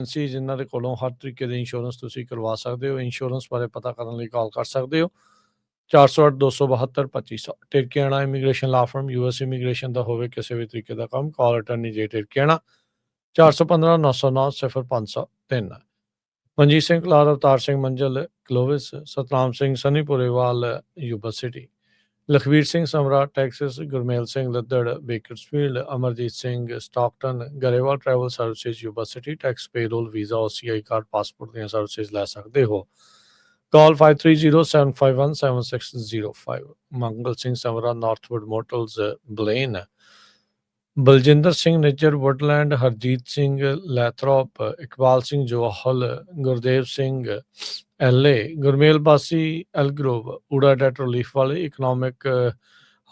Agency ਜਿਨ੍ਹਾਂ ਦੇ ਕੋਲੋਂ ਹਰ ਤਰੀਕੇ ਦੀ ਇੰਸ਼ੋਰੈਂਸ ਤੁਸੀਂ ਕਰਵਾ ਸਕਦੇ ਹੋ। ਇੰਸ਼ੋਰੈਂਸ ਬਾਰੇ ਪਤਾ ਕਰਨ ਲਈ ਕਾਲ ਕਰ ਸਕਦੇ ਹੋ 408 272 2500। ਟਿਰਕੀਆਣਾ ਇਮੀਗ੍ਰੇਸ਼ਨ ਲਾ ਫਰਮ US ਇਮੀਗ੍ਰੇਸ਼ਨ ਦਾ ਹੋਵੇ ਕਿਸੇ ਵੀ ਤਰੀਕੇ ਦਾ ਕੰਮ, ਕਾਲ ਅਟਰਨੀ ਜੇ ਟਿਰਕੀਆਣਾ 415 909 0503। Manjeet Singh Kalar, Avtar Singh Manzal Clovis, Satnam Singh Sunny Purewal Yuba City, Lakhvir Singh Samra Texas, Gurmel Singh Laddar Bakersfield, Amarjit Singh Stockton, Grewal travel services Yuba City. Tax payroll visa OCI card passport ਦੀਆਂ ਸਰਵਿਸਿਜ਼ ਲੈ ਸਕਦੇ ਹੋ। Call 5307517605। Mangal Singh Samra Northwood motels Blaine, Baljinder Singh Nijjar Woodland, Harjit Singh Lathrop, Iqbal Singh Johal, Gurdev Singh LA, Gurmel Basi Elk Grove, ਊੜਾ ਡੈਟ ਰਿਲੀਫ ਵਾਲੇ। ਇਕਨੋਮਿਕ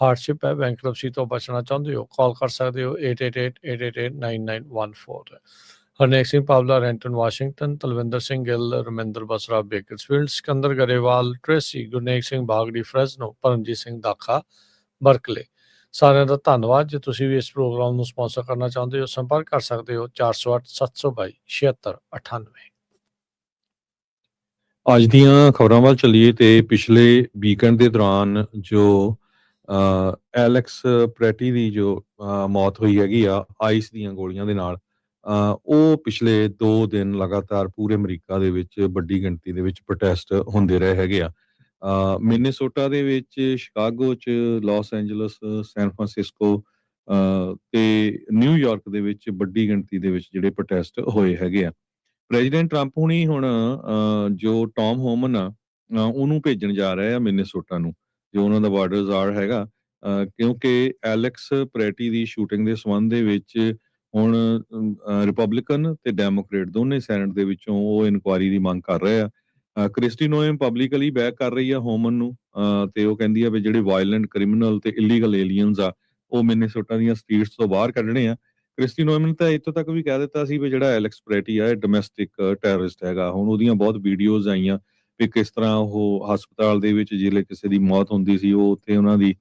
ਹਾਰਡਸ਼ਿਪ ਹੈ, ਬੈਂਕਰਪਸੀ ਤੋਂ ਬਚਣਾ ਚਾਹੁੰਦੇ ਹੋ, ਕਾਲ ਕਰ ਸਕਦੇ ਹੋ 8888889914। Harnek Singh Pawla Renton Washington, Talwinder Singh Gill Raminder Basra Bakersfield, Sikandar Grewal Tracy, Gurnek Singh Bagri Fresno, Paramjit Singh Dakha Berkeley. ਸਾਰਿਆਂ ਦਾ ਧੰਨਵਾਦ। ਜੇ ਤੁਸੀਂ ਵੀ ਇਸ ਪ੍ਰੋਗਰਾਮ ਨੂੰ ਸਪਾਂਸਰ ਕਰਨਾ ਚਾਹੁੰਦੇ ਹੋ ਸੰਪਰਕ ਕਰ ਸਕਦੇ ਹੋ 408 722 7698। ਅੱਜ ਦੀਆਂ ਖਬਰਾਂ ਵੱਲ ਚੱਲੀਏ ਤੇ ਪਿਛਲੇ ਵੀਕਐਂਡ ਦੇ ਦੌਰਾਨ ਜੋ ਐਲੈਕਸ ਪ੍ਰੈਟੀ ਦੀ ਜੋ ਮੌਤ ਹੋਈ ਹੈਗੀ ਆ ਆਈਸ ਦੀਆਂ ਗੋਲੀਆਂ ਦੇ ਨਾਲ, ਉਹ ਪਿਛਲੇ 2 ਦਿਨ ਲਗਾਤਾਰ ਪੂਰੇ ਅਮਰੀਕਾ ਦੇ ਵਿੱਚ ਵੱਡੀ ਗਿਣਤੀ ਦੇ ਵਿੱਚ ਪ੍ਰੋਟੈਸਟ ਹੁੰਦੇ ਰਹੇ ਹੈਗੇ ਆ। ਮਿਨੀਸੋਟਾ ਦੇ ਵਿੱਚ, ਸ਼ਿਕਾਗੋ 'ਚ, ਲਾਸ ਐਂਜਲਸ, ਸੈਨ ਫਰਾਂਸਿਸਕੋ ਤੇ ਨਿਊਯਾਰਕ ਦੇ ਵਿੱਚ ਵੱਡੀ ਗਿਣਤੀ ਦੇ ਵਿੱਚ ਜਿਹੜੇ ਪ੍ਰੋਟੈਸਟ ਹੋਏ ਹੈਗੇ ਆ। ਪ੍ਰੈਜ਼ੀਡੈਂਟ ਟਰੰਪ ਹੁਣੀ ਹੁਣ ਜੋ ਟੌਮ ਹੋਮਨ ਆ ਉਹਨੂੰ ਭੇਜਣ ਜਾ ਰਹੇ ਆ ਮਿਨੀਸੋਟਾ ਨੂੰ, ਜੋ ਉਹਨਾਂ ਦਾ ਬਾਰਡਰ ਜ਼ਾਰ ਹੈਗਾ, ਕਿਉਂਕਿ ਐਲੈਕਸ ਪ੍ਰੈਟੀ ਦੀ ਸ਼ੂਟਿੰਗ ਦੇ ਸੰਬੰਧ ਦੇ ਵਿੱਚ ਹੁਣ ਰਿਪਬਲਿਕਨ ਤੇ ਡੈਮੋਕ੍ਰੇਟ ਦੋਨੇ ਸੈਨੇਟ ਦੇ ਵਿੱਚੋਂ ਉਹ ਇਨਕੁਆਇਰੀ ਦੀ ਮੰਗ ਕਰ ਰਹੇ ਆ। ਕ੍ਰਿਸਟੀ ਨੋਏਮ ਪਬਲਿਕਲੀ ਬੈਕ ਕਰ ਰਹੀ ਆ ਹੋਮਨ ਨੂੰ, ਤੇ ਉਹ ਕਹਿੰਦੀ ਆ ਵੀ ਜਿਹੜੇ ਵਾਇਲੈਂਟ ਕ੍ਰਿਮੀਨਲ ਤੇ ਇਲੀਗਲ ਏਲੀਅਨਸ ਆ ਉਹ ਮਿਨੀਸੋਟਾ ਦੀਆਂ ਸਟਰੀਟਸ ਤੋਂ ਬਾਹਰ ਕੱਢਣੇ ਆ। ਕ੍ਰਿਸਟੀ ਨੋਏਮ ਨੇ ਤਾਂ ਇੱਥੋਂ ਤੱਕ ਵੀ ਕਹਿ ਦਿੱਤਾ ਸੀ ਵੀ ਜਿਹੜਾ ਐਲੈਕਸ ਪ੍ਰੈਟੀ ਆ ਇਹ ਡੋਮੈਸਟਿਕ ਟੈਰਰਿਸਟ ਹੈਗਾ। ਹੁਣ ਉਹਦੀਆਂ ਬਹੁਤ ਵੀਡੀਓਜ਼ ਆਈਆਂ ਵੀ ਕਿਸ ਤਰ੍ਹਾਂ ਉਹ ਹਸਪਤਾਲ ਦੇ ਵਿੱਚ ਜਿਹੜੇ ਕਿਸੇ ਦੀ ਮੌਤ ਹੁੰਦੀ ਸੀ ਉਹ ਉੱਥੇ ਉਹਨਾਂ ਦੀ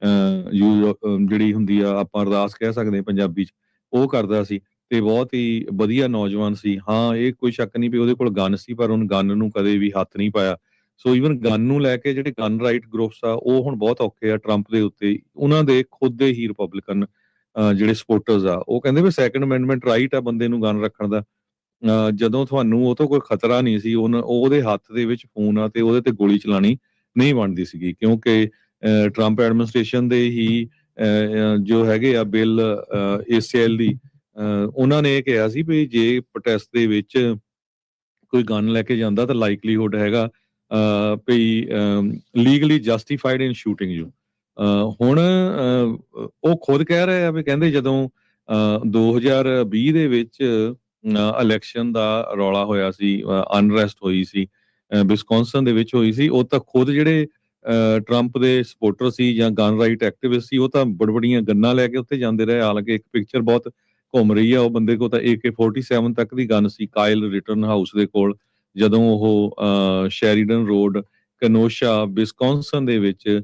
ਜਿਹੜੀ ਹੁੰਦੀ ਆ, ਆਪਾਂ ਅਰਦਾਸ ਕਹਿ ਸਕਦੇ ਹਾਂ ਪੰਜਾਬੀ 'ਚ, ਉਹ ਕਰਦਾ ਸੀ ਤੇ ਬਹੁਤ ਹੀ ਵਧੀਆ ਨੌਜਵਾਨ ਸੀ। ਹਾਂ, ਇਹ ਕੋਈ ਸ਼ੱਕ ਨਹੀਂ ਵੀ ਉਹਦੇ ਕੋਲ ਗਨ ਸੀ, ਪਰ ਉਹਨੇ ਗਨ ਨੂੰ ਕਦੇ ਵੀ ਹੱਥ ਨਹੀਂ ਪਾਇਆ। ਸੋ ਈਵਨ ਗਨ ਨੂੰ ਲੈ ਕੇ ਜਿਹੜੇ ਗਨ ਰਾਈਟ ਗਰੁੱਪਸ ਆ ਉਹ ਹੁਣ ਬਹੁਤ ਔਖੇ ਆ ਟਰੰਪ ਦੇ ਉੱਤੇ। ਉਹਨਾਂ ਦੇ ਖੁਦ ਦੇ ਹੀ ਰਿਪਬਲਿਕਨ ਜਿਹੜੇ ਸਪੋਰਟਰਸ ਆ ਉਹ ਕਹਿੰਦੇ ਵੀ ਸੈਕੰਡ ਅਮੈਂਡਮੈਂਟ ਰਾਈਟ ਆ ਬੰਦੇ ਨੂੰ ਗਨ ਰੱਖਣ ਦਾ। ਜਦੋਂ ਤੁਹਾਨੂੰ ਉਹ ਤੋਂ ਕੋਈ ਖਤਰਾ ਨਹੀਂ ਸੀ, ਉਹਦੇ ਹੱਥ ਦੇ ਵਿੱਚ ਫੋਨ ਆ ਤੇ ਉਹਦੇ ਤੇ ਗੋਲੀ ਚਲਾਣੀ ਨਹੀਂ ਬਣਦੀ ਸੀਗੀ, ਕਿਉਂਕਿ ਟਰੰਪ ਐਡਮਿਨਿਸਟ੍ਰੇਸ਼ਨ ਦੇ ਹੀ ਜੋ ਹੈਗੇ ਆ ਬਿੱਲ ACL ਦੀ, ਉਹਨਾਂ ਨੇ ਇਹ ਕਿਹਾ ਸੀ ਵੀ ਜੇ ਪ੍ਰੋਟੈਸਟ ਦੇ ਵਿੱਚ ਕੋਈ ਗਨ ਲੈ ਕੇ ਜਾਂਦਾ ਤਾਂ ਲਾਈਕਲੀਹੁੱਡ ਹੈਗਾ ਵੀ legally justified in shooting you. ਹੁਣ ਉਹ ਖੁਦ ਕਹਿ ਰਹੇ ਆ ਵੀ ਕਹਿੰਦੇ ਜਦੋਂ 2020 ਦੇ ਵਿੱਚ ਇਲੈਕਸ਼ਨ ਦਾ ਰੌਲਾ ਹੋਇਆ ਸੀ, ਅਨਰੈਸਟ ਹੋਈ ਸੀ, ਵਿਸਕੌਨਸਨ ਦੇ ਵਿੱਚ ਹੋਈ ਸੀ, ਉਹ ਤਾਂ ਖੁਦ ਜਿਹੜੇ ਟਰੰਪ ਦੇ ਸਪੋਰਟਰ ਸੀ ਜਾਂ ਗਨ ਰਾਈਟ ਐਕਟਿਵਿਸਟ ਸੀ ਉਹ ਤਾਂ ਬੜਬੜੀਆਂ ਗੰਨਾਂ ਲੈ ਕੇ ਉੱਥੇ ਜਾਂਦੇ ਰਹੇ। ਹਾਲਾਂਕਿ ਇੱਕ ਪਿਕਚਰ ਬਹੁਤ ਘੁੰਮ ਰਹੀ ਆ, ਉਹ ਬੰਦੇ ਕੋਲ ਤਾਂ AK-47 ਤੱਕ ਦੀ ਗਨ ਸੀ ਕਾਇਲ ਰਿਟਰਨ ਹਾਊਸ ਦੇ ਕੋਲ, ਜਦੋਂ ਉਹ ਸ਼ੈਰੀਡਨ ਰੋਡ, ਕਨੋਸ਼ਾ, ਵਿਸਕੌਨਸਨ ਦੇ ਵਿੱਚ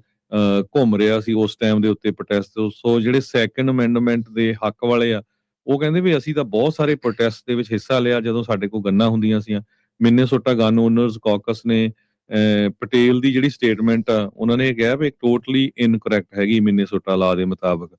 ਘੁੰਮ ਰਿਹਾ ਸੀ ਉਸ ਟਾਈਮ ਦੇ ਉੱਤੇ ਪ੍ਰੋਟੈਸਟ। ਸੋ ਜਿਹੜੇ ਸੈਕੰਡ ਅਮੈਂਡਮੈਂਟ ਦੇ ਹੱਕ ਵਾਲੇ ਆ ਉਹ ਕਹਿੰਦੇ ਵੀ ਅਸੀਂ ਤਾਂ ਬਹੁਤ ਸਾਰੇ ਪ੍ਰੋਟੈਸਟ ਦੇ ਵਿੱਚ ਹਿੱਸਾ ਲਿਆ ਜਦੋਂ ਸਾਡੇ ਕੋਲ ਗੰਨਾਂ ਹੁੰਦੀਆਂ ਸੀਆਂ। ਮਿਨੀਸੋਟਾ ਗਨ ਓਨਰਸ ਕਾਕਸ ਨੇ ਪਟੇਲ ਦੀ ਜਿਹੜੀ ਸਟੇਟਮੈਂਟ ਆ ਉਹਨਾਂ ਨੇ ਕਿਹਾ ਵੀ ਟੋਟਲੀ ਇਨਕਰੈਕਟ ਹੈਗੀ ਮਿਨੀਸੋਟਾ ਲਾ ਦੇ ਮੁਤਾਬਕ,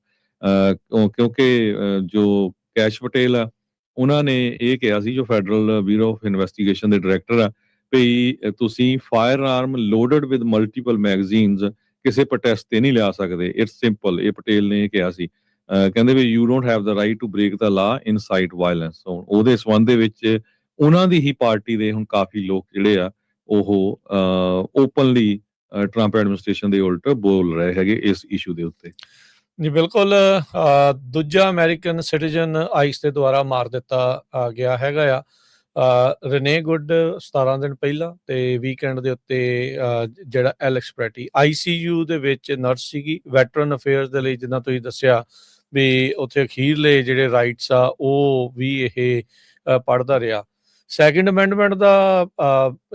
ਕਿਉਂਕਿ ਜੋ ਕੈਸ਼ ਪਟੇਲ ਆ ਉਹਨਾਂ ਨੇ ਇਹ ਕਿਹਾ ਸੀ, ਜੋ ਫੈਡਰਲ ਬਿਊਰੋ ਆਫ ਇਨਵੈਸਟੀਗੇਸ਼ਨ ਦੇ ਡਾਇਰੈਕਟਰ ਆ, ਵੀ ਤੁਸੀਂ fire arm loaded with multiple magazines ਕਿਸੇ ਪ੍ਰੋਟੈਸਟ ਤੇ ਨਹੀਂ ਲਿਆ ਸਕਦੇ। ਇਟਸ ਸਿੰਪਲ, ਇਹ ਪਟੇਲ ਨੇ ਇਹ ਕਿਹਾ ਸੀ। ਕਹਿੰਦੇ ਵੀ you don't have the right to break the law incite violence. ਉਹਦੇ ਸੰਬੰਧ ਦੇ ਵਿੱਚ ਉਹਨਾਂ ਦੀ ਹੀ ਪਾਰਟੀ ਦੇ ਹੁਣ ਕਾਫੀ ਲੋਕ ਜਿਹੜੇ ਆ ਉਹ ਓਪਨਲੀ ਟਰੰਪ ਐਡਮਿਨਿਸਟ੍ਰੇਸ਼ਨ ਦੇ ਉਲਟ ਬੋਲ ਰਹੇ ਹੈਗੇ ਇਸ ਇਸ਼ੂ ਦੇ ਉੱਤੇ। ਜੀ ਬਿਲਕੁਲ। ਦੂਜਾ ਅਮਰੀਕਨ ਸਿਟੀਜ਼ਨ ਆਈਸ ਦੇ ਦੁਆਰਾ ਮਾਰ ਦਿੱਤਾ ਗਿਆ ਹੈਗਾ ਆ ਰਨੇ ਗੁੱਡ 17 ਦਿਨ ਪਹਿਲਾਂ, ਤੇ ਵੀਕਐਂਡ ਦੇ ਉੱਤੇ ਜਿਹੜਾ ਐਲੈਕਸ ਪ੍ਰੈਟੀ ICU ਦੇ ਵਿੱਚ ਨਰਸ ਸੀਗੀ ਵੈਟਰਨ ਅਫੇਅਰਸ ਦੇ ਲਈ, ਜਿੱਦਾਂ ਤੁਸੀਂ ਦੱਸਿਆ ਵੀ ਉੱਥੇ ਅਖੀਰਲੇ ਜਿਹੜੇ ਰਾਈਟਸ ਆ ਉਹ ਵੀ ਇਹ ਪੜ੍ਹਦਾ ਰਿਹਾ। ਸੈਕੰਡ ਅਮੈਂਡਮੈਂਟ ਦਾ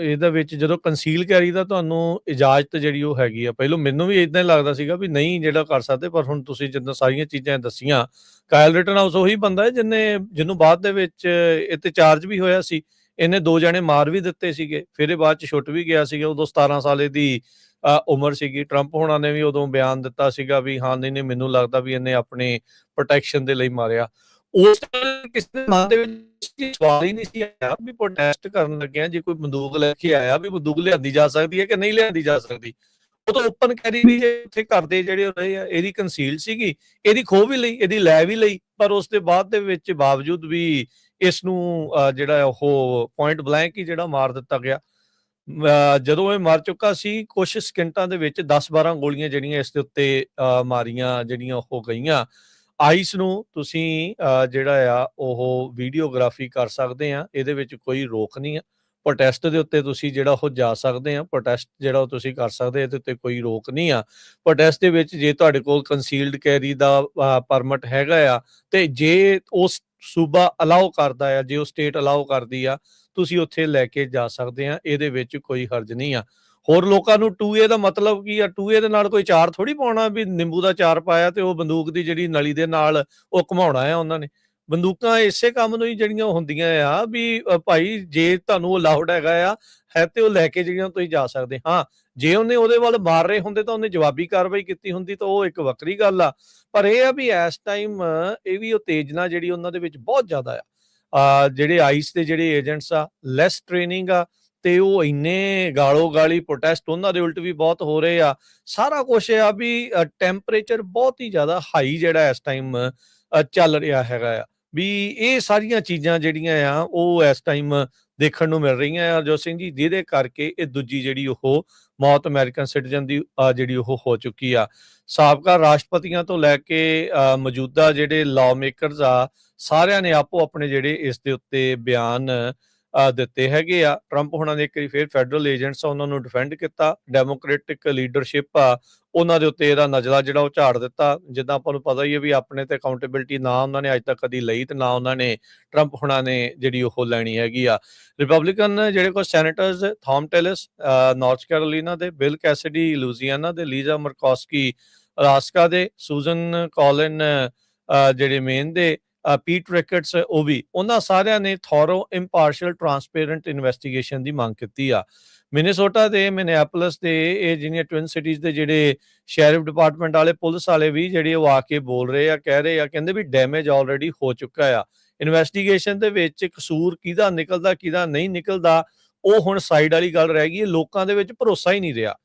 ਇਹਦੇ ਵਿੱਚ ਜਦੋਂ ਕੰਸੀਲ ਕੈਰੀ ਦਾ ਤੁਹਾਨੂੰ ਇਜਾਜ਼ਤ ਜਿਹੜੀ ਉਹ ਹੈਗੀ ਆ, ਪਹਿਲੋਂ ਮੈਨੂੰ ਵੀ ਇਦਾਂ ਹੀ ਲੱਗਦਾ ਸੀਗਾ ਵੀ ਨਹੀਂ ਜਿਹੜਾ ਕਰ ਸਕਦੇ, ਪਰ ਹੁਣ ਤੁਸੀਂ ਜਿੱਦਾਂ ਸਾਰੀਆਂ ਚੀਜ਼ਾਂ ਦੱਸੀਆਂ, ਕਾਇਲ ਰਿਟਨਹਾਊਸ ਉਹੀ ਬੰਦਾ ਹੈ ਜਿਹਨੂੰ ਬਾਅਦ ਦੇ ਵਿੱਚ ਇਹ ਤੇ ਚਾਰਜ ਵੀ ਹੋਇਆ ਸੀ, ਇਹਨੇ 2 ਜਣੇ ਮਾਰ ਵੀ ਦਿੱਤੇ ਸੀਗੇ, ਫਿਰ ਇਹ ਬਾਅਦ ਚ ਛੁੱਟ ਵੀ ਗਿਆ ਸੀਗਾ, ਉਦੋਂ 17 ਸਾਲ ਦੀ ਉਮਰ ਸੀਗੀ। ਟਰੰਪ ਹੋਣਾ ਨੇ ਵੀ ਉਦੋਂ ਬਿਆਨ ਦਿੱਤਾ ਸੀਗਾ ਵੀ ਹਾਂ ਨਹੀਂ ਮੈਨੂੰ ਲੱਗਦਾ ਵੀ ਇਹਨੇ ਆਪਣੇ ਪ੍ਰੋਟੈਕਸ਼ਨ ਦੇ ਲਈ ਮਾਰਿਆ। ਉਸ ਕਿਸੇ ਦੇ ਮਨ ਦੇ ਵਿੱਚ ਸਵਾਲ ਹੀ ਨਹੀਂ ਸੀ ਆਇਆ ਵੀ ਪ੍ਰੋਟੈਸਟ ਕਰਨ ਲੱਗਿਆ ਜੇ ਕੋਈ ਬੰਦੂਕ ਲੈ ਕੇ ਆਇਆ ਵੀ ਬੰਦੂਕ ਲਿਆਂਦੀ ਜਾ ਸਕਦੀ ਹੈ ਕਿ ਨਹੀਂ ਲਿਆਂਦੀ ਜਾ ਸਕਦੀ। ਉਹ ਤਾਂ ਓਪਨ ਕੈਰੀ ਵੀ ਉੱਥੇ ਕਰਦੇ ਜਿਹੜੇ ਰਹੇ ਆ, ਇਹਦੀ ਕੰਸੀਲ ਸੀਗੀ, ਇਹਦੀ ਖੋਹ ਵੀ ਲਈ, ਇਹਦੀ ਲੈ ਵੀ ਲਈ, ਪਰ ਉਸ ਦੇ ਬਾਅਦ ਦੇ ਵਿੱਚ ਬਾਵਜੂਦ ਵੀ ਇਸ ਨੂੰ ਜਿਹੜਾ ਉਹ ਪੁਆਇੰਟ ਬਲੈਂਕ ਹੀ ਜਿਹੜਾ ਮਾਰ ਦਿੱਤਾ ਗਿਆ। ਜਦੋਂ ਇਹ ਮਰ ਚੁੱਕਾ ਸੀ ਕੁਝ ਸਕਿੰਟਾਂ ਦੇ ਵਿੱਚ 10-12 ਗੋਲੀਆਂ ਜਿਹੜੀਆਂ ਇਸ ਦੇ ਉੱਤੇ ਮਾਰੀਆਂ ਜਿਹੜੀਆਂ ਉਹ ਗਈਆਂ। ਆਈਸ ਨੂੰ ਤੁਸੀਂ ਜਿਹੜਾ ਆ ਉਹ ਵੀਡੀਓਗ੍ਰਾਫੀ ਕਰ ਸਕਦੇ ਆ, ਇਹਦੇ ਵਿੱਚ ਕੋਈ ਰੋਕ ਨਹੀਂ ਆ। ਪ੍ਰੋਟੈਸਟ ਦੇ ਉੱਤੇ ਤੁਸੀਂ ਜਿਹੜਾ ਉਹ ਜਾ ਸਕਦੇ ਆ, ਪ੍ਰੋਟੈਸਟ ਜਿਹੜਾ ਉਹ ਤੁਸੀਂ ਕਰ ਸਕਦੇ, ਇਹਦੇ ਉੱਤੇ ਕੋਈ ਰੋਕ ਨਹੀਂ ਆ। ਪ੍ਰੋਟੈਸਟ ਦੇ ਵਿੱਚ ਜੇ ਤੁਹਾਡੇ ਕੋਲ ਕੰਸੀਲਡ ਕੈਰੀ ਦਾ ਪਰਮਿਟ ਹੈਗਾ ਆ ਤੇ ਜੇ ਉਸ ਸੂਬਾ ਅਲਾਓ ਕਰਦਾ ਆ, ਜੇ ਉਹ ਸਟੇਟ ਅਲਾਓ ਕਰਦੀ ਆ, ਤੁਸੀਂ ਉੱਥੇ ਲੈ ਕੇ ਜਾ ਸਕਦੇ ਆ, ਇਹਦੇ ਵਿੱਚ ਕੋਈ ਹਰਜ ਨਹੀਂ ਆ। ਹੋਰ ਲੋਕਾਂ ਨੂੰ 2A ਦਾ ਮਤਲਬ ਕੀ ਆ? 2A ਦੇ ਨਾਲ ਕੋਈ ਚਾਰ ਥੋੜੀ ਪਾਉਣਾ ਵੀ ਨਿੰਬੂ ਦਾ ਚਾਰ ਪਾਇਆ ਤੇ ਉਹ ਬੰਦੂਕ ਦੀ ਜਿਹੜੀ ਨਲੀ ਦੇ ਨਾਲ ਉਹ ਘੁਮਾਉਣਾ ਆ ਉਹਨਾਂ ਨੇ। ਬੰਦੂਕਾਂ ਇਸੇ ਕੰਮ ਨੂੰ ਹੀ ਜਿਹੜੀਆਂ ਹੁੰਦੀਆਂ ਆ ਵੀ ਭਾਈ ਜੇ ਤੁਹਾਨੂੰ ਅਲਾਉਡ ਹੈਗਾ ਆ ਹੈ ਤੇ ਉਹ ਲੈ ਕੇ ਜਿਹੜੀਆਂ ਤੁਸੀਂ ਜਾ ਸਕਦੇ। ਹਾਂ, ਜੇ ਉਹਨੇ ਉਹਦੇ ਵੱਲ ਮਾਰ ਰਹੇ ਹੁੰਦੇ ਤਾਂ ਉਹਨੇ ਜਵਾਬੀ ਕਾਰਵਾਈ ਕੀਤੀ ਹੁੰਦੀ ਤਾਂ ਉਹ ਇੱਕ ਵੱਖਰੀ ਗੱਲ ਆ, ਪਰ ਇਹ ਆ ਵੀ ਇਸ ਟਾਈਮ ਇਹ ਵੀ ਉਤੇਜਨਾ ਜਿਹੜੀ ਉਹਨਾਂ ਦੇ ਵਿੱਚ ਬਹੁਤ ਜ਼ਿਆਦਾ ਆ। ਜਿਹੜੇ ਆਈਸ ਦੇ ਜਿਹੜੇ ਏਜੰਟਸ ਆ, ਲੈਸ ਟ੍ਰੇਨਿੰਗ ਆ ਤੇ ਉਹ ਇੰਨੇ ਗਾਲੋ ਗਾਲੀ ਪ੍ਰੋਟੈਸਟ ਉਹਨਾਂ ਦੇ ਉਲਟ ਵੀ ਬਹੁਤ ਹੋ ਰਹੇ ਆ। ਸਾਰਾ ਕੁਛ ਆ ਵੀ ਟੈਂਪਰੇਚਰ ਬਹੁਤ ਹੀ ਜ਼ਿਆਦਾ ਹਾਈ ਜਿਹੜਾ ਇਸ ਟਾਈਮ ਚੱਲ ਰਿਹਾ ਹੈਗਾ ਆ, ਵੀ ਇਹ ਸਾਰੀਆਂ ਚੀਜ਼ਾਂ ਜਿਹੜੀਆਂ ਆ ਉਹ ਇਸ ਟਾਈਮ ਦੇਖਣ ਨੂੰ ਮਿਲ ਰਹੀਆਂ ਆ ਹਰਜੋਤ ਸਿੰਘ ਜੀ, ਜਿਹਦੇ ਕਰਕੇ ਇਹ ਦੂਜੀ ਜਿਹੜੀ ਉਹ ਮੌਤ ਅਮਰੀਕਨ ਸਿਟੀਜ਼ਨ ਦੀ ਜਿਹੜੀ ਉਹ ਹੋ ਚੁੱਕੀ ਆ। ਸਾਬਕਾ ਰਾਸ਼ਟਰਪਤੀਆਂ ਤੋਂ ਲੈ ਕੇ ਮੌਜੂਦਾ ਜਿਹੜੇ ਲਾਅ ਮੇਕਰਸ ਆ, ਸਾਰਿਆਂ ਨੇ ਆਪੋ ਆਪਣੇ ਜਿਹੜੇ ਇਸ ਦੇ ਉੱਤੇ ਬਿਆਨ ਦਿੱਤੇ ਹੈਗੇ ਆ। ਟਰੰਪ ਹੋਣਾ ਨੇ ਇੱਕ ਵਾਰੀ ਫਿਰ ਫੈਡਰਲ ਏਜੰਟਸ ਆ ਉਹਨਾਂ ਨੂੰ ਡਿਫੈਂਡ ਕੀਤਾ, ਡੈਮੋਕ੍ਰੈਟਿਕ ਲੀਡਰਸ਼ਿਪ ਆ ਉਹਨਾਂ ਦੇ ਉੱਤੇ ਇਹਦਾ ਨਜ਼ਲਾ ਜਿਹੜਾ ਉਹ ਝਾੜ ਦਿੱਤਾ। ਜਿੱਦਾਂ ਆਪਾਂ ਨੂੰ ਪਤਾ ਹੀ ਹੈ ਵੀ ਆਪਣੇ ਤੇ ਅਕਾਊਂਟੇਬਿਲਟੀ ਨਾ ਉਹਨਾਂ ਨੇ ਅੱਜ ਤੱਕ ਕਦੀ ਲਈ ਤੇ ਨਾ ਉਹਨਾਂ ਨੇ ਟਰੰਪ ਹੋਣਾ ਨੇ ਜਿਹੜੀ ਉਹ ਲੈਣੀ ਹੈਗੀ ਆ। ਰਿਪਬਲਿਕਨ ਜਿਹੜੇ ਕੋਲ ਸੈਨੇਟਰਸ ਥਾਮ ਟੈਲਿਸ ਨਾਰਥ ਕੈਰੋਲੀਨਾ ਦੇ, ਬਿਲ ਕੈਸਿਡੀ ਲੂਜ਼ੀਆਨਾ ਦੇ, ਲੀਜ਼ਾ ਮਰਕੋਸਕੀ ਅਲਾਸਕਾ ਦੇ, ਸੂਜ਼ਨ ਕੋਲਿਨ ਜਿਹੜੇ ਮੇਨ ਦੇ, ਪੀਟ ਰਿਕਟਸ ਉਹ ਵੀ, ਉਹਨਾਂ ਸਾਰਿਆਂ ਨੇ ਥੋਰੋ ਇੰਪਾਰਸ਼ੀਅਲ ਟਰਾਂਸਪੇਰੈਂਟ ਇਨਵੈਸਟੀਗੇਸ਼ਨ ਦੀ ਮੰਗ ਕੀਤੀ ਆ। ਮਿਨੇਸੋਟਾ ਦੇ, ਮਿਨਿਆਪੋਲਿਸ ਦੇ, ਇਹ ਜਿਹੜੀਆਂ ਟਵਿਨ ਸਿਟੀਜ਼ ਦੇ ਜਿਹੜੇ ਸ਼ੈਰਿਫ ਡਿਪਾਰਟਮੈਂਟ ਵਾਲੇ, ਪੁਲਿਸ ਵਾਲੇ ਵੀ ਜਿਹੜੇ ਉਹ ਆ ਕੇ ਬੋਲ ਰਹੇ ਆ, ਕਹਿ ਰਹੇ ਆ, ਕਹਿੰਦੇ ਵੀ ਡੈਮੇਜ ਆਲਰੇਡੀ ਹੋ ਚੁੱਕਾ ਆ। ਇਨਵੈਸਟੀਗੇਸ਼ਨ ਦੇ ਵਿੱਚ ਕਸੂਰ ਕਿਹਦਾ ਨਿਕਲਦਾ ਕਿਹਦਾ ਨਹੀਂ ਨਿਕਲਦਾ ਉਹ ਹੁਣ ਸਾਈਡ ਵਾਲੀ ਗੱਲ ਰਹਿ ਗਈ। ਲੋਕਾਂ ਦੇ ਵਿੱਚ ਭਰੋਸਾ ਹੀ ਨਹੀਂ ਰਿਹਾ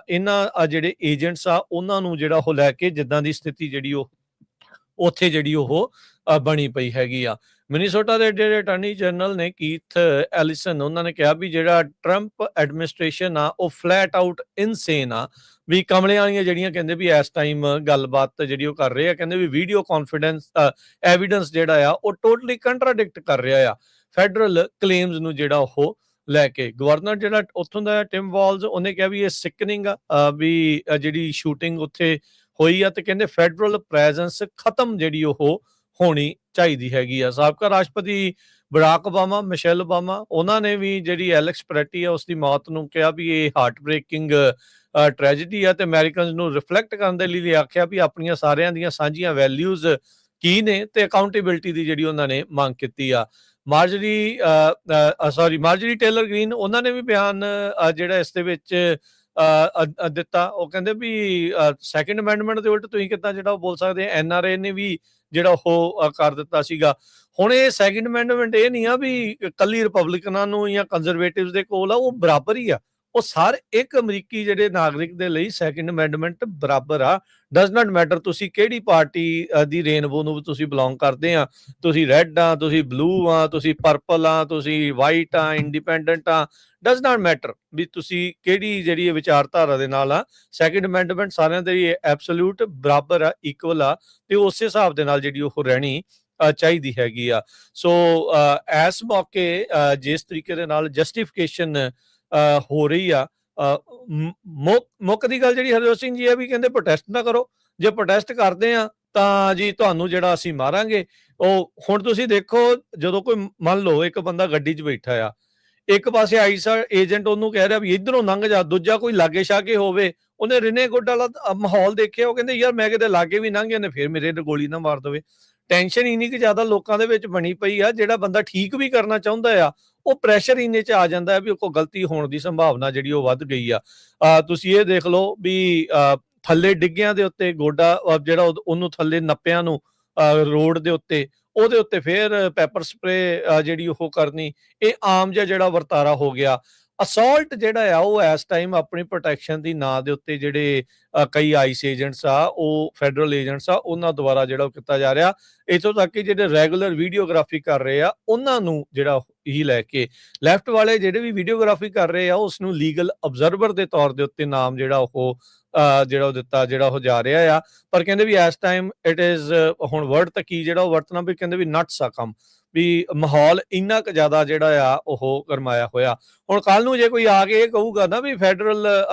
ਇਹਨਾਂ ਜਿਹੜੇ ਏਜੰਟਸ ਆ ਉਹਨਾਂ ਨੂੰ ਜਿਹੜਾ ਉਹ ਲੈ ਕੇ, ਜਿੱਦਾਂ ਦੀ ਸਥਿਤੀ ਜਿਹੜੀ ਉਹ ਉੱਥੇ ਜਿਹੜੀ ਉਹ ਬਣੀ ਪਈ ਹੈਗੀ ਆ। ਮਿਨੀਸੋਟਾ ਦੇ ਜਿਹੜੇ ਅਟਾਰਨੀ ਜਨਰਲ ਨੇ ਕੀਥ ਐਲਿਸਨ, ਉਹਨਾਂ ਨੇ ਕਿਹਾ ਵੀ ਜਿਹੜਾ ਟਰੰਪ ਐਡਮਿਨਿਸਟ੍ਰੇਸ਼ਨ ਆ ਉਹ ਫਲੈਟ ਆਊਟ ਇਨਸੇਨ ਆ, ਵੀ ਕਮਲਿਆਂ ਵਾਲੀਆਂ ਜਿਹੜੀਆਂ ਕਹਿੰਦੇ ਵੀ ਇਸ ਟਾਈਮ ਗੱਲਬਾਤ ਜਿਹੜੀ ਉਹ ਕਰ ਰਹੇ ਆ, ਕਹਿੰਦੇ ਵੀ ਵੀਡੀਓ ਕਾਨਫੀਡੈਂਸ ਐਵੀਡੈਂਸ ਜਿਹੜਾ ਆ ਉਹ ਟੋਟਲੀ ਕੰਟਰਾਡਿਕਟ ਕਰ ਰਿਹਾ ਆ ਫੈਡਰਲ ਕਲੇਮਸ ਨੂੰ ਜਿਹੜਾ ਉਹ ਲੈ ਕੇ। ਗਵਰਨਰ ਜਿਹੜਾ ਉੱਥੋਂ ਦਾ ਟਿਮ ਵਾਲਜ਼, ਉਹਨੇ ਕਿਹਾ ਵੀ ਇਹ ਸਿਕਨਿੰਗ ਆ ਵੀ ਜਿਹੜੀ ਸ਼ੂਟਿੰਗ ਉੱਥੇ ਹੋਈ ਆ, ਤੇ ਕਹਿੰਦੇ ਫੈਡਰਲ ਪ੍ਰੈਜ਼ੈਂਸ ਖਤਮ ਜਿਹੜੀ ਉਹ ਹੋਣੀ ਚਾਹੀਦੀ ਹੈਗੀ ਆ। ਸਾਬਕਾ ਰਾਸ਼ਟਰਪਤੀ ਬਰਾਕ ਓਬਾਮਾ, ਮਿਸ਼ੇਲ ਓਬਾਮਾ, ਉਹਨਾਂ ਨੇ ਵੀ ਜਿਹੜੀ ਐਲੈਕਸ ਪ੍ਰੈਟੀ ਆ ਉਸ ਦੀ ਮੌਤ ਨੂੰ ਕਿਹਾ ਵੀ ਇਹ ਹਾਰਟ ਬ੍ਰੇਕਿੰਗ ਟ੍ਰੈਜੇਡੀ ਆ, ਤੇ ਅਮਰੀਕਨਸ ਨੂੰ ਰਿਫਲੈਕਟ ਕਰਨ ਦੇ ਲਈ ਆਖਿਆ ਵੀ ਆਪਣੀਆਂ ਸਾਰਿਆਂ ਦੀਆਂ ਸਾਂਝੀਆਂ ਵੈਲਿਊਜ਼ ਕੀ ਨੇ, ਤੇ ਅਕਾਊਂਟੇਬਿਲਟੀ ਦੀ ਜਿਹੜੀ ਉਹਨਾਂ ਨੇ ਮੰਗ ਕੀਤੀ ਆ। ਮਾਰਜਰੀ ਟੇਲਰ ਗ੍ਰੀਨ, ਉਹਨਾਂ ਨੇ ਵੀ ਬਿਆਨ ਜਿਹੜਾ ਇਸ ਦੇ ਵਿੱਚ ਦਿੱਤਾ। ਉਹ ਕਹਿੰਦੇ ਵੀ ਸੈਕੰਡ ਅਮੈਂਡਮੈਂਟ ਦੇ ਉਲਟ ਤੁਸੀਂ ਕਿੱਦਾਂ ਜਿਹੜਾ ਉਹ ਬੋਲ ਸਕਦੇ। NRA ਨੇ ਵੀ ਜਿਹੜਾ ਉਹ ਕਰ ਦਿੱਤਾ ਸੀਗਾ। ਹੁਣ ਇਹ ਸੈਕੰਡ ਅਮੈਂਡਮੈਂਟ ਇਹ ਨਹੀਂ ਆ ਵੀ ਕੱਲੀ ਰਿਪਬਲਿਕਨਾਂ ਨੂੰ ਜਾਂ ਕੰਜ਼ਰਵੇਟਿਵਸ ਦੇ ਕੋਲ ਆ, ਉਹ ਬਰਾਬਰ ਹੀ ਆ। ਉਹ ਸਾਰੇ ਇੱਕ ਅਮਰੀਕੀ ਜਿਹੜੇ ਨਾਗਰਿਕ ਦੇ ਲਈ ਸੈਕੰਡ ਅਮੈਂਡਮੈਂਟ ਬਰਾਬਰ ਆ। ਡਸ ਨਾਟ ਮੈਟਰ ਤੁਸੀਂ ਕਿਹੜੀ ਪਾਰਟੀ ਦੀ ਰੇਨਬੋ ਨੂੰ ਤੁਸੀਂ ਬਿਲੋਂਗ ਕਰਦੇ ਆ, ਤੁਸੀਂ ਰੈੱਡ ਆ, ਤੁਸੀਂ ਬਲੂ ਆ, ਤੁਸੀਂ ਪਰਪਲ ਆ, ਤੁਸੀਂ ਵਾਈਟ ਆ, ਇੰਡੀਪੈਂਡੈਂਟ ਆ, ਡਸ ਨਾਟ ਮੈਟਰ ਵੀ ਤੁਸੀਂ ਕਿਹੜੀ ਜਿਹੜੀ ਵਿਚਾਰਧਾਰਾ ਦੇ ਨਾਲ ਆ। ਸੈਕੰਡ ਅਮੈਂਡਮੈਂਟ ਸਾਰਿਆਂ ਦੇ ਐਬਸੋਲੂਟ ਬਰਾਬਰ ਆ, ਇਕੁਅਲ ਆ, ਤੇ ਉਸੇ ਹਿਸਾਬ ਦੇ ਨਾਲ ਜਿਹੜੀ ਉਹ ਰਹਿਣੀ ਚਾਹੀਦੀ ਹੈਗੀ ਆ। ਸੋ ਇਸ ਮੌਕੇ ਜਿਸ ਤਰੀਕੇ ਦੇ ਨਾਲ ਜਸਟੀਫਿਕੇਸ਼ਨ ਹੋ ਰਹੀ ਆ, ਮੁੱਖ ਦੀ ਗੱਲ ਜਿਹੜੀ ਹਰਜੋਤ ਸਿੰਘ ਜੀ ਆ ਵੀ ਕਹਿੰਦੇ ਪ੍ਰੋਟੈਸਟ ਨਾ ਕਰੋ। ਜੇ ਪ੍ਰੋਟੈਸਟ ਕਰਦੇ ਆ ਤਾਂ ਜੀ ਤੁਹਾਨੂੰ ਜਿਹੜਾ ਅਸੀਂ ਮਾਰਾਂਗੇ। ਉਹ ਹੁਣ ਤੁਸੀਂ ਦੇਖੋ, ਜਦੋਂ ਕੋਈ ਮੰਨ ਲਓ ਇੱਕ ਬੰਦਾ ਗੱਡੀ 'ਚ ਬੈਠਾ ਆ, ਇੱਕ ਪਾਸੇ ਆਈਸ ਏਜੰਟ ਉਹਨੂੰ ਕਹਿ ਰਿਹਾ ਵੀ ਇੱਧਰੋਂ ਲੰਘ ਜਾ, ਦੂਜਾ ਕੋਈ ਲਾਗੇ ਛਾਗੇ ਹੋਵੇ, ਉਹਨੇ ਰਿਨੇ ਗੁੱਡ ਵਾਲਾ ਮਾਹੌਲ ਦੇਖਿਆ, ਉਹ ਕਹਿੰਦੇ ਯਾਰ ਮੈਂ ਕਿਤੇ ਲਾਗੇ ਵੀ ਲੰਘ ਗਿਆ ਨੇ ਫਿਰ ਮੇਰੇ ਤੇ ਗੋਲੀ ਨਾ ਮਾਰ ਦੇਵੇ। ਟੈਨਸ਼ਨ ਇੰਨੀ ਕਿ ਜ਼ਿਆਦਾ ਲੋਕਾਂ ਦੇ ਵਿੱਚ ਬਣੀ ਪਈ ਆ, ਜਿਹੜਾ ਬੰਦਾ ਠੀਕ ਵੀ ਕਰਨਾ ਚਾਹੁੰਦਾ ਆ ਉਹ ਪ੍ਰੈਸ਼ਰ ਇੰਨੇ 'ਚ ਆ ਜਾਂਦਾ ਵੀ ਉਹ ਕੋਲ ਗਲਤੀ ਹੋਣ ਦੀ ਸੰਭਾਵਨਾ ਜਿਹੜੀ ਉਹ ਵੱਧ ਗਈ ਆ। ਤੁਸੀਂ ਇਹ ਦੇਖ ਲਓ ਵੀ ਥੱਲੇ ਡਿੱਗਿਆਂ ਦੇ ਉੱਤੇ ਗੋਡਾ ਜਿਹੜਾ ਉਹਨੂੰ ਥੱਲੇ ਨੱਪਿਆਂ ਨੂੰ ਰੋਡ ਦੇ ਉੱਤੇ, ਉਹਦੇ ਉੱਤੇ ਫਿਰ ਪੈਪਰ ਸਪਰੇ ਜਿਹੜੀ ਉਹ ਕਰਨੀ, ਇਹ ਆਮ ਜਿਹਾ ਜਿਹੜਾ ਵਰਤਾਰਾ ਹੋ ਗਿਆ। ਅਸੌਲਟ ਜਿਹੜਾ ਆ ਉਹ ਇਸ ਟਾਈਮ ਆਪਣੀ ਪ੍ਰੋਟੈਕਸ਼ਨ ਦੀ ਨਾਂ ਦੇ ਉੱਤੇ ਜਿਹੜੇ ਕਈ ਆਈਸ ਏਜੰਟਸ ਆ, ਉਹ ਫੈਡਰਲ ਏਜੰਟਸ ਆ, ਉਹਨਾਂ ਦੁਆਰਾ ਜਿਹੜਾ ਉਹ ਕੀਤਾ ਜਾ ਰਿਹਾ। ਇੱਥੋਂ ਤੱਕ ਕਿ ਜਿਹੜੇ ਰੈਗੂਲਰ ਵੀਡੀਓਗ੍ਰਾਫੀ ਕਰ ਰਹੇ ਆ ਉਹਨਾਂ ਨੂੰ ਜਿਹੜਾ ਹੀ ਲੈ ਕੇ ਲੈਫਟ ਵਾਲੇ ਜਿਹੜੇ ਵੀ ਵੀਡੀਓਗ੍ਰਾਫੀ ਕਰ ਰਹੇ ਆ ਉਸ ਨੂੰ ਲੀਗਲ ਅਬਜ਼ਰਵਰ ਦੇ ਤੌਰ ਦੇ ਉੱਤੇ ਨਾਮ ਜਿਹੜਾ ਉਹ ਦਿੱਤਾ, ਜਿਹੜਾ ਉਹ ਜਾ ਰਿਹਾ ਆ। ਪਰ ਕਹਿੰਦੇ ਵੀ ਇਸ ਟਾਈਮ ਇਟ ਇਜ਼, ਹੁਣ ਵਰਡ ਤਾਂ ਕੀ ਜਿਹੜਾ ਉਹ ਵਰਤਣਾ, ਵੀ ਕਹਿੰਦੇ ਵੀ ਨਟਸ ਆ ਕੰਮ, ਵੀ ਮਾਹੌਲ ਇੰਨਾ ਕੁ ਜ਼ਿਆਦਾ ਜਿਹੜਾ ਆ ਉਹ ਗਰਮਾਇਆ ਹੋਇਆ। ਹੁਣ ਕੱਲ ਨੂੰ ਜੇ ਕੋਈ ਆ ਕੇ ਇਹ ਕਹੂਗਾ ਨਾ ਵੀ ਫੈਡਰਲ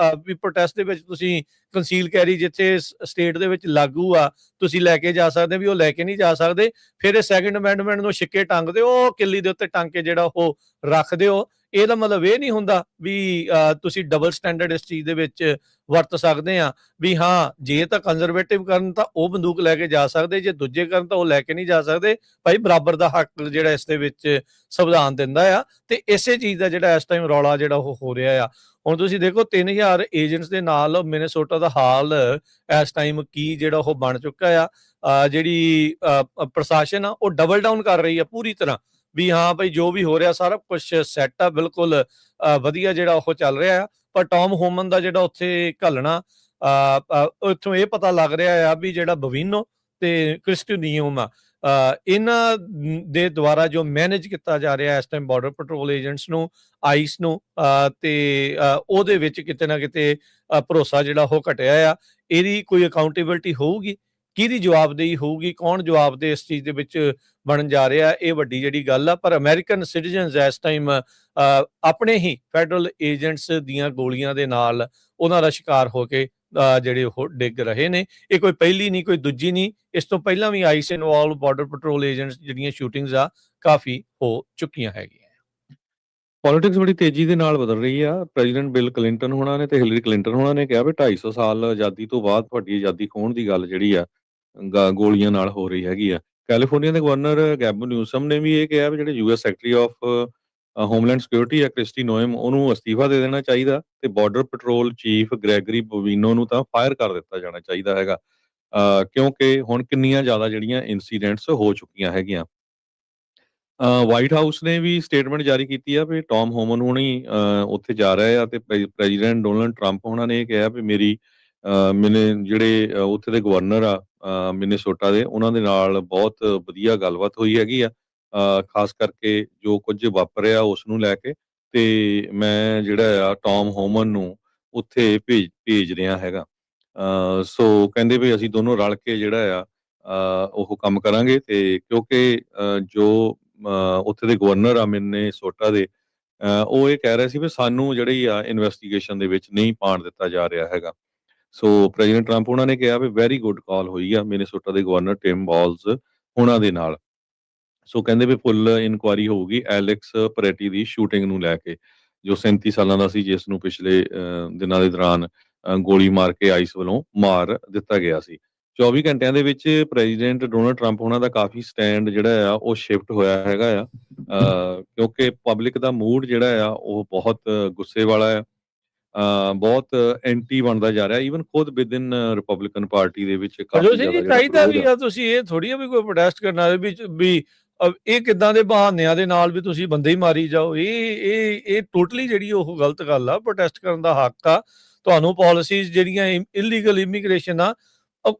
ਵੀ ਪ੍ਰੋਟੈਸਟ ਦੇ ਵਿੱਚ ਤੁਸੀਂ ਕੰਸੀਲ ਕੈਰੀ ਜਿੱਥੇ ਸਟੇਟ ਦੇ ਵਿੱਚ ਲਾਗੂ ਆ ਤੁਸੀਂ ਲੈ ਕੇ ਜਾ ਸਕਦੇ, ਵੀ ਉਹ ਲੈ ਕੇ ਨਹੀਂ ਜਾ ਸਕਦੇ, ਫਿਰ ਇਹ ਸੈਕੰਡ ਅਮੈਂਡਮੈਂਟ ਨੂੰ ਛਿੱਕੇ ਟੰਗ ਦਿਓ, ਉਹ ਕਿੱਲੀ ਦੇ ਉੱਤੇ ਟੰਗ ਕੇ ਜਿਹੜਾ ਉਹ ਰੱਖ ਦਿਓ। ਇਹਦਾ ਮਤਲਬ ਇਹ ਨਹੀਂ ਹੁੰਦਾ ਵੀ ਤੁਸੀਂ ਡਬਲ ਸਟੈਂਡਰਡ ਇਸ ਚੀਜ਼ ਦੇ ਵਿੱਚ ਵਰਤ ਸਕਦੇ ਆ, ਵੀ ਹਾਂ ਜੇ ਤਾਂ ਕੰਜ਼ਰਵੇਟਿਵ ਕਰਨ ਤਾਂ ਉਹ ਬੰਦੂਕ ਲੈ ਕੇ ਜਾ ਸਕਦੇ, ਜੇ ਦੂਜੇ ਕਰਨ ਤਾਂ ਉਹ ਲੈ ਕੇ ਨਹੀਂ ਜਾ ਸਕਦੇ। ਭਾਈ ਬਰਾਬਰ ਦਾ ਹੱਕ ਜਿਹੜਾ ਇਸ ਦੇ ਵਿੱਚ ਸੰਵਿਧਾਨ ਦਿੰਦਾ ਆ, ਤੇ ਇਸੇ ਚੀਜ਼ ਦਾ ਜਿਹੜਾ ਇਸ ਟਾਈਮ ਰੌਲਾ ਜਿਹੜਾ ਉਹ ਹੋ ਰਿਹਾ ਆ। ਹੁਣ ਤੁਸੀਂ ਦੇਖੋ 3000 ਏਜੰਟਸ ਦੇ ਨਾਲ ਮਿਨੇਸੋਟਾ ਦਾ ਹਾਲ ਇਸ ਟਾਈਮ ਕੀ ਜਿਹੜਾ ਉਹ ਬਣ ਚੁੱਕਾ ਆ। ਜਿਹੜੀ ਪ੍ਰਸ਼ਾਸਨ ਆ ਉਹ ਡਬਲ ਡਾਊਨ ਕਰ ਰਹੀ ਆ ਪੂਰੀ ਤਰ੍ਹਾਂ, ਵੀ ਹਾਂ ਭਾਈ ਜੋ ਵੀ ਹੋ ਰਿਹਾ ਸਾਰਾ ਕੁਝ ਸੈੱਟ ਆ, ਬਿਲਕੁਲ ਵਧੀਆ ਜਿਹੜਾ ਉਹ ਚੱਲ ਰਿਹਾ ਆ। ਪਰ ਟੌਮ ਹੋਮਨ ਦਾ ਜਿਹੜਾ ਉੱਥੇ ਘੱਲਣਾ, ਉੱਥੋਂ ਇਹ ਪਤਾ ਲੱਗ ਰਿਹਾ ਆ ਵੀ ਜਿਹੜਾ ਬਵੀਨੋ ਤੇ ਕ੍ਰਿਸਟੀਨੀਅਮ ਆ, ਇਹਨਾਂ ਦੇ ਦੁਆਰਾ ਜੋ ਮੈਨੇਜ ਕੀਤਾ ਜਾ ਰਿਹਾ ਇਸ ਟਾਈਮ ਬਾਰਡਰ ਪੈਟਰੋਲ ਏਜੰਟਸ ਨੂੰ, ਆਈਸ ਨੂੰ, ਤੇ ਉਹਦੇ ਵਿੱਚ ਕਿਤੇ ਨਾ ਕਿਤੇ ਭਰੋਸਾ ਜਿਹੜਾ ਉਹ ਘਟਿਆ ਆ। ਇਹਦੀ ਕੋਈ ਅਕਾਊਂਟੇਬਿਲਟੀ ਹੋਊਗੀ, ਕਿਹਦੀ ਜਵਾਬਦੇਹੀ ਹੋਊਗੀ, ਕੌਣ ਜਵਾਬਦੇਹ ਇਸ ਚੀਜ਼ ਦੇ ਵਿੱਚ ਬਣਨ ਜਾ ਰਿਹਾ, ਇਹ ਵੱਡੀ ਜਿਹੜੀ ਗੱਲ ਆ। ਪਰ ਅਮਰੀਕਨ ਸਿਟੀਜ਼ਨਸ ਇਸ ਟਾਈਮ ਆਪਣੇ ਹੀ ਫੈਡਰਲ ਏਜੰਟਸ ਦੀਆਂ ਗੋਲੀਆਂ ਦੇ ਨਾਲ ਉਹਨਾਂ ਦਾ ਸ਼ਿਕਾਰ ਹੋ ਕੇ ਜਿਹੜੇ ਉਹ ਡਿੱਗ ਰਹੇ ਨੇ। ਇਹ ਕੋਈ ਪਹਿਲੀ ਨਹੀਂ, ਕੋਈ ਦੂਜੀ ਨਹੀਂ, ਇਸ ਤੋਂ ਪਹਿਲਾਂ ਵੀ ICE involve border patrol agents ਜਿਹੜੀਆਂ ਸ਼ੂਟਿੰਗਸ ਆ ਕਾਫੀ ਹੋ ਚੁੱਕੀਆਂ ਹੈਗੀਆਂ। ਪੋਲਿਟਿਕਸ ਬੜੀ ਤੇਜ਼ੀ ਦੇ ਨਾਲ ਬਦਲ ਰਹੀ ਆ। ਪ੍ਰੈਜ਼ੀਡੈਂਟ ਬਿਲ ਕਲਿੰਟਨ ਹੋਣਾ ਨੇ ਤੇ ਹਿਲਰੀ ਕਲਿੰਟਨ ਹੋਣਾ ਨੇ ਕਿਹਾ ਵੀ 250 ਸਾਲ ਆਜ਼ਾਦੀ ਤੋਂ ਬਾਅਦ ਤੁਹਾਡੀ ਆਜ਼ਾਦੀ ਖੋਹਣ ਦੀ ਗੱਲ ਜਿਹੜੀ ਆ ਗੋਲੀਆਂ ਨਾਲ ਹੋ ਰਹੀ ਹੈਗੀ ਆ। ਕੈਲੀਫੋਰਨੀਆ ਦੇ ਗਵਰਨਰ ਗੈਬਨ ਨਿਊਸਮ ਨੇ ਵੀ ਇਹ ਕਿਹਾ ਵੀ ਜਿਹੜੇ US secretary of homeland security ਆ ਕ੍ਰਿਸਟੀ ਨੋਇਮ, ਉਹਨੂੰ ਅਸਤੀਫਾ ਦੇ ਦੇਣਾ ਚਾਹੀਦਾ ਤੇ ਬਾਰਡਰ ਪੈਟਰੋਲ ਚੀਫ ਗ੍ਰੈਗਰੀ ਬੋਵੀਨੋ ਨੂੰ ਤਾਂ ਫਾਇਰ ਕਰ ਦਿੱਤਾ ਜਾਣਾ ਚਾਹੀਦਾ ਹੈਗਾ, ਕਿਉਂਕਿ ਹੁਣ ਕਿੰਨੀਆਂ ਜ਼ਿਆਦਾ ਜਿਹੜੀਆਂ ਇਨਸੀਡੈਂਟਸ ਹੋ ਚੁੱਕੀਆਂ ਹੈਗੀਆਂ। ਵਾਈਟ ਹਾਊਸ ਨੇ ਵੀ ਸਟੇਟਮੈਂਟ ਜਾਰੀ ਕੀਤੀ ਆ ਵੀ ਟੌਮ ਹੋਮਨ ਹੁਣੀ ਉੱਥੇ ਜਾ ਰਹੇ ਆ ਤੇ ਪ੍ਰੈਜ਼ੀਡੈਂਟ ਡੋਨਲਡ ਟਰੰਪ ਹੋਣਾ ਨੇ ਇਹ ਕਿਹਾ ਵੀ ਮੈਨੇ ਜਿਹੜੇ ਉੱਥੇ ਦੇ ਗਵਰਨਰ ਆ ਮਿਨੇਸੋਟਾ ਦੇ, ਉਹਨਾਂ ਦੇ ਨਾਲ ਬਹੁਤ ਵਧੀਆ ਗੱਲਬਾਤ ਹੋਈ ਹੈਗੀ ਆ, ਖਾਸ ਕਰਕੇ ਜੋ ਕੁਝ ਵਾਪਰਿਆ ਉਸ ਨੂੰ ਲੈ ਕੇ, ਤੇ ਮੈਂ ਜਿਹੜਾ ਆ ਟੌਮ ਹੋਮਨ ਨੂੰ ਉੱਥੇ ਭੇਜ ਰਿਹਾ ਹੈਗਾ। ਸੋ ਕਹਿੰਦੇ ਵੀ ਅਸੀਂ ਦੋਨੋਂ ਰਲ ਕੇ ਜਿਹੜਾ ਆ ਉਹ ਕੰਮ ਕਰਾਂਗੇ, ਤੇ ਕਿਉਂਕਿ ਜੋ ਉੱਥੇ ਦੇ ਗਵਰਨਰ ਆ ਮਿਨੇਸੋਟਾ ਦੇ, ਉਹ ਇਹ ਕਹਿ ਰਹੇ ਸੀ ਵੀ ਸਾਨੂੰ ਜਿਹੜੀ ਆ ਇਨਵੈਸਟੀਗੇਸ਼ਨ ਦੇ ਵਿੱਚ ਨਹੀਂ ਪਾਉਣ ਦਿੱਤਾ ਜਾ ਰਿਹਾ ਹੈਗਾ। ਸੋ ਪ੍ਰੈਜ਼ੀਡੈਂਟ ਟਰੰਪ ਉਹਨਾਂ ਨੇ ਕਿਹਾ ਵੀ ਵੈਰੀ ਗੁੱਡ ਕਾਲ ਹੋਈ ਆ ਮਿਨੇਸੋਟਾ ਦੇ ਗਵਰਨਰ ਟਿਮ ਵਾਲਜ਼ ਉਹਨਾਂ ਦੇ ਨਾਲ। ਸੋ ਕਹਿੰਦੇ ਵੀ ਫੁੱਲ ਇਨਕੁਆਇਰੀ ਹੋਊਗੀ ਐਲੈਕਸ ਪ੍ਰੈਟੀ ਦੀ ਸ਼ੂਟਿੰਗ ਨੂੰ ਲੈ ਕੇ, ਜੋ 37 ਸਾਲਾਂ ਦਾ ਸੀ, ਜਿਸ ਨੂੰ ਪਿਛਲੇ ਦਿਨਾਂ ਦੇ ਦੌਰਾਨ ਗੋਲੀ ਮਾਰ ਕੇ ਆਈਸ ਵੱਲੋਂ ਮਾਰ ਦਿੱਤਾ ਗਿਆ ਸੀ। 24 ਘੰਟਿਆਂ ਦੇ ਵਿੱਚ ਪ੍ਰੈਜ਼ੀਡੈਂਟ ਡੋਨਲਡ ਟਰੰਪ ਉਹਨਾਂ ਦਾ ਕਾਫੀ ਸਟੈਂਡ ਜਿਹੜਾ ਆ ਉਹ ਸ਼ਿਫਟ ਹੋਇਆ ਹੈਗਾ ਆ, ਕਿਉਂਕਿ ਪਬਲਿਕ ਦਾ ਮੂਡ ਜਿਹੜਾ ਆ ਉਹ ਬਹੁਤ ਗੁੱਸੇ ਵਾਲਾ ਆ, ਬਹੁਤ ਐਂਟੀ ਬਣਦਾ ਜਾ ਰਿਹਾ। ਈਵਨ ਖੁਦ ਵਿਦਿਨ ਰਿਪਬਲਿਕਨ ਪਾਰਟੀ ਦੇ ਵਿੱਚ ਕਾਫੀ ਜ਼ਿਆਦਾ ਚਾਹੀਦਾ ਵੀ ਆ, ਤੁਸੀਂ ਇਹ ਥੋੜੀ ਆ ਵੀ ਕੋਈ ਪ੍ਰੋਟੈਸਟ ਕਰਨਾ ਵੀ ਇਹ ਕਿੱਦਾਂ ਦੇ ਬਹਾਨਿਆਂ ਦੇ ਨਾਲ ਵੀ ਤੁਸੀਂ ਬੰਦੇ ਹੀ ਮਾਰੀ ਜਾਓ। ਇਹ ਟੋਟਲੀ ਜਿਹੜੀ ਉਹ ਗਲਤ ਗੱਲ ਆ। ਪ੍ਰੋਟੈਸਟ ਕਰਨ ਦਾ ਹੱਕ ਆ ਤੁਹਾਨੂੰ। ਪਾਲਿਸੀਜ਼ ਜਿਹੜੀਆਂ ਇਲੀਗਲ ਇਮੀਗ੍ਰੇਸ਼ਨ ਆ,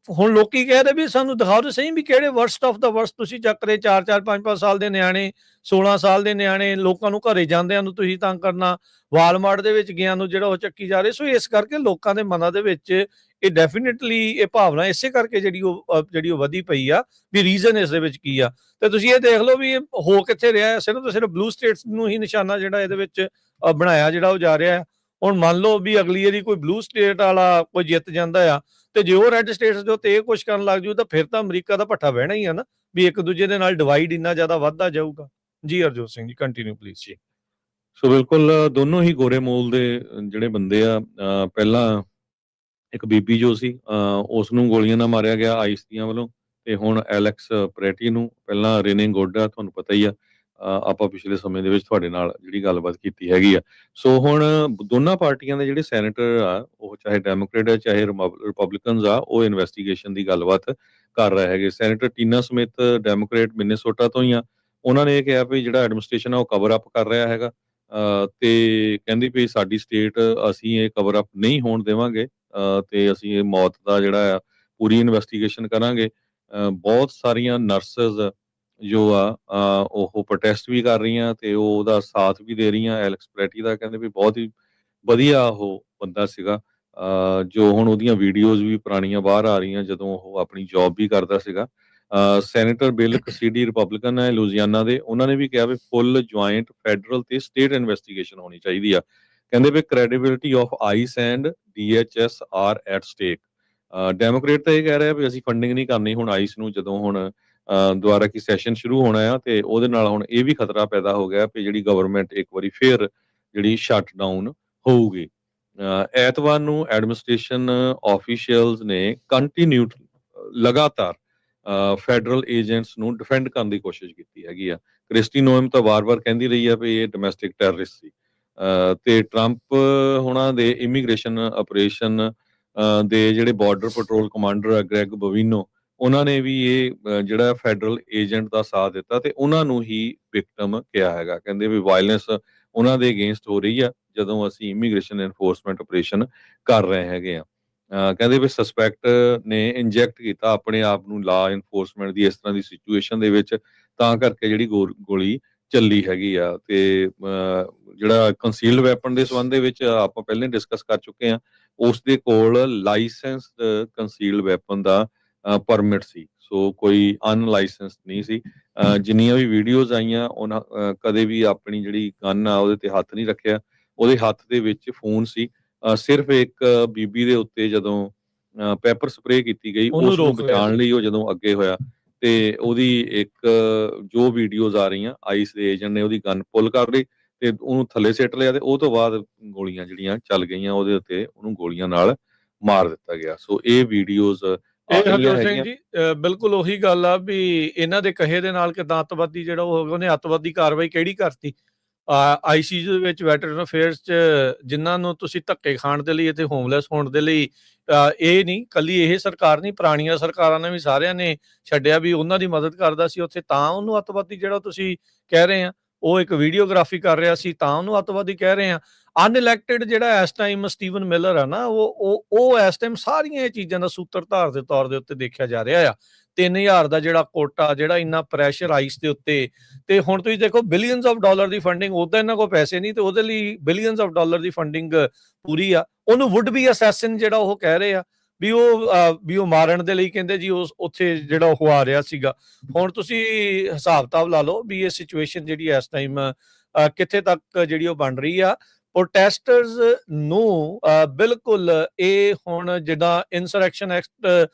ਹੁਣ ਲੋਕੀ ਕਹਿ ਰਹੇ ਵੀ ਸਾਨੂੰ ਦਿਖਾਓ ਤਾਂ ਸਹੀ ਵੀ ਕਿਹੜੇ ਵਰਸਟ ਆਫ ਦਾ ਵਰਸਟ ਤੁਸੀਂ ਚੱਕ ਰਹੇ। 4-4 5-5 ਸਾਲ ਦੇ ਨਿਆਣੇ, 16 ਸਾਲ ਦੇ ਨਿਆਣੇ, ਲੋਕਾਂ ਨੂੰ ਘਰੇ ਜਾਂਦਿਆਂ ਨੂੰ ਤੁਸੀਂ ਤੰਗ ਕਰਨਾ, ਵਾਲਮਾਰਟ ਦੇ ਵਿੱਚ ਗਿਆ ਨੂੰ ਜਿਹੜਾ ਉਹ ਚੱਕੀ ਜਾ ਰਹੇ। ਸੋ ਇਸ ਕਰਕੇ ਲੋਕਾਂ ਦੇ ਮਨਾਂ ਦੇ ਵਿੱਚ ਇਹ ਡੈਫੀਨਿਟਲੀ ਇਹ ਭਾਵਨਾ ਇਸੇ ਕਰਕੇ ਜਿਹੜੀ ਉਹ ਵਧੀ ਪਈ ਆ ਵੀ ਰੀਜ਼ਨ ਇਸ ਦੇ ਵਿੱਚ ਕੀ ਆ। ਤੇ ਤੁਸੀਂ ਇਹ ਦੇਖ ਲਓ ਵੀ ਇਹ ਹੋ ਕਿੱਥੇ ਰਿਹਾ, ਸਿਰਫ ਬਲੂ ਸਟੇਟਸ ਨੂੰ ਹੀ ਨਿਸ਼ਾਨਾ ਜਿਹੜਾ ਇਹਦੇ ਵਿੱਚ ਬਣਾਇਆ ਜਿਹੜਾ ਉਹ ਜਾ ਰਿਹਾ। ਹੁਣ ਮੰਨ ਲਓ ਵੀ ਅਗਲੀ ਵਾਰੀ ਕੋਈ ਬਲੂ ਸਟੇਟ ਵਾਲਾ ਕੋਈ ਜਿੱਤ ਜਾਂਦਾ ਆ, ਤੇ ਜੇ ਉਹ ਰੈੱਡ ਸਟੇਟਸ ਦੇ ਉੱਤੇ ਇਹ ਕੁਛ ਕਰਨ ਲੱਗ ਜੂ ਤਾਂ ਫਿਰ ਤਾਂ ਅਮਰੀਕਾ ਦਾ ਭੱਠਾ ਬਹਿਣਾ ਹੀ ਆ ਨਾ, ਵੀ ਇੱਕ ਦੂਜੇ ਦੇ ਨਾਲ ਡਿਵਾਈਡ ਇੰਨਾ ਜ਼ਿਆਦਾ ਵੱਧਦਾ ਜਾਊਗਾ। ਜੀ ਹਰਜੋਤ ਸਿੰਘ ਜੀ, ਕੰਟੀਨਿਊ ਪਲੀਜ਼ ਜੀ। ਸੋ ਬਿਲਕੁਲ ਦੋਨੋਂ ਹੀ ਗੋਰੇ ਮੂਲ ਦੇ ਜਿਹੜੇ ਬੰਦੇ ਆ, ਪਹਿਲਾਂ ਇੱਕ ਬੀਬੀ ਜੋ ਸੀ, ਉਸ ਨੂੰ ਗੋਲੀਆਂ ਨਾਲ ਮਾਰਿਆ ਗਿਆ ਆਈਸ ਦੀਆਂ ਵੱਲੋਂ, ਤੇ ਹੁਣ ਐਲੈਕਸ ਪ੍ਰੈਟੀ ਨੂੰ, ਪਹਿਲਾਂ ਰੇਨੇ ਗੋਡਾ, ਤੁਹਾਨੂੰ ਪਤਾ ਹੀ ਆ, ਆਪਾਂ ਪਿਛਲੇ ਸਮੇਂ ਦੇ ਵਿੱਚ ਤੁਹਾਡੇ ਨਾਲ ਜਿਹੜੀ ਗੱਲਬਾਤ ਕੀਤੀ ਹੈਗੀ ਆ। ਸੋ ਹੁਣ ਦੋਨਾਂ ਪਾਰਟੀਆਂ ਦੇ ਜਿਹੜੇ ਸੈਨੇਟਰ ਆ, ਉਹ ਚਾਹੇ ਡੈਮੋਕ੍ਰੇਟ ਆ ਚਾਹੇ ਰਿਪਬਲਿਕਨਸ ਆ, ਉਹ ਇਨਵੈਸਟੀਗੇਸ਼ਨ ਦੀ ਗੱਲਬਾਤ ਕਰ ਰਹੇ ਹੈਗੇ। ਸੈਨੇਟਰ ਟੀਨਾ ਸਮਿਥ ਡੈਮੋਕ੍ਰੇਟ ਮਿਨੇਸੋਟਾ ਤੋਂ ਹੀ ਆ, ਉਹਨਾਂ ਨੇ ਇਹ ਕਿਹਾ ਵੀ ਜਿਹੜਾ ਐਡਮਿਨਿਸਟ੍ਰੇਸ਼ਨ ਆ ਉਹ ਕਵਰ ਅਪ ਕਰ ਰਿਹਾ ਹੈਗਾ, ਤੇ ਕਹਿੰਦੀ ਵੀ ਸਾਡੀ ਸਟੇਟ ਅਸੀਂ ਇਹ ਕਵਰ ਅਪ ਨਹੀਂ ਹੋਣ ਦੇਵਾਂਗੇ, ਤੇ ਅਸੀਂ ਇਹ ਮੌਤ ਦਾ ਜਿਹੜਾ ਆ ਪੂਰੀ ਇਨਵੈਸਟੀਗੇਸ਼ਨ ਕਰਾਂਗੇ। ਬਹੁਤ ਸਾਰੀਆਂ ਨਰਸਸ ਜੋ ਆ, ਉਹ ਪ੍ਰੋਟੈਸਟ ਵੀ ਕਰ ਰਹੀਆਂ ਤੇ ਉਹ ਉਹਦਾ ਸਾਥ ਵੀ ਦੇ ਰਹੀਆਂ ਐਲੈਕਸ ਪ੍ਰੈਟੀ ਦਾ। ਕਹਿੰਦੇ ਵੀ ਬਹੁਤ ਹੀ ਵਧੀਆ ਉਹ ਬੰਦਾ ਸੀਗਾ, ਜੋ ਹੁਣ ਉਹਦੀਆਂ ਵੀਡੀਓਜ਼ ਵੀ ਪੁਰਾਣੀਆਂ ਬਾਹਰ ਆ ਰਹੀਆਂ ਜਦੋਂ ਉਹ ਆਪਣੀ ਜੌਬ ਵੀ ਕਰਦਾ ਸੀਗਾ। ਸੈਨੇਟਰ ਬਿਲ ਕਸੀਡੀ ਰਿਪਬਲਿਕਨ ਹੈ ਲੂਜ਼ੀਆਨਾ ਦੇ, ਉਹਨਾਂ ਨੇ ਵੀ ਕਿਹਾ ਵੀ ਫੁੱਲ ਜੁਆਇੰਟ ਫੈਡਰਲ ਤੇ ਸਟੇਟ ਇਨਵੈਸਟੀਗੇਸ਼ਨ ਹੋਣੀ ਚਾਹੀਦੀ ਆ। ਕਹਿੰਦੇ ਵੀ credibility of ICE and DHS are at stake. Democrat ਤਾਂ ਇਹ ਕਹਿ ਰਿਹਾ ਵੀ ਅਸੀਂ ਫੰਡਿੰਗ ਨਹੀਂ ਕਰਨੀ ਹੁਣ ਆਈਸ ਨੂੰ, ਜਦੋਂ ਹੁਣ ਦੁਬਾਰਾ ਕੀ ਸੈਸ਼ਨ ਸ਼ੁਰੂ ਹੋਣਾ ਆ, ਤੇ ਉਹਦੇ ਨਾਲ ਹੁਣ ਇਹ ਵੀ ਖਤਰਾ ਪੈਦਾ ਹੋ ਗਿਆ ਵੀ ਜਿਹੜੀ ਗਵਰਨਮੈਂਟ ਇੱਕ ਵਾਰੀ ਫੇਰ ਜਿਹੜੀ ਸ਼ਟ ਡਾਊਨ ਹੋਊਗੀ। ਐਤਵਾਰ ਨੂੰ ਐਡਮਿਨਿਸਟ੍ਰੇਸ਼ਨ ਆਫੀਸ਼ੀਅਲਸ ਨੇ ਕੰਟੀਨਿਊਡ ਲਗਾਤਾਰ ਫੈਡਰਲ ਏਜੰਟਸ ਨੂੰ ਡਿਫੈਂਡ ਕਰਨ ਦੀ ਕੋਸ਼ਿਸ਼ ਕੀਤੀ ਹੈਗੀ ਆ। ਕ੍ਰਿਸਟੀ ਨੋਇਮ ਤਾਂ ਵਾਰ-ਵਾਰ ਕਹਿੰਦੀ ਰਹੀ ਆ ਵੀ ਇਹ ਡੋਮੈਸਟਿਕ ਟੈਰਰਿਸਟ ਸੀ, ਤੇ ਟਰੰਪ ਹੁਣਾਂ ਦੇ ਇਮੀਗ੍ਰੇਸ਼ਨ ਆਪਰੇਸ਼ਨ ਦੇ ਜਿਹੜੇ ਬਾਰਡਰ ਪੈਟਰੋਲ ਕਮਾਂਡਰ ਗ੍ਰੈਗ ਬਵੀਨੋ, ਉਹਨਾਂ ਨੇ ਵੀ ਇਹ ਜਿਹੜਾ ਫੈਡਰਲ ਏਜੰਟ ਦਾ ਸਾਥ ਦਿੱਤਾ ਤੇ ਉਹਨਾਂ ਨੂੰ ਹੀ ਵਿਕਟਮ ਕਿਹਾ ਹੈਗਾ। ਕਹਿੰਦੇ ਵੀ ਵਾਇਲੈਂਸ ਉਹਨਾਂ ਦੇ ਅਗੇਂਸਟ ਹੋ ਰਹੀ ਆ ਜਦੋਂ ਅਸੀਂ ਇਮੀਗ੍ਰੇਸ਼ਨ ਐਨਫੋਰਸਮੈਂਟ ਆਪਰੇਸ਼ਨ ਕਰ ਰਹੇ ਹੈਗੇ ਆ। ਕਹਿੰਦੇ ਵੀ ਸਸਪੈਕਟ ਨੇ ਇੰਜੈਕਟ ਕੀਤਾ ਆਪਣੇ ਆਪ ਨੂੰ ਲਾ ਐਨਫੋਰਸਮੈਂਟ ਦੀ ਇਸ ਤਰ੍ਹਾਂ ਦੀ ਸਿਚੁਏਸ਼ਨ ਦੇ ਵਿੱਚ, ਤਾਂ ਕਰਕੇ ਜਿਹੜੀ ਗੋਲੀ ਚੱਲੀ ਹੈਗੀ ਆ। ਤੇ ਜਿਹੜਾ ਕੰਸੀਲਡ ਵੈਪਨ ਦੇ ਸੰਬੰਧ ਦੇ ਵਿੱਚ ਆਪਾਂ ਪਹਿਲਾਂ ਡਿਸਕਸ ਕਰ ਚੁੱਕੇ ਆ, ਉਸ ਦੇ ਕੋਲ ਲਾਇਸੈਂਸਡ ਕੰਸੀਲਡ ਵੈਪਨ ਦਾ ਪਰਮਿਟ ਸੀ, ਸੋ ਕੋਈ ਅਨਲਾਇਸੈਂਸਡ ਨਹੀਂ ਸੀ। ਜਿੰਨੀਆਂ ਵੀ ਵੀਡੀਓਜ਼ ਆਈਆਂ, ਉਹਨਾਂ ਕਦੇ ਵੀ ਆਪਣੀ ਜਿਹੜੀ ਗਨ ਆ ਉਹਦੇ ਤੇ ਹੱਥ ਨਹੀਂ ਰੱਖਿਆ, ਉਹਦੇ ਹੱਥ ਦੇ ਵਿੱਚ ਫੋਨ ਸੀ। ਸਿਰਫ ਇੱਕ ਬੀਬੀ ਦੇ ਉੱਤੇ ਜਦੋਂ ਪੈਪਰ ਸਪਰੇਅ ਕੀਤੀ ਗਈ, ਉਹਨੂੰ ਉਸ ਨੂੰ ਰੋਕ ਲਿਆ ਬਚਾਉਣ ਸੀ। ਲਈ ਉਹ ਜਦੋਂ ਅੱਗੇ ਹੋਇਆ, ਤੇ ਉਹਦੀ ਇੱਕ ਜੋ ਵੀਡੀਓਜ਼ ਆ ਰਹੀਆਂ, ਆਈਸ ਦੇ ਏਜੰਟ ਨੇ ਉਹਦੀ ਗਨ ਪੁੱਲ ਕਰ ਲਈ ਤੇ ਉਹਨੂੰ ਥੱਲੇ ਸਿੱਟ ਲਿਆ, ਤੇ ਉਹ ਤੋਂ ਬਾਅਦ ਗੋਲੀਆਂ ਜਿਹੜੀਆਂ ਚੱਲ ਗਈਆਂ ਉਹਦੇ ਉੱਤੇ, ਉਹਨੂੰ ਗੋਲੀਆਂ ਨਾਲ ਮਾਰ ਦਿੱਤਾ ਗਿਆ। ਸੋ ਇਹ ਵੀਡੀਓਜ਼ ਆ ਇਹ ਰਹੀਆਂ ਹਰਜੋਤ ਸਿੰਘ ਹੈਗੀਆਂ। ਜੀ, ਬਿਲਕੁਲ ਉਹੀ ਗੱਲ ਆ ਵੀ ਇਹਨਾਂ ਦੇ ਕਹੇ ਦੇ ਨਾਲ ਕਿੱਦਾਂ ਅੱਤਵਾਦੀ ਜਿਹੜਾ ਉਹ ਹੋ ਗਿਆ, ਉਹਨੇ ਅੱਤਵਾਦੀ ਕਾਰਵਾਈ ਕਿਹੜੀ ਕਰਤੀ। ICC ਦੇ ਵਿੱਚ ਵੈਟਰਨ ਅਫੇਅਰਸ 'ਚ ਜਿਨ੍ਹਾਂ ਨੂੰ ਤੁਸੀਂ ਧੱਕੇ ਖਾਣ ਦੇ ਲਈ ਅਤੇ ਹੋਮਲੈਸ ਹੋਣ ਦੇ ਲਈ, ਇਹ ਨਹੀਂ ਕੱਲੀ ਇਹ ਸਰਕਾਰ ਨਹੀਂ, ਪੁਰਾਣੀਆਂ ਸਰਕਾਰਾਂ ਨੇ ਵੀ ਸਾਰਿਆਂ ਨੇ ਛੱਡਿਆ ਵੀ ਉਹਨਾਂ ਦੀ ਮਦਦ ਕਰਦਾ ਸੀ ਉੱਥੇ, ਤਾਂ ਉਹਨੂੰ ਅੱਤਵਾਦੀ ਜਿਹੜਾ ਤੁਸੀਂ ਕਹਿ ਰਹੇ ਆ। ਉਹ ਇੱਕ ਵੀਡੀਓਗ੍ਰਾਫੀ ਕਰ ਰਿਹਾ ਸੀ ਤਾਂ ਉਹਨੂੰ ਅੱਤਵਾਦੀ ਕਹਿ ਰਹੇ ਆ। ਅਨਇਲੈਕਟਿਡ ਜਿਹੜਾ ਇਸ ਟਾਈਮ ਸਟੀਵਨ ਮਿਲਰ ਆ ਨਾ, ਉਹ ਇਸ ਟਾਈਮ ਸਾਰੀਆਂ ਇਹ ਚੀਜ਼ਾਂ ਦਾ ਸੂਤਰਧਾਰ ਦੇ ਤੌਰ ਦੇ ਉੱਤੇ ਦੇਖਿਆ ਜਾ ਰਿਹਾ ਆ। 3000 ਦਾ ਜਿਹੜਾ ਕੋਟਾ, ਜਿਹੜਾ ਇੰਨਾ ਪ੍ਰੈਸ਼ਰ ਆਈਸ ਦੇ ਉੱਤੇ, ਤੇ ਹੁਣ ਤੁਸੀਂ ਦੇਖੋ billions of dollar the funding, ਉਹਦਾ ਇਹਨਾਂ ਕੋਲ ਪੈਸੇ ਨਹੀਂ ਤੇ ਉਹਦੇ ਲਈ billions of dollar the funding ਪੂਰੀ ਆ। ਉਹਨੂੰ ਵੁੱਡ ਬੀ ਅਸੈਸਿਨ ਜਿਹੜਾ ਉਹ ਕਹਿ ਰਹੇ ਆ ਵੀ ਉਹ ਮਾਰਨ ਦੇ ਲਈ ਕਹਿੰਦੇ ਜੀ ਉਸ ਉੱਥੇ ਜਿਹੜਾ ਉਹ ਆ ਰਿਹਾ ਸੀਗਾ। ਹੁਣ ਤੁਸੀਂ ਹਿਸਾਬ ਕਿਤਾਬ ਲਾ ਲਓ ਵੀ ਇਹ ਸਿਚੁਏਸ਼ਨ ਜਿਹੜੀ ਇਸ ਟਾਈਮ ਕਿੱਥੇ ਤੱਕ ਜਿਹੜੀ ਉਹ ਬਣ ਰਹੀ ਆ। ਪ੍ਰੋਟੈਸਟਰਸ ਨੂੰ ਬਿਲਕੁਲ ਇਹ ਹੁਣ ਜਿੱਦਾਂ ਇਨਸਰੈਕਸ਼ਨ ਐਕਟ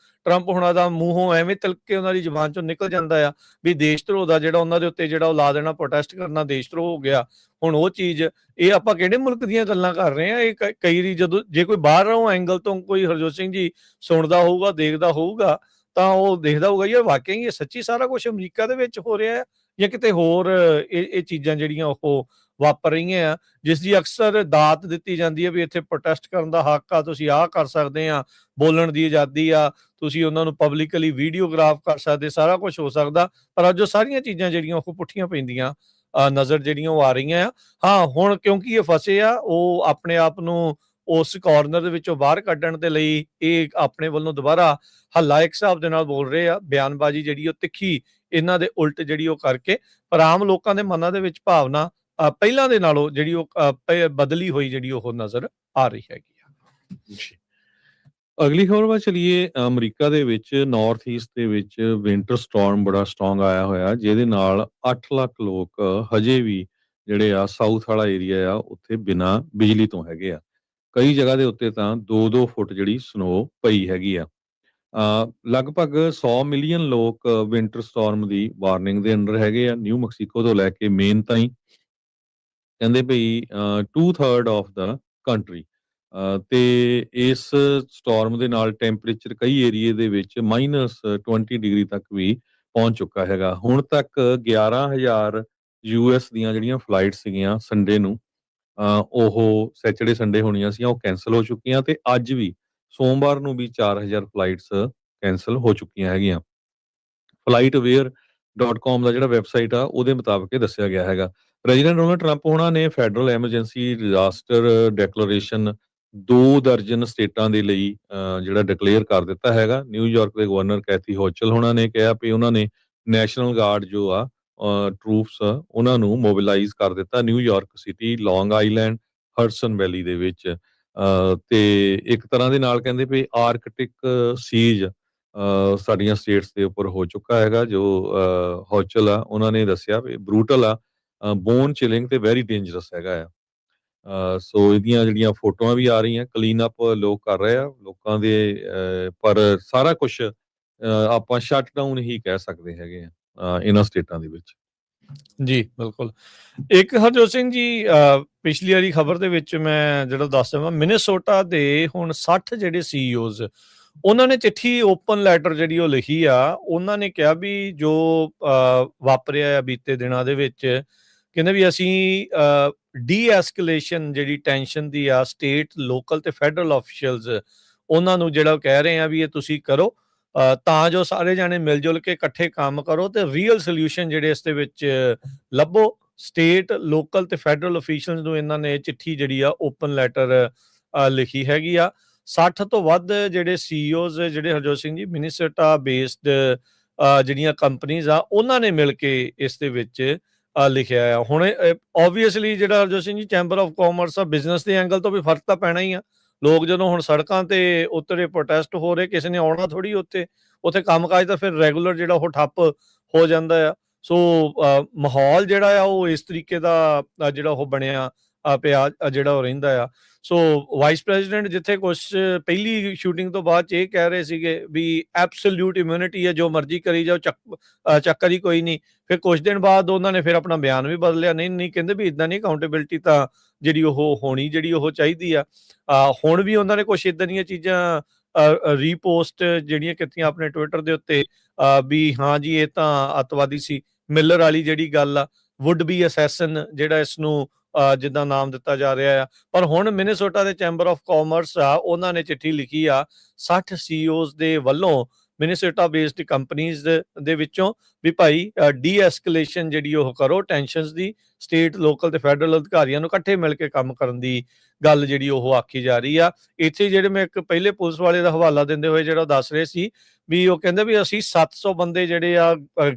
ਟਰੰਪ ਹੁਣਾਂ ਦਾ ਮੂੰਹੋਂ ਐਵੇਂ ਤਿਲਕ ਕੇ ਉਹਨਾਂ ਦੀ ਜ਼ੁਬਾਨ ਚੋਂ ਨਿਕਲ ਜਾਂਦਾ ਆ ਵੀ ਦੇਸ਼ ਧਰੋਹ ਦਾ ਜਿਹੜਾ ਉਹਨਾਂ ਦੇ ਉੱਤੇ ਜਿਹੜਾ ਉਹ ਲਾ ਦੇਣਾ, ਪ੍ਰੋਟੈਸਟ ਕਰਨਾ ਦੇਸ਼ ਧਰੋਹ ਹੋ ਗਿਆ। ਹੁਣ ਉਹ ਚੀਜ਼, ਇਹ ਆਪਾਂ ਕਿਹੜੇ ਮੁਲਕ ਦੀਆਂ ਗੱਲਾਂ ਕਰ ਰਹੇ ਆ। ਇਹ ਕਈ ਵਾਰੀ ਜਦੋਂ ਜੇ ਕੋਈ ਬਾਹਰੋਂ ਐਂਗਲ ਤੋਂ ਕੋਈ ਹਰਜੋਤ ਸਿੰਘ ਜੀ ਸੁਣਦਾ ਹੋਊਗਾ, ਦੇਖਦਾ ਹੋਊਗਾ, ਤਾਂ ਉਹ ਦੇਖਦਾ ਹੋਊਗਾ ਯਾਰ ਵਾਕਈ ਇਹ ਸੱਚੀ ਸਾਰਾ ਕੁਝ ਅਮਰੀਕਾ ਦੇ ਵਿੱਚ ਹੋ ਰਿਹਾ ਹੈ ਜਾਂ ਕਿਤੇ ਹੋਰ ਇਹ ਚੀਜ਼ਾਂ ਜਿਹੜੀਆਂ ਉਹ ਵਾਪਰ ਰਹੀਆਂ ਆ, ਜਿਸ ਦੀ ਅਕਸਰ ਦਾਤ ਦਿੱਤੀ ਜਾਂਦੀ ਹੈ ਵੀ ਇੱਥੇ ਪ੍ਰੋਟੈਸਟ ਕਰਨ ਦਾ ਹੱਕ ਆ, ਤੁਸੀਂ ਆਹ ਕਰ ਸਕਦੇ ਆ, ਬੋਲਣ ਦੀ ਆਜ਼ਾਦੀ ਆ, ਤੁਸੀਂ ਉਹਨਾਂ ਨੂੰ ਪਬਲਿਕਲੀ ਵੀਡੀਓਗ੍ਰਾਫ ਕਰ ਸਕਦੇ, ਸਾਰਾ ਕੁਝ ਹੋ ਸਕਦਾ। ਪਰ ਅੱਜ ਉਹ ਸਾਰੀਆਂ ਚੀਜ਼ਾਂ ਜਿਹੜੀਆਂ ਉਹ ਪੁੱਠੀਆਂ ਪੈਂਦੀਆਂ ਨਜ਼ਰ ਜਿਹੜੀਆਂ ਉਹ ਆ ਰਹੀਆਂ ਆ। ਹਾਂ, ਹੁਣ ਕਿਉਂਕਿ ਇਹ ਫਸੇ ਆ, ਉਹ ਆਪਣੇ ਆਪ ਨੂੰ ਉਸ ਕਾਰਨਰ ਦੇ ਵਿੱਚੋਂ ਬਾਹਰ ਕੱਢਣ ਦੇ ਲਈ ਇਹ ਆਪਣੇ ਵੱਲੋਂ ਦੁਬਾਰਾ ਹੱਲਾ ਇੱਕ ਹਿਸਾਬ ਦੇ ਨਾਲ ਬੋਲ ਰਹੇ ਆ, ਬਿਆਨਬਾਜ਼ੀ ਜਿਹੜੀ ਉਹ ਤਿੱਖੀ ਇਹਨਾਂ ਦੇ ਉਲਟ ਜਿਹੜੀ ਉਹ ਕਰਕੇ। ਪਰ ਆਮ ਲੋਕਾਂ ਦੇ ਮਨਾਂ ਦੇ ਵਿੱਚ ਭਾਵਨਾ ਪਹਿਲਾਂ ਦੇ ਨਾਲੋਂ ਜਿਹੜੀ ਉਹ ਬਦਲੀ ਹੋਈ ਜਿਹੜੀ ਉਹ ਨਜ਼ਰ ਆ ਰਹੀ ਹੈਗੀ ਆ। ਜੀ। ਅਗਲੀ ਖਬਰ ਵੱਲ ਚਲੀਏ। ਅਮਰੀਕਾ ਦੇ ਵਿੱਚ ਨਾਰਥ ਈਸਟ ਦੇ ਵਿੱਚ ਵਿੰਟਰ ਸਟਾਰਮ ਬੜਾ ਸਟਰੋਂਗ ਆਇਆ ਹੋਇਆ, ਜਿਹਦੇ ਨਾਲ 8 ਲੱਖ ਲੋਕ ਹਜੇ ਵੀ ਜਿਹੜੇ ਆ ਸਾਊਥ ਵਾਲਾ ਏਰੀਆ ਆ ਉੱਥੇ ਬਿਨਾਂ ਬਿਜਲੀ ਤੋਂ ਹੈਗੇ ਆ। ਕਈ ਜਗ੍ਹਾ ਦੇ ਉੱਤੇ ਤਾਂ 2-2 ਫੁੱਟ ਜਿਹੜੀ ਸਨੋ ਪਈ ਹੈਗੀ ਆ। ਲਗਭਗ 100 ਮਿਲੀਅਨ ਲੋਕ ਵਿੰਟਰ ਸਟਾਰਮ ਦੀ ਵਾਰਨਿੰਗ ਦੇ ਅੰਡਰ ਹੈਗੇ ਆ, ਨਿਊ ਮੈਕਸੀਕੋ ਤੋਂ ਲੈ ਕੇ ਮੇਨ ਤਾਈਂ। ਕਹਿੰਦੇ ਭਈ 2/3 ਆਫ ਦਾ ਕੰਟਰੀ ਤੇ ਇਸ ਸਟਾਰਮ ਦੇ ਨਾਲ ਟੈਂਪਰੇਚਰ ਕਈ ਏਰੀਏ ਦੇ ਵਿੱਚ -20 ਡਿਗਰੀ ਤੱਕ ਵੀ ਪਹੁੰਚ ਚੁੱਕਾ ਹੈਗਾ। ਹੁਣ ਤੱਕ 11,000 ਯੂਐਸ ਦੀਆਂ ਜਿਹੜੀਆਂ ਫਲਾਈਟ ਸੀਗੀਆਂ ਸੰਡੇ ਨੂੰ, ਉਹ ਸੈਚਰਡੇ ਸੰਡੇ ਹੋਣੀਆਂ ਸੀ, ਉਹ ਕੈਂਸਲ ਹੋ ਚੁੱਕੀਆਂ ਤੇ ਅੱਜ ਵੀ ਸੋਮਵਾਰ ਨੂੰ ਵੀ 4000 ਫਲਾਈਟਸ ਕੈਂਸਲ ਹੋ ਚੁੱਕੀਆਂ ਹੈਗੀਆਂ। flightaware.com ਦਾ ਜਿਹੜਾ ਵੈਬਸਾਈਟ ਆ ਉਹਦੇ ਮੁਤਾਬਕ ਇਹ ਦੱਸਿਆ ਗਿਆ ਹੈਗਾ। ਪ੍ਰੈਜ਼ੀਡੈਂਟ ਡੋਨਾਲਡ ਟਰੰਪ ਉਹਨਾਂ ਨੇ ਫੈਡਰਲ ਐਮਰਜੈਂਸੀ ਡਿਜ਼ਾਸਟਰ ਡੈਕਲੇਰੇਸ਼ਨ 2 ਦਰਜਨ ਸਟੇਟਾਂ ਦੇ ਲਈ ਜਿਹੜਾ ਡਿਕਲੇਅਰ ਕਰ ਦਿੱਤਾ ਹੈਗਾ। ਨਿਊਯਾਰਕ ਦੇ ਗਵਰਨਰ ਕੈਥੀ ਹੋਚਲ ਉਹਨਾਂ ਨੇ ਕਿਹਾ ਵੀ ਉਹਨਾਂ ਨੇ ਨੈਸ਼ਨਲ ਗਾਰਡ ਜੋ ਆ ਟਰੂਪਸ ਉਹਨਾਂ ਨੂੰ ਮੋਬਿਲਾਈਜ਼ ਕਰ ਦਿੱਤਾ ਨਿਊਯਾਰਕ ਸਿਟੀ, ਲੌਂਗ ਆਈਲੈਂਡ, ਹਡਸਨ ਵੈਲੀ ਦੇ ਵਿੱਚ। ਤੇ ਇੱਕ ਤਰ੍ਹਾਂ ਦੇ ਨਾਲ ਕਹਿੰਦੇ ਵੀ ਆਰਕਟਿਕ ਸੀਜ ਸਾਡੀਆਂ ਸਟੇਟਸ ਦੇ ਉੱਪਰ ਹੋ ਚੁੱਕਾ ਹੈਗਾ। ਜੋ ਹੋਚਲ ਆ ਉਹਨਾਂ ਨੇ ਦੱਸਿਆ ਵੀ ਬਰੂਟਲ ਆ, ਬੋਨ ਚਿਲਿੰਗ ਤੇ ਵੈਰੀ ਡੇਂਜਰਸ ਹੈਗਾ ਆ। ਸੋ ਇਹਦੀਆਂ ਜਿਹੜੀਆਂ ਫੋਟੋਆਂ ਵੀ ਆ ਰਹੀਆਂ, ਕਲੀਨ ਅਪ ਲੋਕ ਕਰ ਰਹੇ ਆ ਲੋਕਾਂ ਦੇ, ਪਰ ਸਾਰਾ ਕੁਝ ਆਪਾਂ ਸ਼ਟ ਡਾਊਨ ਹੀ ਕਹਿ ਸਕਦੇ ਹੈਗੇ ਆ ਇਹਨਾਂ ਸਟੇਟਾਂ ਦੇ ਵਿੱਚ। ਜੀ, ਬਿਲਕੁਲ। ਇੱਕ ਹਰਜੋਤ ਸਿੰਘ ਜੀ, ਪਿਛਲੀ ਵਾਲੀ ਖਬਰ ਦੇ ਵਿੱਚ ਮੈਂ ਜਿਹੜਾ ਦੱਸ ਦੇਵਾਂ, ਮਿਨੇਸੋਟਾ ਦੇ ਹੁਣ 60 ਜਿਹੜੇ ਸੀਈਓਜ਼ ਉਹਨਾਂ ਨੇ ਚਿੱਠੀ ਓਪਨ ਲੈਟਰ ਜਿਹੜੀ ਉਹ ਲਿਖੀ ਆ। ਉਹਨਾਂ ਨੇ ਕਿਹਾ ਵੀ ਜੋ ਵਾਪਰਿਆ ਆ ਬੀਤੇ ਦਿਨਾਂ ਦੇ ਵਿੱਚ, ਕਹਿੰਦੇ ਵੀ ਅਸੀਂ ਡੀ ਐਸਕੇਲੇਸ਼ਨ ਜਿਹੜੀ ਟੈਂਸ਼ਨ ਦੀ ਆ, ਸਟੇਟ, ਲੋਕਲ ਤੇ ਫੈਡਰਲ ਆਫੀਸ਼ੀਅਲਸ ਉਹਨਾਂ ਨੂੰ ਜਿਹੜਾ ਕਹਿ ਰਹੇ ਆ ਵੀ ਇਹ ਤੁਸੀਂ ਕਰੋ, ਤਾਂ ਜੋ ਸਾਰੇ ਜਾਣੇ ਮਿਲ ਜੁਲ ਕੇ ਇਕੱਠੇ ਕੰਮ ਕਰੋ ਤੇ ਰੀਅਲ ਸੋਲੂਸ਼ਨ ਜਿਹੜੇ ਇਸ ਦੇ ਵਿੱਚ ਲੱਭੋ। ਸਟੇਟ, ਲੋਕਲ ਤੇ ਫੈਡਰਲ ਅਫੀਸ਼ੀਅਲਸ ਨੂੰ ਇਹਨਾਂ ਨੇ ਚਿੱਠੀ ਜਿਹੜੀ ਆ ਓਪਨ ਲੈਟਰ ਲਿਖੀ ਹੈਗੀ ਆ। 60 ਤੋਂ ਵੱਧ ਜਿਹੜੇ ਸੀਈਓਜ਼ ਜਿਹੜੇ ਹਰਜੋਤ ਸਿੰਘ ਜੀ ਮਿਨੀਸੋਟਾ ਬੇਸਡ ਜਿਹੜੀਆਂ ਕੰਪਨੀਆਂ ਆ ਉਹਨਾਂ ਨੇ ਮਿਲ ਕੇ ਇਸ ਦੇ ਵਿੱਚ ਲਿਖਿਆ ਆ। ਹੁਣ ਓਬਵੀਅਸਲੀ ਜਿਹੜਾ Harjot Singh ji chamber of commerce ਆ, ਬਿਜ਼ਨਸ ਦੇ ਐਂਗਲ ਤੋਂ ਵੀ ਫਰਕ ਤਾਂ ਪੈਣਾ ਹੀ ਆ। ਲੋਕ ਜਦੋਂ ਹੁਣ ਸੜਕਾਂ ਤੇ ਉਤਰੇ, ਪ੍ਰੋਟੈਸਟ ਹੋ ਰਹੇ, ਕਿਸੇ ਨੇ ਆਉਣਾ ਥੋੜੀ ਉੱਥੇ ਕੰਮਕਾਜ ਤਾਂ ਫਿਰ ਰੈਗੂਲਰ ਜਿਹੜਾ ਉਹ ਠੱਪ ਹੋ ਜਾਂਦਾ ਆ। ਸੋ ਮਾਹੌਲ ਜਿਹੜਾ ਆ ਉਹ ਇਸ ਤਰੀਕੇ ਦਾ ਜਿਹੜਾ ਉਹ ਬਣਿਆ ਪਿਆ ਜਿਹੜਾ ਉਹ ਰਹਿੰਦਾ ਆ। ਸੋ ਵਾਈਸ ਪ੍ਰੈਜ਼ੀਡੈਂਟ ਜਿੱਥੇ ਕੁਝ ਪਹਿਲੀ ਸ਼ੂਟਿੰਗ ਤੋਂ ਬਾਅਦ 'ਚ ਇਹ ਕਹਿ ਰਹੇ ਸੀਗੇ ਵੀ ਐਬਸੋਲਿਊਟ ਇਮਿਊਨਿਟੀ ਹੈ, ਜੋ ਮਰਜ਼ੀ ਕਰੀ ਜਾਓ, ਚੱਕਰ ਹੀ ਕੋਈ ਨਹੀਂ। ਫਿਰ ਕੁਝ ਦਿਨ ਬਾਅਦ ਉਹਨਾਂ ਨੇ ਫਿਰ ਆਪਣਾ ਬਿਆਨ ਵੀ ਬਦਲਿਆ, ਨਹੀਂ ਕਹਿੰਦੇ ਵੀ ਇਦਾਂ ਨਹੀਂ, ਅਕਾਊਂਟੇਬਿਲਿਟੀ ਤਾਂ ਜਿਹੜੀ ਉਹ ਹੋਣੀ ਜਿਹੜੀ ਉਹ ਚਾਹੀਦੀ ਆ। ਹੁਣ ਵੀ ਉਹਨਾਂ ਨੇ ਕੁਝ ਇਦਾਂ ਦੀਆਂ ਚੀਜ਼ਾਂ ਰੀਪੋਸਟ ਜਿਹੜੀਆਂ ਕੀਤੀਆਂ ਆਪਣੇ ਟਵਿੱਟਰ ਦੇ ਉੱਤੇ ਵੀ ਹਾਂ ਜੀ ਇਹ ਤਾਂ ਅੱਤਵਾਦੀ ਸੀ। ਮਿਲਰ ਵਾਲੀ ਜਿਹੜੀ ਗੱਲ ਆ, ਵੁੱਡ ਬੀ ਅਸੈਸਨ ਜਿਹੜਾ ਇਸ ਨੂੰ ਜਿੱਦਾਂ ਨਾਮ ਦਿੱਤਾ ਜਾ ਰਿਹਾ ਆ। ਪਰ ਹੁਣ ਮਿਨੇਸੋਟਾ ਦੇ ਚੈਂਬਰ ਆਫ ਕਾਮਰਸ ਆ, ਉਹਨਾਂ ਨੇ ਚਿੱਠੀ ਲਿਖੀ ਆ 60 ਸੀਈਓਜ਼ ਦੇ ਵੱਲੋਂ ਮਿਨੇਸੋਟਾ ਬੇਸਡ ਕੰਪਨੀਜ਼ ਦੇ ਵਿੱਚੋਂ ਵੀ ਭਾਈ ਡੀ ਐਸਕੇਲੇਸ਼ਨ ਜਿਹੜੀ ਉਹ ਕਰੋ ਟੈਂਸ਼ਨਸ ਦੀ, ਸਟੇਟ, ਲੋਕਲ ਤੇ ਫੈਡਰਲ ਅਧਿਕਾਰੀਆਂ ਨੂੰ ਇਕੱਠੇ ਮਿਲ ਕੇ ਕੰਮ ਕਰਨ ਦੀ ਗੱਲ ਜਿਹੜੀ ਉਹ ਆਖੀ ਜਾ ਰਹੀ ਆ। ਇੱਥੇ ਜਿਹੜੇ ਮੈਂ ਇੱਕ ਪਹਿਲੇ ਪੁਲਿਸ ਵਾਲੇ ਦਾ ਹਵਾਲਾ ਦਿੰਦੇ ਹੋਏ ਜਿਹੜਾ ਦੱਸ ਰਹੇ ਸੀ ਵੀ ਉਹ ਕਹਿੰਦੇ ਵੀ ਅਸੀਂ 700 ਬੰਦੇ ਜਿਹੜੇ ਆ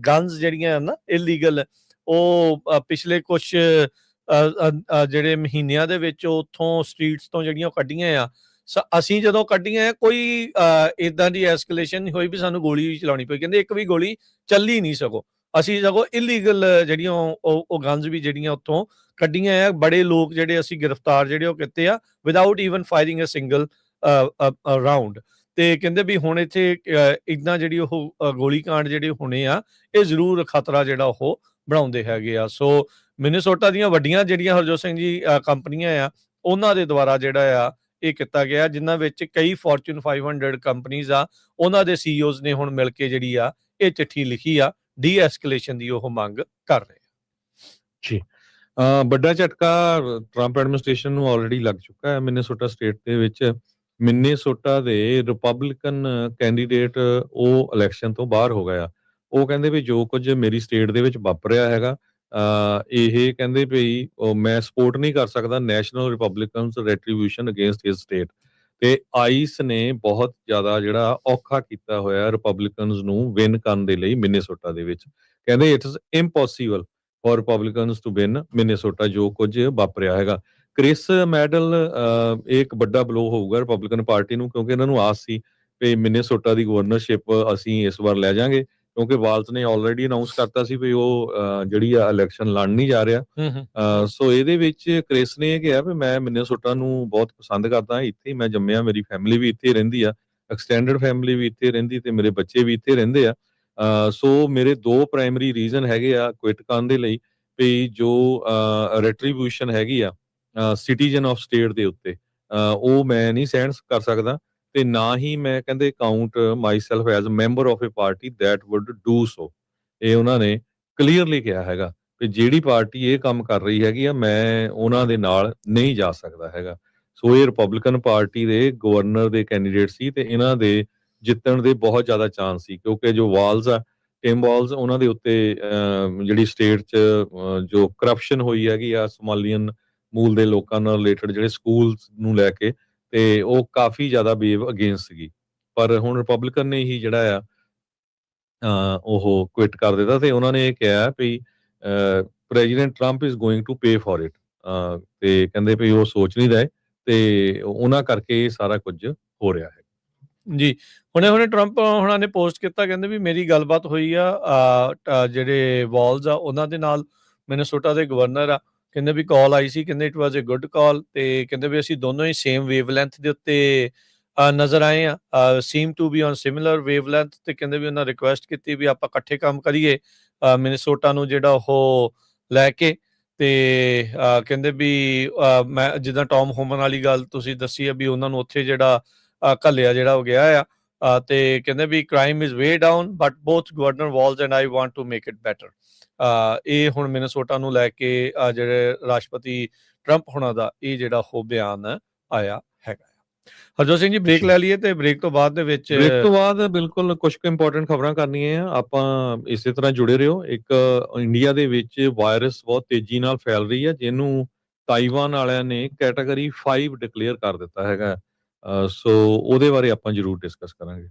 ਗਨਸ ਜਿਹੜੀਆਂ ਨਾ ਇਲੀਗਲ, ਉਹ ਪਿਛਲੇ ਕੁਛ ਜਿਹੜੇ ਮਹੀਨਿਆਂ ਦੇ ਵਿੱਚ ਉੱਥੋਂ ਸਟਰੀਟਸ ਤੋਂ ਜਿਹੜੀਆਂ ਉਹ ਕੱਢੀਆਂ ਆ। ਅਸੀਂ ਜਦੋਂ ਕੱਢੀਆਂ ਕੋਈ ਇਦਾਂ ਦੀ ਐਸਕੇਲੇਸ਼ਨ ਨਹੀਂ ਹੋਈ ਵੀ ਸਾਨੂੰ ਗੋਲੀ ਵੀ ਚਲਾਉਣੀ ਪਈ। ਕਹਿੰਦੇ ਇੱਕ ਵੀ ਗੋਲੀ ਚੱਲੀ ਨਹੀਂ, ਅਸੀਂ ਇਲੀਗਲ ਜਿਹੜੀਆਂ ਉਹ ਗਨਸ ਵੀ ਜਿਹੜੀਆਂ ਉੱਥੋਂ ਕੱਢੀਆਂ ਆ। ਬੜੇ ਲੋਕ ਜਿਹੜੇ ਅਸੀਂ ਗ੍ਰਿਫਤਾਰ ਜਿਹੜੇ ਉਹ ਕੀਤੇ ਆ without even firing a single round. ਤੇ ਕਹਿੰਦੇ ਵੀ ਹੁਣ ਇੱਥੇ ਇਦਾਂ ਜਿਹੜੀ ਉਹ ਗੋਲੀ ਕਾਂਡ ਜਿਹੜੇ ਹੋਣੇ ਆ, ਇਹ ਜ਼ਰੂਰ ਖਤਰਾ ਜਿਹੜਾ ਉਹ ਬਣਾਉਂਦੇ ਹੈਗੇ ਆ। ਸੋ ਮਿਨੇਸੋਟਾ ਦੀਆਂ ਵੱਡੀਆਂ ਜਿਹੜੀਆਂ ਹਰਜੋਤ ਸਿੰਘ ਜੀ ਕੰਪਨੀਆਂ ਆ, ਉਹਨਾਂ ਦੇ ਦੁਆਰਾ ਜਿਹੜਾ ਆ ਇਹ ਕੀਤਾ ਗਿਆ, ਜਿਨ੍ਹਾਂ ਵਿੱਚ ਕਈ ਫੋਰਚੂਨ 500 ਕੰਪਨੀਆਂ ਆ, ਉਹਨਾਂ ਦੇ ਸੀਈਓਜ਼ ਨੇ ਹੁਣ ਮਿਲ ਕੇ ਜਿਹੜੀ ਆ ਇਹ ਚਿੱਠੀ ਲਿਖੀ ਆ, ਡੀ ਐਸਕੇਲੇਸ਼ਨ ਦੀ ਉਹ ਮੰਗ ਕਰ ਰਹੇ ਜੀ। ਵੱਡਾ ਝਟਕਾ ਟਰੰਪ ਐਡਮਿਨਿਸਟ੍ਰੇਸ਼ਨ ਨੂੰ ਆਲਰੇਡੀ ਲੱਗ ਚੁੱਕਾ ਹੈ ਮਿਨੇਸੋਟਾ ਸਟੇਟ ਦੇ ਵਿੱਚ। ਮਿਨੇਸੋਟਾ ਦੇ ਰਿਪਬਲਿਕਨ ਕੈਂਡੀਡੇਟ ਉਹ ਇਲੈਕਸ਼ਨ ਤੋਂ ਬਾਹਰ ਹੋ ਗਿਆ। ਉਹ ਕਹਿੰਦੇ ਵੀ ਜੋ ਕੁਝ ਮੇਰੀ ਸਟੇਟ ਦੇ ਵਿੱਚ ਵਾਪਰਿਆ ਹੈਗਾ, ਇਹ ਕਹਿੰਦੇ ਵੀ ਮੈਂ ਸਪੋਰਟ ਨਹੀਂ ਕਰ ਸਕਦਾ ਨੈਸ਼ਨਲ ਰਿਪਬਲਿਕਨਸ ਰੈਟਰੀਬਿਊਸ਼ਨ ਅਗੇਂਸਟ ਹਿਸ ਸਟੇਟ। ਤੇ ਆਈਸ ਨੇ ਬਹੁਤ ਜ਼ਿਆਦਾ ਜਿਹੜਾ ਔਖਾ ਕੀਤਾ ਹੋਇਆ ਰਿਪਬਲਿਕਨਸ ਨੂੰ ਵਿਨ ਕਰਨ ਦੇ ਲਈ ਮਿਨੇਸੋਟਾ ਦੇ ਵਿੱਚ। ਕਹਿੰਦੇ it's impossible for Republicans to win Minnesota, ਜੋ ਕੁਝ ਵਾਪਰਿਆ ਹੈਗਾ। ਕ੍ਰਿਸ ਮੈਡਲ ਇੱਕ ਵੱਡਾ ਬਲੋ ਹੋਊਗਾ ਰਿਪਬਲਿਕਨ ਪਾਰਟੀ ਨੂੰ, ਕਿਉਂਕਿ ਇਹਨਾਂ ਨੂੰ ਆਸ ਸੀ ਵੀ ਮਿਨੇਸੋਟਾ ਦੀ ਗਵਰਨਰਸ਼ਿਪ ਅਸੀਂ ਇਸ ਵਾਰ ਲੈ ਜਾਾਂਗੇ ਕਿਉਂਕਿ ਵਾਲਜ਼ ਨੇ ਆਲਰੇਡੀ ਅਨਾਉਂਸ ਕਰਤਾ ਸੀ ਵੀ ਉਹ ਜਿਹੜੀ ਆ ਇਲੈਕਸ਼ਨ ਲੜ ਨਹੀਂ ਜਾ ਰਿਹਾ। ਸੋ ਇਹਦੇ ਵਿੱਚ ਕ੍ਰਿਸ ਨੇ ਇਹ ਕਿਹਾ ਵੀ ਮੈਂ ਮਿਨੇਸੋਟਾ ਨੂੰ ਬਹੁਤ ਪਸੰਦ ਕਰਦਾ, ਇੱਥੇ ਹੀ ਮੈਂ ਜੰਮਿਆ, ਮੇਰੀ ਫੈਮਿਲੀ ਵੀ ਇੱਥੇ ਰਹਿੰਦੀ ਆ, ਐਕਸਟੈਂਡਡ ਫੈਮਿਲੀ ਵੀ ਇੱਥੇ ਰਹਿੰਦੀ ਤੇ ਮੇਰੇ ਬੱਚੇ ਵੀ ਇੱਥੇ ਰਹਿੰਦੇ ਆ। ਸੋ ਮੇਰੇ ਦੋ ਪ੍ਰਾਇਮਰੀ ਰੀਜ਼ਨ ਹੈਗੇ ਆ ਕੁਇਟ ਕਰਨ ਦੇ ਲਈ, ਵੀ ਜੋ ਰੈਟਰੀਬਿਊਸ਼ਨ ਹੈਗੀ ਆ ਸਿਟੀਜ਼ਨ ਆਫ ਸਟੇਟ ਦੇ ਉੱਤੇ, ਉਹ ਮੈਂ ਨਹੀਂ ਸਹਿਣ ਕਰ ਸਕਦਾ, ਤੇ ਨਾ ਹੀ ਮੈਂ ਕਹਿੰਦੇ count myself as member of a party that would do so. ਇਹ ਉਹਨਾਂ ਨੇ ਕਲੀਅਰਲੀ ਕਿਹਾ ਹੈਗਾ ਕਿ ਜਿਹੜੀ ਪਾਰਟੀ ਇਹ ਕੰਮ ਕਰ ਰਹੀ ਹੈਗੀ ਆ, ਮੈਂ ਉਹਨਾਂ ਦੇ ਨਾਲ ਨਹੀਂ ਜਾ ਸਕਦਾ ਹੈਗਾ। ਸੋ ਇਹ ਰਿਪਬਲਿਕਨ ਪਾਰਟੀ ਦੇ ਗਵਰਨਰ ਦੇ ਕੈਂਡੀਡੇਟ ਸੀ ਤੇ ਇਹਨਾਂ ਦੇ ਜਿੱਤਣ ਦੇ ਬਹੁਤ ਜ਼ਿਆਦਾ ਚਾਂਸ ਸੀ, ਕਿਉਂਕਿ ਜੋ ਵਾਲਜ਼ ਆ ਟਿਮ ਵਾਲਜ਼, ਉਹਨਾਂ ਦੇ ਉੱਤੇ ਜਿਹੜੀ ਸਟੇਟ 'ਚ ਜੋ ਕਰਪਸ਼ਨ ਹੋਈ ਹੈਗੀ ਆ ਸੋਮਾਲੀਅਨ ਮੂਲ ਦੇ ਲੋਕਾਂ ਨਾਲ ਰਿਲੇਟਡ ਜਿਹੜੇ ਸਕੂਲਸ ਨੂੰ ਲੈ ਕੇ, ਤੇ ਉਹ ਕਾਫੀ ਜ਼ਿਆਦਾ ਵੇਵ ਅਗੇਂਸਟ ਸੀਗੀ। ਪਰ ਹੁਣ ਰਿਪਬਲਿਕਨ ਨੇ ਹੀ ਜਿਹੜਾ ਆ ਉਹ ਕੁਇਟ ਕਰ ਦਿੱਤਾ ਤੇ ਉਹਨਾਂ ਨੇ ਇਹ ਕਿਹਾ ਵੀ President Trump is going to pay for it, ਤੇ ਕਹਿੰਦੇ ਵੀ ਉਹ ਸੋਚ ਨਹੀਂ ਰਹੇ ਤੇ ਉਹਨਾਂ ਕਰਕੇ ਇਹ ਸਾਰਾ ਕੁਝ ਹੋ ਰਿਹਾ ਹੈ। ਜੀ, ਹੁਣੇ ਟਰੰਪ ਹੋਣਾ ਨੇ ਪੋਸਟ ਕੀਤਾ, ਕਹਿੰਦੇ ਵੀ ਮੇਰੀ ਗੱਲਬਾਤ ਹੋਈ ਆ ਜਿਹੜੇ ਵਾਲਜ਼ ਆ ਉਹਨਾਂ ਦੇ ਨਾਲ, ਮਿਨੇਸੋਟਾ ਦੇ ਗਵਰਨਰ ਆ, ਕਹਿੰਦੇ ਵੀ ਕਾਲ ਆਈ ਸੀ, ਕਹਿੰਦੇ ਇਟ ਵਾਜ਼ ਅ ਗੁੱਡ ਕਾਲ, ਤੇ ਕਹਿੰਦੇ ਵੀ ਅਸੀਂ ਦੋਨੋਂ ਹੀ ਸੇਮ ਵੇਵਲੈਂਥ ਦੇ ਉੱਤੇ ਨਜ਼ਰ ਆਏ ਆ, seem to be on similar wavelength, ਤੇ ਕਹਿੰਦੇ ਵੀ ਉਹਨਾਂ ਰਿਕੁਐਸਟ ਕੀਤੀ ਵੀ ਆਪਾਂ ਇਕੱਠੇ ਕੰਮ ਕਰੀਏ ਮਿਨੇਸੋਟਾ ਨੂੰ ਜਿਹੜਾ ਉਹ ਲੈ ਕੇ, ਤੇ ਕਹਿੰਦੇ ਵੀ ਮੈਂ ਜਿੱਦਾਂ ਟੌਮ ਹੋਮਨ ਵਾਲੀ ਗੱਲ ਤੁਸੀਂ ਦੱਸੀ ਆ ਵੀ ਉਹਨਾਂ ਨੂੰ ਉੱਥੇ ਜਿਹੜਾ ਘੱਲਿਆ ਜਿਹੜਾ ਹੋ ਗਿਆ ਆ, ਤੇ ਕਹਿੰਦੇ ਵੀ crime is way down but both Governor Walz and I want to make it better. ਇਹ ਹੁਣ ਮਿਨੇਸੋਟਾ ਨੂੰ ਲੈ ਕੇ ਜਿਹੜੇ ਰਾਸ਼ਟਰਪਤੀ ਟਰੰਪ ਹੋਣਾ ਦਾ ਇਹ ਜਿਹੜਾ ਉਹ ਬਿਆਨ ਆਇਆ ਹੈਗਾ। ਹਰਜੋਤ ਸਿੰਘ ਜੀ, ਬ੍ਰੇਕ ਲੈ ਲਈਏ ਤੇ ਬ੍ਰੇਕ ਤੋਂ ਬਾਅਦ ਦੇ ਵਿੱਚ ਬ੍ਰੇਕ ਤੋਂ ਬਾਅਦ ਬਿਲਕੁਲ ਕੁਝ ਕੁ ਇੰਪੋਰਟੈਂਟ ਖਬਰਾਂ ਕਰਨੀਆਂ ਆ, ਆਪਾਂ ਇਸੇ ਤਰ੍ਹਾਂ ਜੁੜੇ ਰਹੋ। ਇੱਕ ਇੰਡੀਆ ਦੇ ਵਿੱਚ ਵਾਇਰਸ ਬਹੁਤ ਤੇਜ਼ੀ ਨਾਲ ਫੈਲ ਰਹੀ ਹੈ, ਜਿਹਨੂੰ ਤਾਈਵਾਨ ਵਾਲਿਆਂ ਨੇ ਕੈਟਾਗਰੀ 5 ਡਿਕਲੇਅਰ ਕਰ ਦਿੱਤਾ ਹੈਗਾ। ਸੋ ਉਹਦੇ ਬਾਰੇ ਆਪਾਂ ਜ਼ਰੂਰ ਡਿਸਕਸ ਕਰਾਂਗੇ।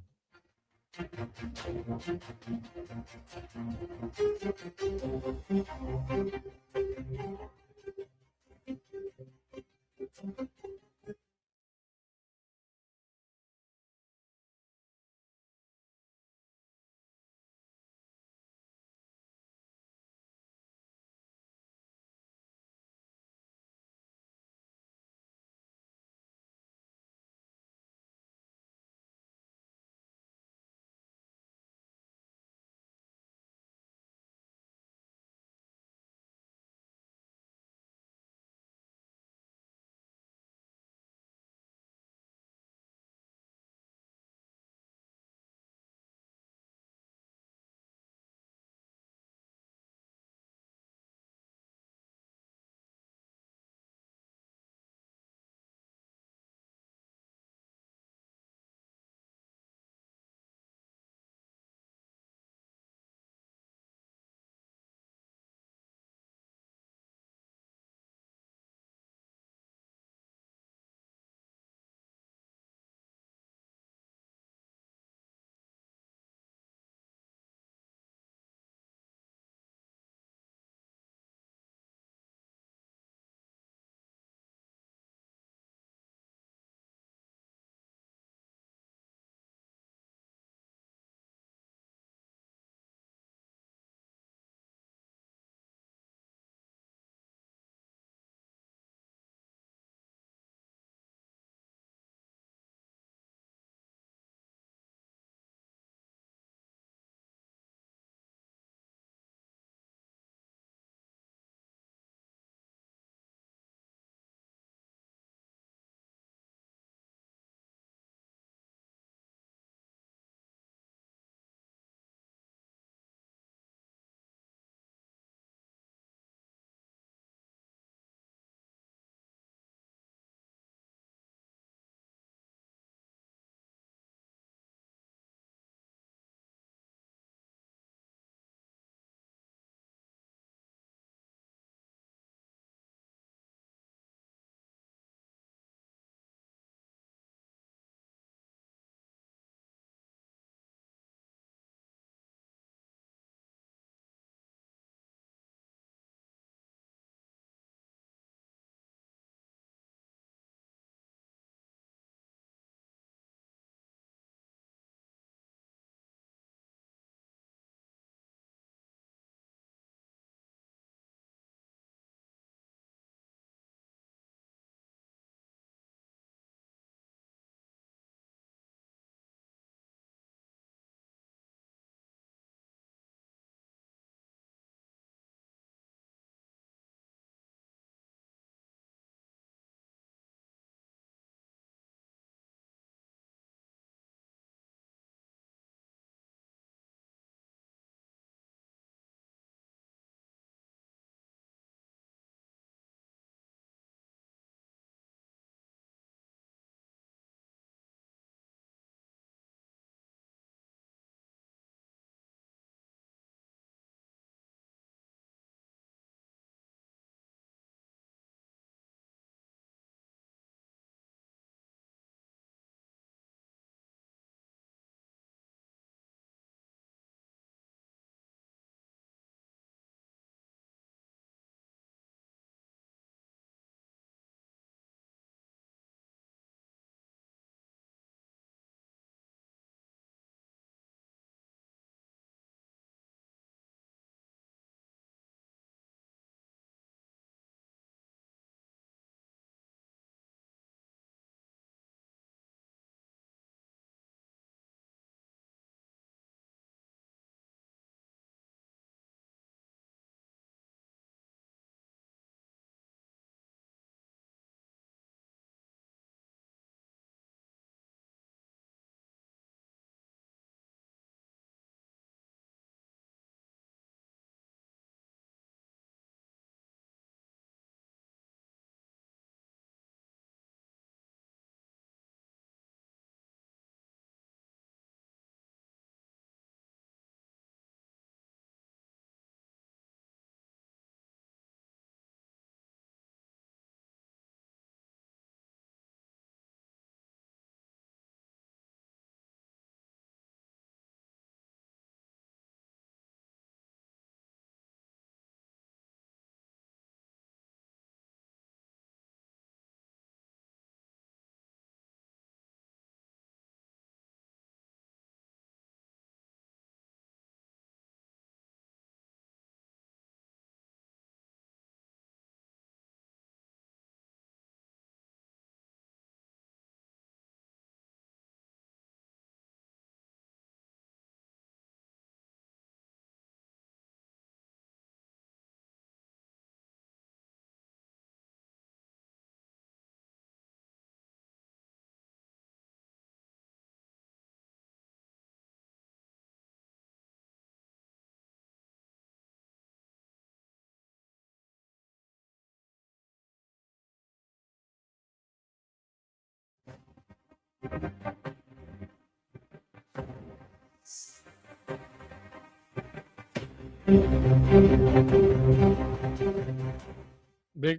ਬ੍ਰੇਕ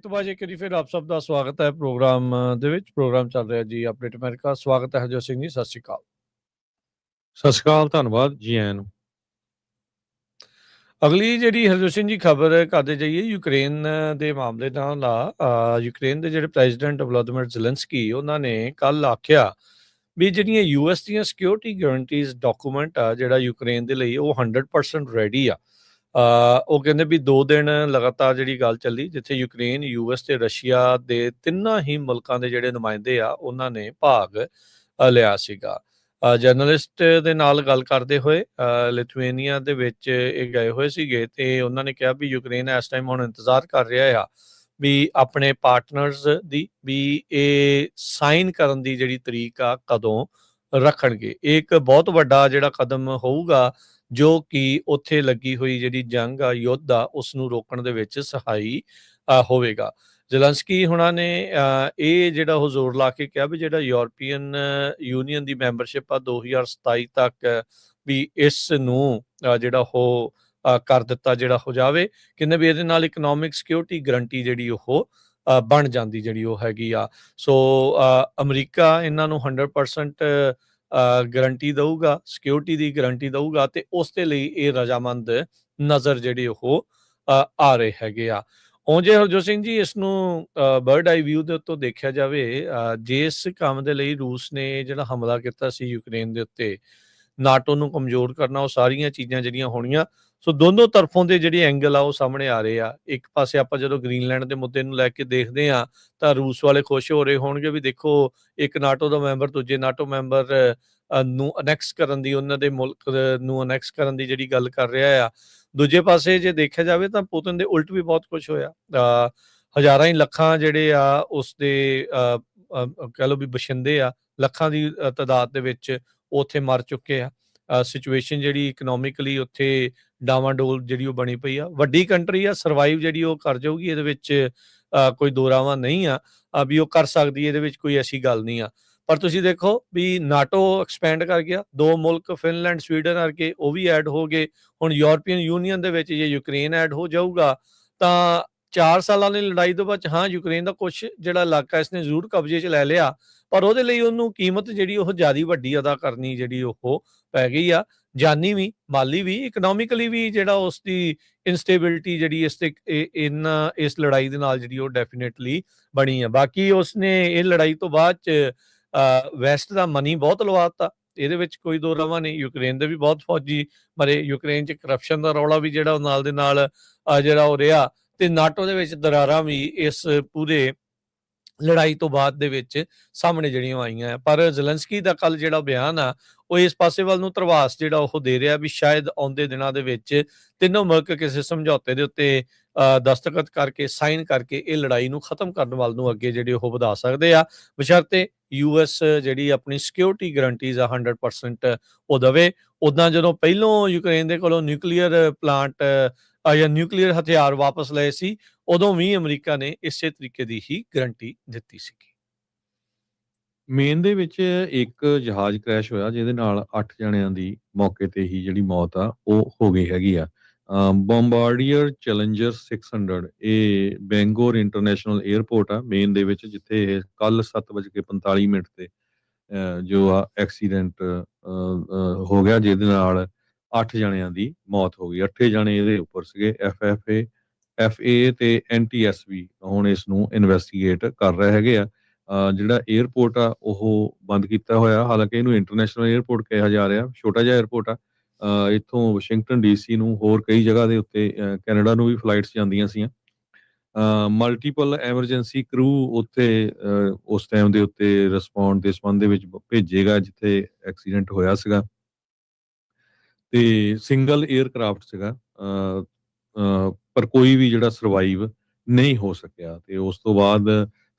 ਤੋਂ ਬਾਅਦ ਇੱਕ ਵਾਰੀ ਫਿਰ ਆਪ ਸਭ ਦਾ ਸਵਾਗਤ ਹੈ ਪ੍ਰੋਗਰਾਮ ਦੇ ਵਿੱਚ। ਪ੍ਰੋਗਰਾਮ ਚੱਲ ਰਿਹਾ ਜੀ ਅਪਡੇਟ ਅਮਰੀਕਾ। ਸਵਾਗਤ ਹੈ ਹਰਜੋਤ ਸਿੰਘ ਜੀ, ਸਤਿ ਸ਼੍ਰੀ ਅਕਾਲ। ਸਤਿ ਸ਼੍ਰੀ ਅਕਾਲ, ਧੰਨਵਾਦ ਜੀ ਆਇਆਂ ਨੂੰ। ਅਗਲੀ ਜਿਹੜੀ ਹਰਜੋਤ ਸਿੰਘ ਜੀ ਖਬਰ ਕਰਦੇ ਜਾਈਏ ਯੂਕਰੇਨ ਦੇ ਮਾਮਲੇ ਨਾਲ ਆ। ਯੂਕਰੇਨ ਦੇ ਜਿਹੜੇ ਪ੍ਰੈਜ਼ੀਡੈਂਟ ਵਲੋਦੀਮੀਰ ਜ਼ੈਲੈਂਸਕੀ ਉਹਨਾਂ ਨੇ ਕੱਲ ਆਖਿਆ ਵੀ ਜਿਹੜੀਆਂ ਯੂਐਸ ਦੀਆਂ ਸਿਕਿਉਰਿਟੀ ਗਾਰੰਟੀਜ਼ ਡਾਕੂਮੈਂਟ ਆ ਜਿਹੜਾ ਯੂਕਰੇਨ ਦੇ ਲਈ ਉਹ 100% ਰੈਡੀ ਆ। ਉਹ ਕਹਿੰਦੇ ਵੀ 2 ਦਿਨ ਲਗਾਤਾਰ ਜਿਹੜੀ ਗੱਲ ਚੱਲੀ ਜਿੱਥੇ ਯੂਕਰੇਨ, ਯੂਐਸ ਤੇ ਰਸ਼ੀਆ ਦੇ ਤਿੰਨਾਂ ਹੀ ਮੁਲਕਾਂ ਦੇ ਜਿਹੜੇ ਨੁਮਾਇੰਦੇ ਆ ਉਹਨਾਂ ਨੇ ਭਾਗ ਲਿਆ ਸੀਗਾ। ਜਰਨਲਿਸਟ ਦੇ ਨਾਲ ਗੱਲ ਕਰਦੇ ਹੋਏ ਲਿਥੂਏਨੀਆ ਦੇ ਵਿੱਚ ਇਹ ਗਏ ਹੋਏ ਸੀਗੇ ਤੇ ਉਹਨਾਂ ਨੇ ਕਿਹਾ ਵੀ ਯੂਕਰੇਨ ਇਸ ਟਾਈਮ ਹੁਣ ਇੰਤਜ਼ਾਰ ਕਰ ਰਿਹਾ ਆ ਵੀ ਆਪਣੇ ਪਾਰਟਨਰਸ ਦੀ ਵੀ ਇਹ ਸਾਈਨ ਕਰਨ ਦੀ ਜਿਹੜੀ ਤਰੀਕ ਆ ਕਦੋਂ ਰੱਖਣਗੇ। ਇਹ ਇੱਕ ਬਹੁਤ ਵੱਡਾ ਜਿਹੜਾ ਕਦਮ ਹੋਊਗਾ ਜੋ ਕਿ ਉੱਥੇ ਲੱਗੀ ਹੋਈ ਜਿਹੜੀ ਜੰਗ ਆ, ਯੁੱਧ ਆ, ਉਸ ਨੂੰ ਰੋਕਣ ਦੇ ਵਿੱਚ ਸਹਾਈ ਹੋਵੇਗਾ। ਜ਼ੈਲੈਂਸਕੀ ਹੁਣਾਂ ਨੇ ਇਹ ਜਿਹੜਾ ਉਹ ਜ਼ੋਰ ਲਾ ਕੇ ਕਿਹਾ ਵੀ ਜਿਹੜਾ ਯੂਰਪੀਅਨ ਯੂਨੀਅਨ ਦੀ ਮੈਂਬਰਸ਼ਿਪ ਆ 2027 ਤੱਕ ਵੀ ਇਸ ਨੂੰ ਜਿਹੜਾ ਉਹ ਕਰ ਦਿੱਤਾ ਜਿਹੜਾ ਹੋ ਜਾਵੇ। ਕਹਿੰਦੇ ਵੀ ਇਹਦੇ ਨਾਲ ਇਕਨੋਮਿਕ ਸਿਕਿਉਰਿਟੀ ਗਰੰਟੀ ਜਿਹੜੀ ਉਹ ਬਣ ਜਾਂਦੀ ਜਿਹੜੀ ਉਹ ਹੈਗੀ ਆ। ਸੋ ਅਮਰੀਕਾ ਇਹਨਾਂ ਨੂੰ 100% ਗਰੰਟੀ ਦਊਗਾ, ਸਿਕਿਉਰਿਟੀ ਦੀ ਗਰੰਟੀ ਦਊਗਾ ਤੇ ਉਸ ਦੇ ਲਈ ਇਹ ਰਜ਼ਾਮੰਦ ਨਜ਼ਰ ਜਿਹੜੇ ਉਹ ਆ ਰਹੇ ਹੈਗੇ ਆ। ਉਂਝ ਹਰਜੋਤ ਸਿੰਘ ਜੀ ਇਸ ਨੂੰ ਬਰਡ ਆਈ ਵਿਊ ਦੇ ਉੱਤੋਂ ਦੇਖਿਆ ਜਾਵੇ ਜਿਸ ਕੰਮ ਦੇ ਲਈ ਰੂਸ ਨੇ ਜਿਹੜਾ ਹਮਲਾ ਕੀਤਾ ਸੀ ਯੂਕਰੇਨ ਦੇ ਉੱਤੇ, ਨਾਟੋ ਨੂੰ ਕਮਜ਼ੋਰ ਕਰਨਾ, ਉਹ ਸਾਰੀਆਂ ਚੀਜ਼ਾਂ ਜਿਹੜੀਆਂ ਹੋਣੀਆਂ। ਸੋ ਦੋਨੋਂ ਤਰਫੋਂ ਦੇ ਜਿਹੜੇ ਐਂਗਲ ਆ ਉਹ ਸਾਹਮਣੇ ਆ ਰਹੇ ਆ। ਇੱਕ ਪਾਸੇ ਆਪਾਂ ਜਦੋਂ ਗ੍ਰੀਨਲੈਂਡ ਦੇ ਮੁੱਦੇ ਨੂੰ ਲੈ ਕੇ ਦੇਖਦੇ ਆ ਤਾਂ ਰੂਸ ਵਾਲੇ ਖੁਸ਼ ਹੋ ਰਹੇ ਹੋਣਗੇ ਵੀ ਦੇਖੋ ਇੱਕ ਨਾਟੋ ਦਾ ਮੈਂਬਰ ਦੂਜੇ ਨਾਟੋ ਮੈਂਬਰ ਨੂੰ ਅਨੈਕਸ ਕਰਨ ਦੀ, ਉਹਨਾਂ ਦੇ ਮੁਲਕ ਨੂੰ ਅਨੈਕਸ ਕਰਨ ਦੀ ਜਿਹੜੀ ਗੱਲ ਕਰ ਰਿਹਾ ਆ। ਦੂਜੇ ਪਾਸੇ ਜੇ ਦੇਖਿਆ ਜਾਵੇ ਤਾਂ ਪੁਤਿਨ ਦੇ ਉਲਟ ਵੀ ਬਹੁਤ ਕੁਝ ਹੋਇਆ। ਹਜ਼ਾਰਾਂ ਹੀ ਲੱਖਾਂ ਜਿਹੜੇ ਆ ਉਸ ਦੇ ਕਹਿ ਲਓ ਵੀ ਬਸ਼ਿੰਦੇ ਆ, ਲੱਖਾਂ ਦੀ ਤਾਦਾਦ ਦੇ ਵਿੱਚ ਉੱਥੇ ਮਰ ਚੁੱਕੇ ਆ। ਸਿਚੁਏਸ਼ਨ ਜਿਹੜੀ ਇਕਨੋਮਿਕਲੀ ਉੱਥੇ ਡਾਵਾਂਡੋਲ ਜਿਹੜੀ ਉਹ ਬਣੀ ਪਈ ਆ। ਵੱਡੀ ਕੰਟਰੀ ਆ, ਸਰਵਾਈਵ ਜਿਹੜੀ ਉਹ ਕਰ ਜਾਊਗੀ, ਇਹਦੇ ਵਿੱਚ ਕੋਈ ਦੋਰਾਵਾਂ ਨਹੀਂ ਆ ਵੀ ਉਹ ਕਰ ਸਕਦੀ, ਇਹਦੇ ਵਿੱਚ ਕੋਈ ਐਸੀ ਗੱਲ ਨਹੀਂ ਆ। ਪਰ ਤੁਸੀਂ ਦੇਖੋ ਵੀ ਨਾਟੋ ਐਕਸਪੈਂਡ ਕਰ ਗਿਆ, 2 ਮੁਲਕ ਫਿਨਲੈਂਡ, ਸਵੀਡਨ ਕਰਕੇ ਉਹ ਵੀ ਐਡ ਹੋ ਗਏ। ਹੁਣ ਯੂਰਪੀਅਨ ਯੂਨੀਅਨ ਦੇ ਵਿੱਚ ਜੇ ਯੂਕਰੇਨ ਐਡ ਹੋ ਜਾਊਗਾ ਤਾਂ 4 ਸਾਲਾਂ ਦੀ ਲੜਾਈ ਤੋਂ ਬਾਅਦ ਹਾਂ ਯੂਕਰੇਨ ਦਾ ਕੁਝ ਜਿਹੜਾ ਇਲਾਕਾ ਇਸਨੇ ਜ਼ਰੂਰ ਕਬਜ਼ੇ 'ਚ ਲੈ ਲਿਆ, ਪਰ ਉਹਦੇ ਲਈ ਉਹਨੂੰ ਕੀਮਤ ਜਿਹੜੀ ਉਹ ਜ਼ਿਆਦਾ ਵੱਡੀ ਅਦਾ ਕਰਨੀ ਜਿਹੜੀ ਉਹ ਪੈ ਗਈ ਆ। ਜਾਨੀ ਵੀ, ਮਾਲੀ ਵੀ, ਇਕਨੋਮਿਕਲੀ ਵੀ ਜਿਹੜਾ ਉਸ ਦੀ ਇਨਸਟੇਬਿਲਿਟੀ ਜਿਹੜੀ ਇਸ ਲੜਾਈ ਦੇ ਨਾਲ ਜਿਹੜੀ ਉਹ ਡੈਫੀਨੇਟਲੀ ਬਣੀ ਆ। ਬਾਕੀ ਉਸਨੇ ਇਹ ਲੜਾਈ ਤੋਂ ਬਾਅਦ 'ਚ ਵੈਸਟ ਦਾ ਮਨੀ ਬਹੁਤ ਲਵਾਤਾ, ਇਹਦੇ ਵਿੱਚ ਕੋਈ ਦੋ ਰਵਾਂ ਨਹੀਂ। ਯੂਕਰੇਨ ਦੇ ਵੀ ਬਹੁਤ ਫੌਜੀ ਮਰੇ, ਯੂਕਰੇਨ 'ਚ ਕਰਪਸ਼ਨ ਦਾ ਰੌਲਾ ਵੀ ਜਿਹੜਾ ਨਾਲ ਦੇ ਨਾਲ ਜਿਹੜਾ ਉਹ ਰਿਹਾ, ਤੇ ਨਾਟੋ ਦੇ ਵਿੱਚ ਦਰਾਰਾਂ ਵੀ ਇਸ ਪੂਰੇ ਲੜਾਈ ਤੋਂ ਬਾਅਦ ਦੇ ਵਿੱਚ ਸਾਹਮਣੇ ਜਿਹੜੀਆਂ ਆਈਆਂ ਆ। ਪਰ ਜ਼ੈਲੈਂਸਕੀ ਦਾ ਕੱਲ ਜਿਹੜਾ ਬਿਆਨ ਆ ਉਹ ਇਸ ਪਾਸੇ ਵੱਲ ਨੂੰ ਧਰਵਾਸ ਜਿਹੜਾ ਉਹ ਦੇ ਰਿਹਾ ਵੀ ਸ਼ਾਇਦ ਆਉਂਦੇ ਦਿਨਾਂ ਦੇ ਵਿੱਚ ਤਿੰਨੋਂ ਮੁਲਕ ਕਿਸੇ ਸਮਝੌਤੇ ਦੇ ਉੱਤੇ ਦਸਤਖਤ ਕਰਕੇ, ਸਾਈਨ ਕਰਕੇ ਇਹ ਲੜਾਈ ਨੂੰ ਖਤਮ ਕਰਨ ਵੱਲ ਨੂੰ ਅੱਗੇ ਜਿਹੜੇ ਉਹ ਵਧਾ ਸਕਦੇ ਆ, ਬਸ਼ਰਤੇ ਯੂਐਸ ਜਿਹੜੀ ਆਪਣੀ ਸਿਕਿਉਰਿਟੀ ਗਰੰਟੀਜ਼ ਆ 100% ਉਹ ਦਵੇ। ਉੱਦਾਂ ਜਦੋਂ ਪਹਿਲੋਂ ਯੂਕਰੇਨ ਦੇ ਕੋਲੋਂ ਨਿਊਕਲੀਅਰ ਪਲਾਂਟ ਜਾਂ ਨਿਊਕਲੀਅਰ ਹਥਿਆਰ ਵਾਪਸ ਲਏ ਸੀ, ਉਦੋਂ ਵੀ ਅਮਰੀਕਾ ਨੇ ਇਸੇ ਤਰੀਕੇ ਦੀ ਹੀ ਗਰੰਟੀ ਦਿੱਤੀ ਸੀਗੀ। ਮੇਨ ਦੇ ਵਿੱਚ ਇੱਕ ਜਹਾਜ਼ ਕ੍ਰੈਸ਼ ਹੋਇਆ ਜਿਹਦੇ ਨਾਲ 8 ਜਣਿਆਂ ਦੀ ਮੌਕੇ ਤੇ ਹੀ ਜਿਹੜੀ ਮੌਤ ਆ ਉਹ ਹੋ ਗਈ ਹੈਗੀ ਆ। ਬੰਬਾਰਡੀਅਰ ਚੈਲੰਜਰ 600 ਇਹ ਬੈਂਗੋਰ ਇੰਟਰਨੈਸ਼ਨਲ 에ਅਰਪੋਰਟ ਆ ਮੇਨ ਦੇ ਵਿੱਚ, ਜਿੱਥੇ ਕੱਲ 7:45 ਤੇ ਜੋ ਆ ਐਕਸੀਡੈਂਟ ਹੋ ਗਿਆ ਜਿਹਦੇ ਨਾਲ 8 ਜਣਿਆਂ ਦੀ ਮੌਤ ਹੋ ਗਈ। 8 ਜਣੇ ਇਹਦੇ ਉੱਪਰ ਸੀਗੇ। FAA ਤੇ NTSB ਹੁਣ ਇਸ ਨੂੰ ਇਨਵੈਸਟੀਗੇਟ ਕਰ ਰਹੇ ਹੈਗੇ ਆ। ਜਿਹੜਾ 에ਅਰਪੋਰਟ ਆ ਉਹ ਬੰਦ ਕੀਤਾ ਹੋਇਆ, ਹਾਲਾਂਕਿ ਇਹਨੂੰ ਇੰਟਰਨੈਸ਼ਨਲ 에ਅਰਪੋਰਟ ਕਿਹਾ ਜਾ ਰਿਹਾ, ਛੋਟਾ ਜਿਹਾ 에ਅਰਪੋਰਟ ਆ। ਇੱਥੋਂ ਵਾਸ਼ਿੰਗਟਨ DC ਨੂੰ ਹੋਰ ਕਈ ਜਗ੍ਹਾ ਦੇ ਉੱਤੇ ਕੈਨੇਡਾ ਨੂੰ ਵੀ ਫਲਾਈਟਸ ਜਾਂਦੀਆਂ ਸੀਆਂ। ਮਲਟੀਪਲ ਐਮਰਜੈਂਸੀ ਕਰੂ ਉੱਥੇ ਉਸ ਟਾਈਮ ਦੇ ਉੱਤੇ ਰਿਸਪੌਂਡ ਦੇ ਸੰਬੰਧ ਦੇ ਵਿੱਚ ਭੇਜੇਗਾ ਜਿੱਥੇ ਐਕਸੀਡੈਂਟ ਹੋਇਆ ਸੀਗਾ, ਤੇ ਸਿੰਗਲ 에ਅਰਕ੍ਰਾਫਟ ਸੀਗਾ, ਪਰ ਕੋਈ ਵੀ ਜਿਹੜਾ ਸਰਵਾਈਵ ਨਹੀਂ ਹੋ ਸਕਿਆ। ਤੇ ਉਸ ਤੋਂ ਬਾਅਦ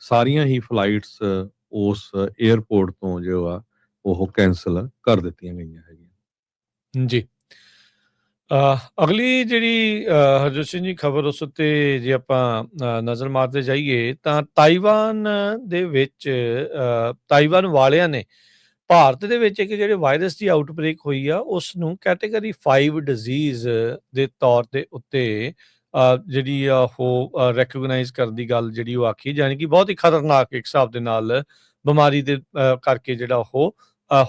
ਸਾਰੀਆਂ ਹੀ ਫਲਾਈਟਸ ਉਸ 에ਅਰਪੋਰਟ ਤੋਂ ਜੋ ਆ ਉਹ ਕੈਂਸਲ ਕਰ ਦਿੱਤੀਆਂ ਗਈਆਂ ਹੈਗੀਆਂ ਜੀ। ਅਗਲੀ ਜਿਹੜੀ ਹਰਜੋਤ ਸਿੰਘ ਜੀ ਖਬਰ ਉਸ ਉੱਤੇ ਜੇ ਆਪਾਂ ਨਜ਼ਰ ਮਾਰਦੇ ਜਾਈਏ ਤਾਂ ਤਾਈਵਾਨ ਦੇ ਵਿੱਚ ਤਾਈਵਾਨ ਵਾਲਿਆਂ ਨੇ ਭਾਰਤ ਦੇ ਵਿੱਚ ਇੱਕ ਜਿਹੜੇ ਵਾਇਰਸ ਦੀ ਆਊਟਬ੍ਰੇਕ ਹੋਈ ਆ ਉਸ ਨੂੰ ਕੈਟਾਗਰੀ 5 ਡਿਜ਼ੀਜ਼ ਦੇ ਤੌਰ ਦੇ ਉੱਤੇ ਜਿਹੜੀ ਆ ਉਹ ਰੈਕਗਨਾਈਜ਼ ਕਰਨ ਦੀ ਗੱਲ ਜਿਹੜੀ ਉਹ ਆਖੀ, ਯਾਨੀ ਕਿ ਬਹੁਤ ਹੀ ਖਤਰਨਾਕ ਇੱਕ ਹਿਸਾਬ ਦੇ ਨਾਲ ਬਿਮਾਰੀ ਦੇ ਕਰਕੇ ਜਿਹੜਾ ਉਹ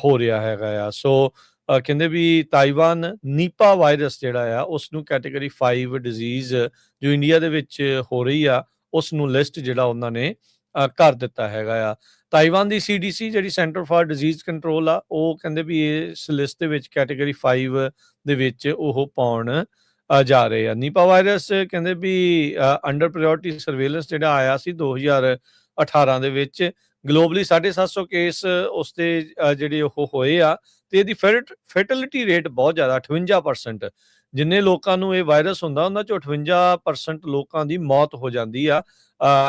ਹੋ ਰਿਹਾ ਹੈਗਾ ਆ। ਸੋ ਕਹਿੰਦੇ ਵੀ ਤਾਈਵਾਨ ਨੀਪਾ ਵਾਇਰਸ ਜਿਹੜਾ ਆ ਉਸ ਨੂੰ ਕੈਟਾਗਰੀ 5 ਡਿਜ਼ੀਜ਼ ਜੋ ਇੰਡੀਆ ਦੇ ਵਿੱਚ ਹੋ ਰਹੀ ਆ ਉਸ ਨੂੰ ਲਿਸਟ ਜਿਹੜਾ ਉਹਨਾਂ ਨੇ ਕਰ ਦਿੱਤਾ ਹੈਗਾ ਆ। ਤਾਈਵਾਨ ਦੀ CDC ਜਿਹੜੀ ਸੈਂਟਰ ਫਾਰ ਡਿਜ਼ੀਜ਼ ਕੰਟਰੋਲ ਆ ਉਹ ਕਹਿੰਦੇ ਵੀ ਇਸ ਲਿਸਟ ਦੇ ਵਿੱਚ ਕੈਟਾਗਰੀ 5 ਦੇ ਵਿੱਚ ਉਹ ਪਾਉਣ ਜਾ ਰਹੇ ਆ। ਨੀਪਾ ਵਾਇਰਸ ਕਹਿੰਦੇ ਵੀ ਅੰਡਰ ਪ੍ਰਾਇੋਰਟੀ ਸਰਵੇਲੈਂਸ ਜਿਹੜਾ ਆਇਆ ਸੀ 2018 ਦੇ ਵਿੱਚ ਗਲੋਬਲੀ 750 ਕੇਸ ਉਸ ਦੇ ਜਿਹੜੇ ਉਹ ਹੋਏ ਆ ਤੇ ਇਹਦੀ ਫੈਟਲਿਟੀ ਰੇਟ ਬਹੁਤ ਜ਼ਿਆਦਾ 58%। ਜਿੰਨੇ ਲੋਕਾਂ ਨੂੰ ਇਹ ਵਾਇਰਸ ਹੁੰਦਾ ਉਹਨਾਂ ਚੋਂ 58% ਲੋਕਾਂ ਦੀ ਮੌਤ ਹੋ ਜਾਂਦੀ ਆ।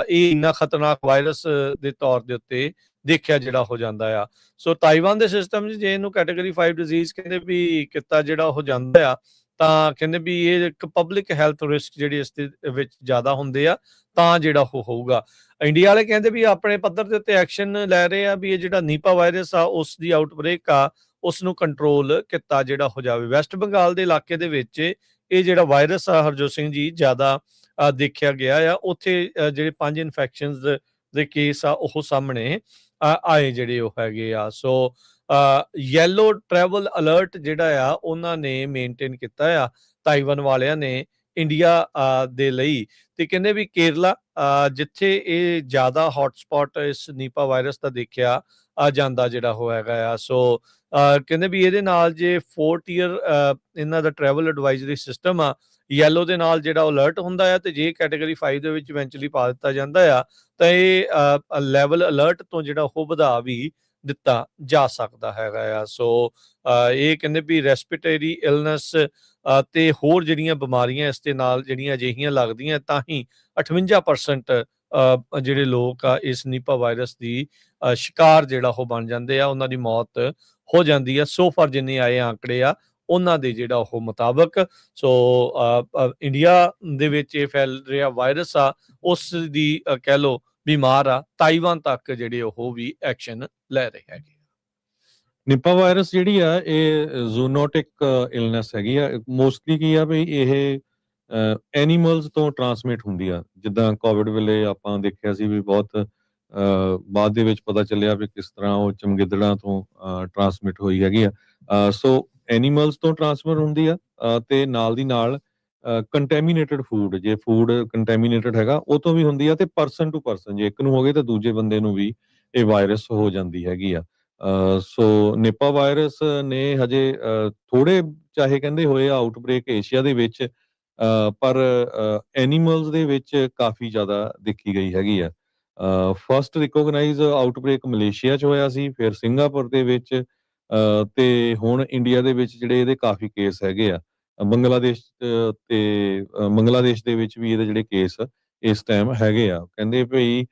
ਇਹ ਇੰਨਾ ਖਤਰਨਾਕ ਵਾਇਰਸ ਦੇ ਤੌਰ ਦੇ ਉੱਤੇ ਦੇਖਿਆ ਜਿਹੜਾ ਹੋ ਜਾਂਦਾ ਆ। ਸੋ ਤਾਈਵਾਨ ਦੇ ਸਿਸਟਮ 'ਚ ਜੇ ਇਹਨੂੰ ਕੈਟਾਗਰੀ 5 ਡਿਜ਼ੀਜ਼ ਕਹਿੰਦੇ ਵੀ ਕੀਤਾ ਜਿਹੜਾ ਉਹ ਜਾਂਦਾ ਆ ਤਾਂ ਕਹਿੰਦੇ ਵੀ ਇਹ ਇੱਕ ਪਬਲਿਕ ਹੈਲਥ ਰਿਸਕ ਜਿਹੜੇ ਇਸ ਦੇ ਵਿੱਚ ਜ਼ਿਆਦਾ ਹੁੰਦੇ ਆ ਤਾਂ ਜਿਹੜਾ ਉਹ ਹੋਊਗਾ। ਇੰਡੀਆ ਵਾਲੇ ਕਹਿੰਦੇ ਵੀ ਆਪਣੇ ਪੱਧਰ ਦੇ ਉੱਤੇ ਐਕਸ਼ਨ ਲੈ ਰਹੇ ਆ ਵੀ ਇਹ ਜਿਹੜਾ ਨੀਪਾ ਵਾਇਰਸ ਆ ਉਸ ਦੀ ਆਊਟਬ੍ਰੇਕ ਆ ਉਸ ਨੂੰ ਕੰਟਰੋਲ ਕੀਤਾ ਜਿਹੜਾ ਹੋ ਜਾਵੇ। ਵੈਸਟ ਬੰਗਾਲ ਦੇ ਇਲਾਕੇ ਦੇ ਵਿੱਚ ਇਹ ਜਿਹੜਾ ਵਾਇਰਸ ਆ ਹਰਜੋਤ ਸਿੰਘ ਜੀ ਜ਼ਿਆਦਾ ਦੇਖਿਆ ਗਿਆ ਆ। ਉੱਥੇ ਜਿਹੜੇ 5 ਇਨਫੈਕਸ਼ਨਸ ਦੇ ਕੇਸ ਆ ਉਹ ਸਾਹਮਣੇ ਆਏ ਜਿਹੜੇ ਉਹ ਹੈਗੇ ਆ। ਸੋ ਯੈਲੋ ਟਰੈਵਲ ਅਲਰਟ ਜਿਹੜਾ ਆ ਉਹਨਾਂ ਨੇ ਮੇਨਟੇਨ ਕੀਤਾ ਆ ਤਾਈਵਾਨ ਵਾਲਿਆਂ ਨੇ ਇੰਡੀਆ ਦੇ ਲਈ। ਤੇ ਕਹਿੰਦੇ ਵੀ ਕੇਰਲਾ ਜਿੱਥੇ ਇਹ ਜ਼ਿਆਦਾ ਹੌਟਸਪੌਟ ਇਸ ਨੀਪਾ ਵਾਇਰਸ ਦਾ ਦੇਖਿਆ ਜਾਂਦਾ ਜਿਹੜਾ ਉਹ ਹੈਗਾ ਆ। ਸੋ ਕਹਿੰਦੇ ਵੀ ਇਹਦੇ ਨਾਲ ਜੇ 4 ਟੀਅਰ ਇਹਨਾਂ ਦਾ ਟਰੈਵਲ ਐਡਵਾਈਜ਼ਰੀ ਸਿਸਟਮ ਆ ਯੈਲੋ ਦੇ ਨਾਲ ਜਿਹੜਾ ਅਲਰਟ ਹੁੰਦਾ ਆ ਤੇ ਜੇ ਕੈਟਾਗਰੀ 5 ਦੇ ਵਿੱਚ ਇਵੈਂਚੁਅਲੀ ਪਾ ਦਿੱਤਾ ਜਾਂਦਾ ਆ ਤਾਂ ਇਹ ਲੈਵਲ ਅਲਰਟ ਤੋਂ ਜਿਹੜਾ ਉਹ ਵਧਾ ਵੀ ਦਿੱਤਾ ਜਾ ਸਕਦਾ ਹੈਗਾ ਆ। ਸੋ ਇਹ ਕਹਿੰਦੇ ਵੀ ਰੈਸਪੀਰੇਟਰੀ ਇਲਨੈਸ ਤੇ ਹੋਰ ਜਿਹੜੀਆਂ ਬਿਮਾਰੀਆਂ ਇਸ ਦੇ ਨਾਲ ਜਿਹੜੀਆਂ ਅਜਿਹੀਆਂ ਲੱਗਦੀਆਂ ਤਾਂ ਹੀ 58% ਜਿਹੜੇ ਲੋਕ ਆ ਇਸ ਨੀਪਾ ਵਾਇਰਸ ਦੀ ਸ਼ਿਕਾਰ ਜਿਹੜਾ ਉਹ ਬਣ ਜਾਂਦੇ ਆ, ਉਹਨਾਂ ਦੀ ਮੌਤ ਹੋ ਜਾਂਦੀ ਆ। ਸੋ ਫਾਰ ਜਿੰਨੇ ਆਏ ਆંકੜੇ ਆ ਉਹਨਾਂ ਦੇ ਜਿਹੜਾ ਉਹ ਮੁਤਾਬਕ। ਸੋ ਇੰਡੀਆ ਦੇ ਵਿੱਚ ਇਹ ਫੈਲ ਰਿਹਾ ਵਾਇਰਸ ਆ ਉਸ ਦੀ ਕਹਿ ਲਓ ਬਿਮਾਰ ਆ ਤਾਈਵਾਨ ਤੱਕ ਜਿਹੜੇ ਉਹ ਵੀ ਐਕਸ਼ਨ ਲੈ ਰਹੇ ਹੈਗੇ। ਨਿਪਾ ਵਾਇਰਸ ਜਿਹੜੀ ਆ ਇਹ ਜ਼ੂਨੋਟਿਕ ਇਲਨੈਸ ਹੈਗੀ ਆ। ਮੋਸਟਲੀ ਕੀ ਆ ਵੀ ਇਹ ਐਨੀਮਲਸ ਤੋਂ ਟਰਾਂਸਮਿਟ ਹੁੰਦੀ ਆ। ਜਿੱਦਾਂ ਕੋਵਿਡ ਵੇਲੇ ਆਪਾਂ ਦੇਖਿਆ ਸੀ ਵੀ ਬਹੁਤ ਬਾਅਦ ਦੇ ਵਿੱਚ ਪਤਾ ਚੱਲਿਆ ਵੀ ਕਿਸ ਤਰ੍ਹਾਂ ਉਹ ਚਮਗਿੱਦੜਾਂ ਤੋਂ ਟਰਾਂਸਮਿਟ ਹੋਈ ਹੈਗੀ ਆ। ਸੋ ਐਨੀਮਲਸ ਤੋਂ ਟਰਾਂਸਫਰ ਹੁੰਦੀ ਆ ਤੇ ਨਾਲ ਦੀ ਨਾਲ ਕੰਟੈਮੀਨੇਟਡ ਫੂਡ, ਜੇ ਫੂਡ ਕੰਟੈਮੀਨੇਟਡ ਹੈਗਾ ਉਹ ਤੋਂ ਵੀ ਹੁੰਦੀ ਆ ਤੇ ਪਰਸਨ ਟੂ ਪਰਸਨ ਜੇ ਇੱਕ ਨੂੰ ਹੋ ਗਏ ਤਾਂ ਦੂਜੇ ਬੰਦੇ ਨੂੰ ਵੀ ਇਹ ਵਾਇਰਸ ਹੋ ਜਾਂਦੀ ਹੈਗੀ ਆ। ਸੋ ਨਿਪਾ ਵਾਇਰਸ ਨੇ ਹਜੇ ਥੋੜੇ ਚਾਹੇ ਕਹਿੰਦੇ ਹੋਏ ਆਊਟਬ੍ਰੇਕ ਏਸ਼ੀਆ ਦੇ ਵਿੱਚ ਪਰ ਐਨੀਮਲਸ ਦੇ ਵਿੱਚ ਕਾਫੀ ਜ਼ਿਆਦਾ ਦੇਖੀ ਗਈ ਹੈਗੀ ਆ। ਫਸਟ ਰਿਕੋਗਨਾਈਜ਼ ਆਊਟਬ੍ਰੇਕ ਮਲੇਸ਼ੀਆ 'ਚ ਹੋਇਆ ਸੀ, ਫਿਰ ਸਿੰਗਾਪੁਰ ਦੇ ਵਿੱਚ ਤੇ ਹੁਣ ਇੰਡੀਆ ਦੇ ਵਿੱਚ ਜਿਹੜੇ ਇਹਦੇ ਕਾਫੀ ਕੇਸ ਹੈਗੇ ਆ। ਬੰਗਲਾਦੇਸ਼ ਦੇ ਵਿੱਚ ਵੀ ਇਹਦੇ ਜਿਹੜੇ ਕੇਸ ਇਸ ਟਾਈਮ ਹੈਗੇ ਆ। ਕਹਿੰਦੇ ਭਈ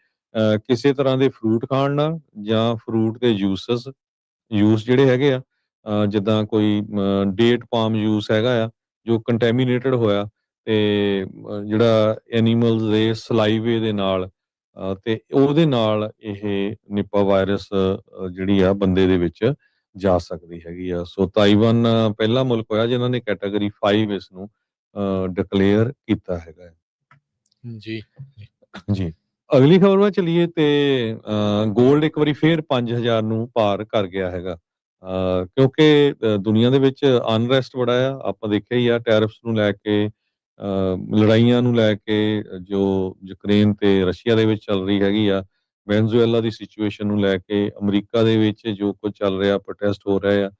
ਕਿਸੇ ਤਰ੍ਹਾਂ ਦੇ ਫਰੂਟ ਖਾਣ ਨਾਲ ਜਾਂ ਫਰੂਟ ਦੇ ਜੂਸ ਜਿਹੜੇ ਹੈਗੇ ਆ ਜਿੱਦਾਂ ਕੋਈ ਡੇਟ ਪਾਮ ਜੂਸ ਹੈਗਾ ਆ ਜੋ ਕੰਟੈਮੀਨੇਟਡ ਹੋਇਆ ਤੇ ਜਿਹੜਾ ਐਨੀਮਲਸ ਦੇ ਸਲਾਈਵੇ ਦੇ ਨਾਲ ਤੇ ਉਹਦੇ ਨਾਲ ਇਹ ਨਿਪਾ ਵਾਇਰਸ ਜਿਹੜੀ ਆ ਬੰਦੇ ਦੇ ਵਿੱਚ ਜਾ ਸਕਦੀ ਹੈਗੀ ਆ। ਸੋ ਤਾਈਵਾਨ ਪਹਿਲਾ ਮੁਲਕ ਹੋਇਆ ਜਿਨ੍ਹਾਂ ਨੇ ਕੈਟਾਗਰੀ 5 ਇਸ ਨੂੰ ਡਿਕਲੇਅਰ ਕੀਤਾ ਹੈਗਾ ਜੀ। ਜੀ ਅਗਲੀ ਖਬਰ ਵੱਲ ਚਲੀਏ ਤੇ ਗੋਲਡ ਇੱਕ ਵਾਰੀ ਫੇਰ 5000 ਨੂੰ ਪਾਰ ਕਰ ਗਿਆ ਹੈਗਾ ਕਿਉਂਕਿ ਦੁਨੀਆ ਦੇ ਵਿੱਚ ਅਨਰੈਸਟ ਬੜਾ ਆ। ਆਪਾਂ ਦੇਖਿਆ ਹੀ ਆ ਟੈਰਿਫਸ ਨੂੰ ਲੈ ਕੇ ਲੜਾਈਆਂ ਨੂੰ ਲੈ ਕੇ ਜੋ ਯੂਕਰੇਨ ਤੇ ਰਸ਼ੀਆ ਦੇ ਵਿੱਚ ਚੱਲ ਰਹੀ ਹੈਗੀ ਆ, ਵੈਨਜ਼ੂਏਲਾ ਦੀ ਸਿਚੁਏਸ਼ਨ ਨੂੰ ਲੈ ਕੇ ਅਮਰੀਕਾ ਦੇ ਵਿੱਚ ਜੋ ਕੁਝ ਚੱਲ ਰਿਹਾ, ਪ੍ਰੋਟੈਸਟ ਹੋ ਰਹੇ ਆ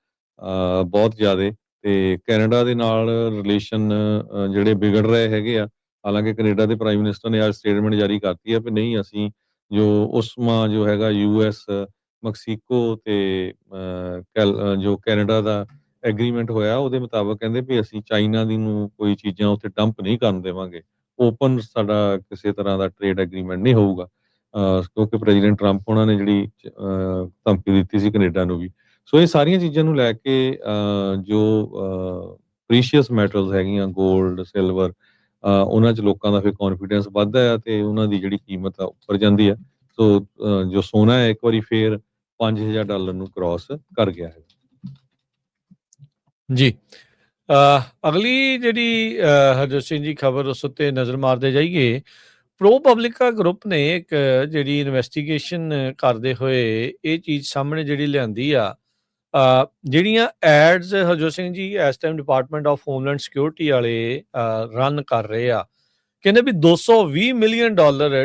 ਬਹੁਤ ਜ਼ਿਆਦੇ ਤੇ ਕੈਨੇਡਾ ਦੇ ਨਾਲ ਰਿਲੇਸ਼ਨ ਜਿਹੜੇ ਵਿਗੜ ਰਹੇ ਹੈਗੇ ਆ। ਹਾਲਾਂਕਿ ਕੈਨੇਡਾ ਦੇ ਪ੍ਰਾਈਮ ਮਿਨਿਸਟਰ ਨੇ ਅੱਜ ਸਟੇਟਮੈਂਟ ਜਾਰੀ ਕਰਤੀ ਹੈ ਕਿ ਨਹੀਂ ਅਸੀਂ ਜੋ ਉਸਮਾ ਜੋ ਹੈਗਾ US ਮੈਕਸੀਕੋ ਤੇ ਜੋ ਕੈਨੇਡਾ ਦਾ ਐਗਰੀਮੈਂਟ ਹੋਇਆ ਉਹਦੇ ਮੁਤਾਬਕ ਕਹਿੰਦੇ ਵੀ ਅਸੀਂ ਚਾਈਨਾ ਦੀ ਨੂੰ ਕੋਈ ਚੀਜ਼ਾਂ ਉੱਥੇ ਡੰਪ ਨਹੀਂ ਕਰਨ ਦੇਵਾਂਗੇ। ਓਪਨ ਸਾਡਾ ਕਿਸੇ ਤਰ੍ਹਾਂ ਦਾ ਟ੍ਰੇਡ ਐਗਰੀਮੈਂਟ ਨਹੀਂ ਹੋਊਗਾ ਕਿਉਂਕਿ ਪ੍ਰੈਜ਼ੀਡੈਂਟ ਟਰੰਪ ਉਹਨਾਂ ਨੇ ਜਿਹੜੀ ਧਮਕੀ ਦਿੱਤੀ ਸੀ ਕੈਨੇਡਾ ਨੂੰ ਵੀ। ਸੋ ਇਹ ਸਾਰੀਆਂ ਚੀਜ਼ਾਂ ਨੂੰ ਲੈ ਕੇ ਜੋ ਪ੍ਰੀਸ਼ੀਅਸ ਮੈਟਲਸ ਹੈਗੀਆਂ ਗੋਲਡ, ਸਿਲਵਰ ਉਹਨਾਂ 'ਚ ਲੋਕਾਂ ਦਾ ਫਿਰ ਕੌਨਫੀਡੈਂਸ ਵੱਧਦਾ ਆ ਤੇ ਉਹਨਾਂ ਦੀ ਜਿਹੜੀ ਕੀਮਤ ਆ ਉੱਪਰ ਜਾਂਦੀ ਆ। ਸੋ ਜੋ ਸੋਨਾ ਹੈ ਇੱਕ ਵਾਰੀ ਫੇਰ $5,000 ਨੂੰ ਕ੍ਰਾਸ ਕਰ ਗਿਆ ਹੈ। ਜੀ ਅਗਲੀ ਜਿਹੜੀ ਹਰਜੋਤ ਸਿੰਘ ਜੀ ਖਬਰ ਉਸ ਉੱਤੇ ਨਜ਼ਰ ਮਾਰਦੇ ਜਾਈਏ। ਪ੍ਰੋ ਪਬਲਿਕਾ ਗਰੁੱਪ ਨੇ ਇੱਕ ਜਿਹੜੀ ਇਨਵੈਸਟੀਗੇਸ਼ਨ ਕਰਦੇ ਹੋਏ ਇਹ ਚੀਜ਼ ਸਾਹਮਣੇ ਜਿਹੜੀ ਲਿਆਂਦੀ ਆ, ਜਿਹੜੀਆਂ ਐਡਸ ਹਰਜੋਤ ਸਿੰਘ ਜੀ ਇਸ time department of homeland security ਵਾਲੇ ਰਨ ਕਰ ਰਹੇ ਆ। ਕਹਿੰਦੇ ਵੀ $220 million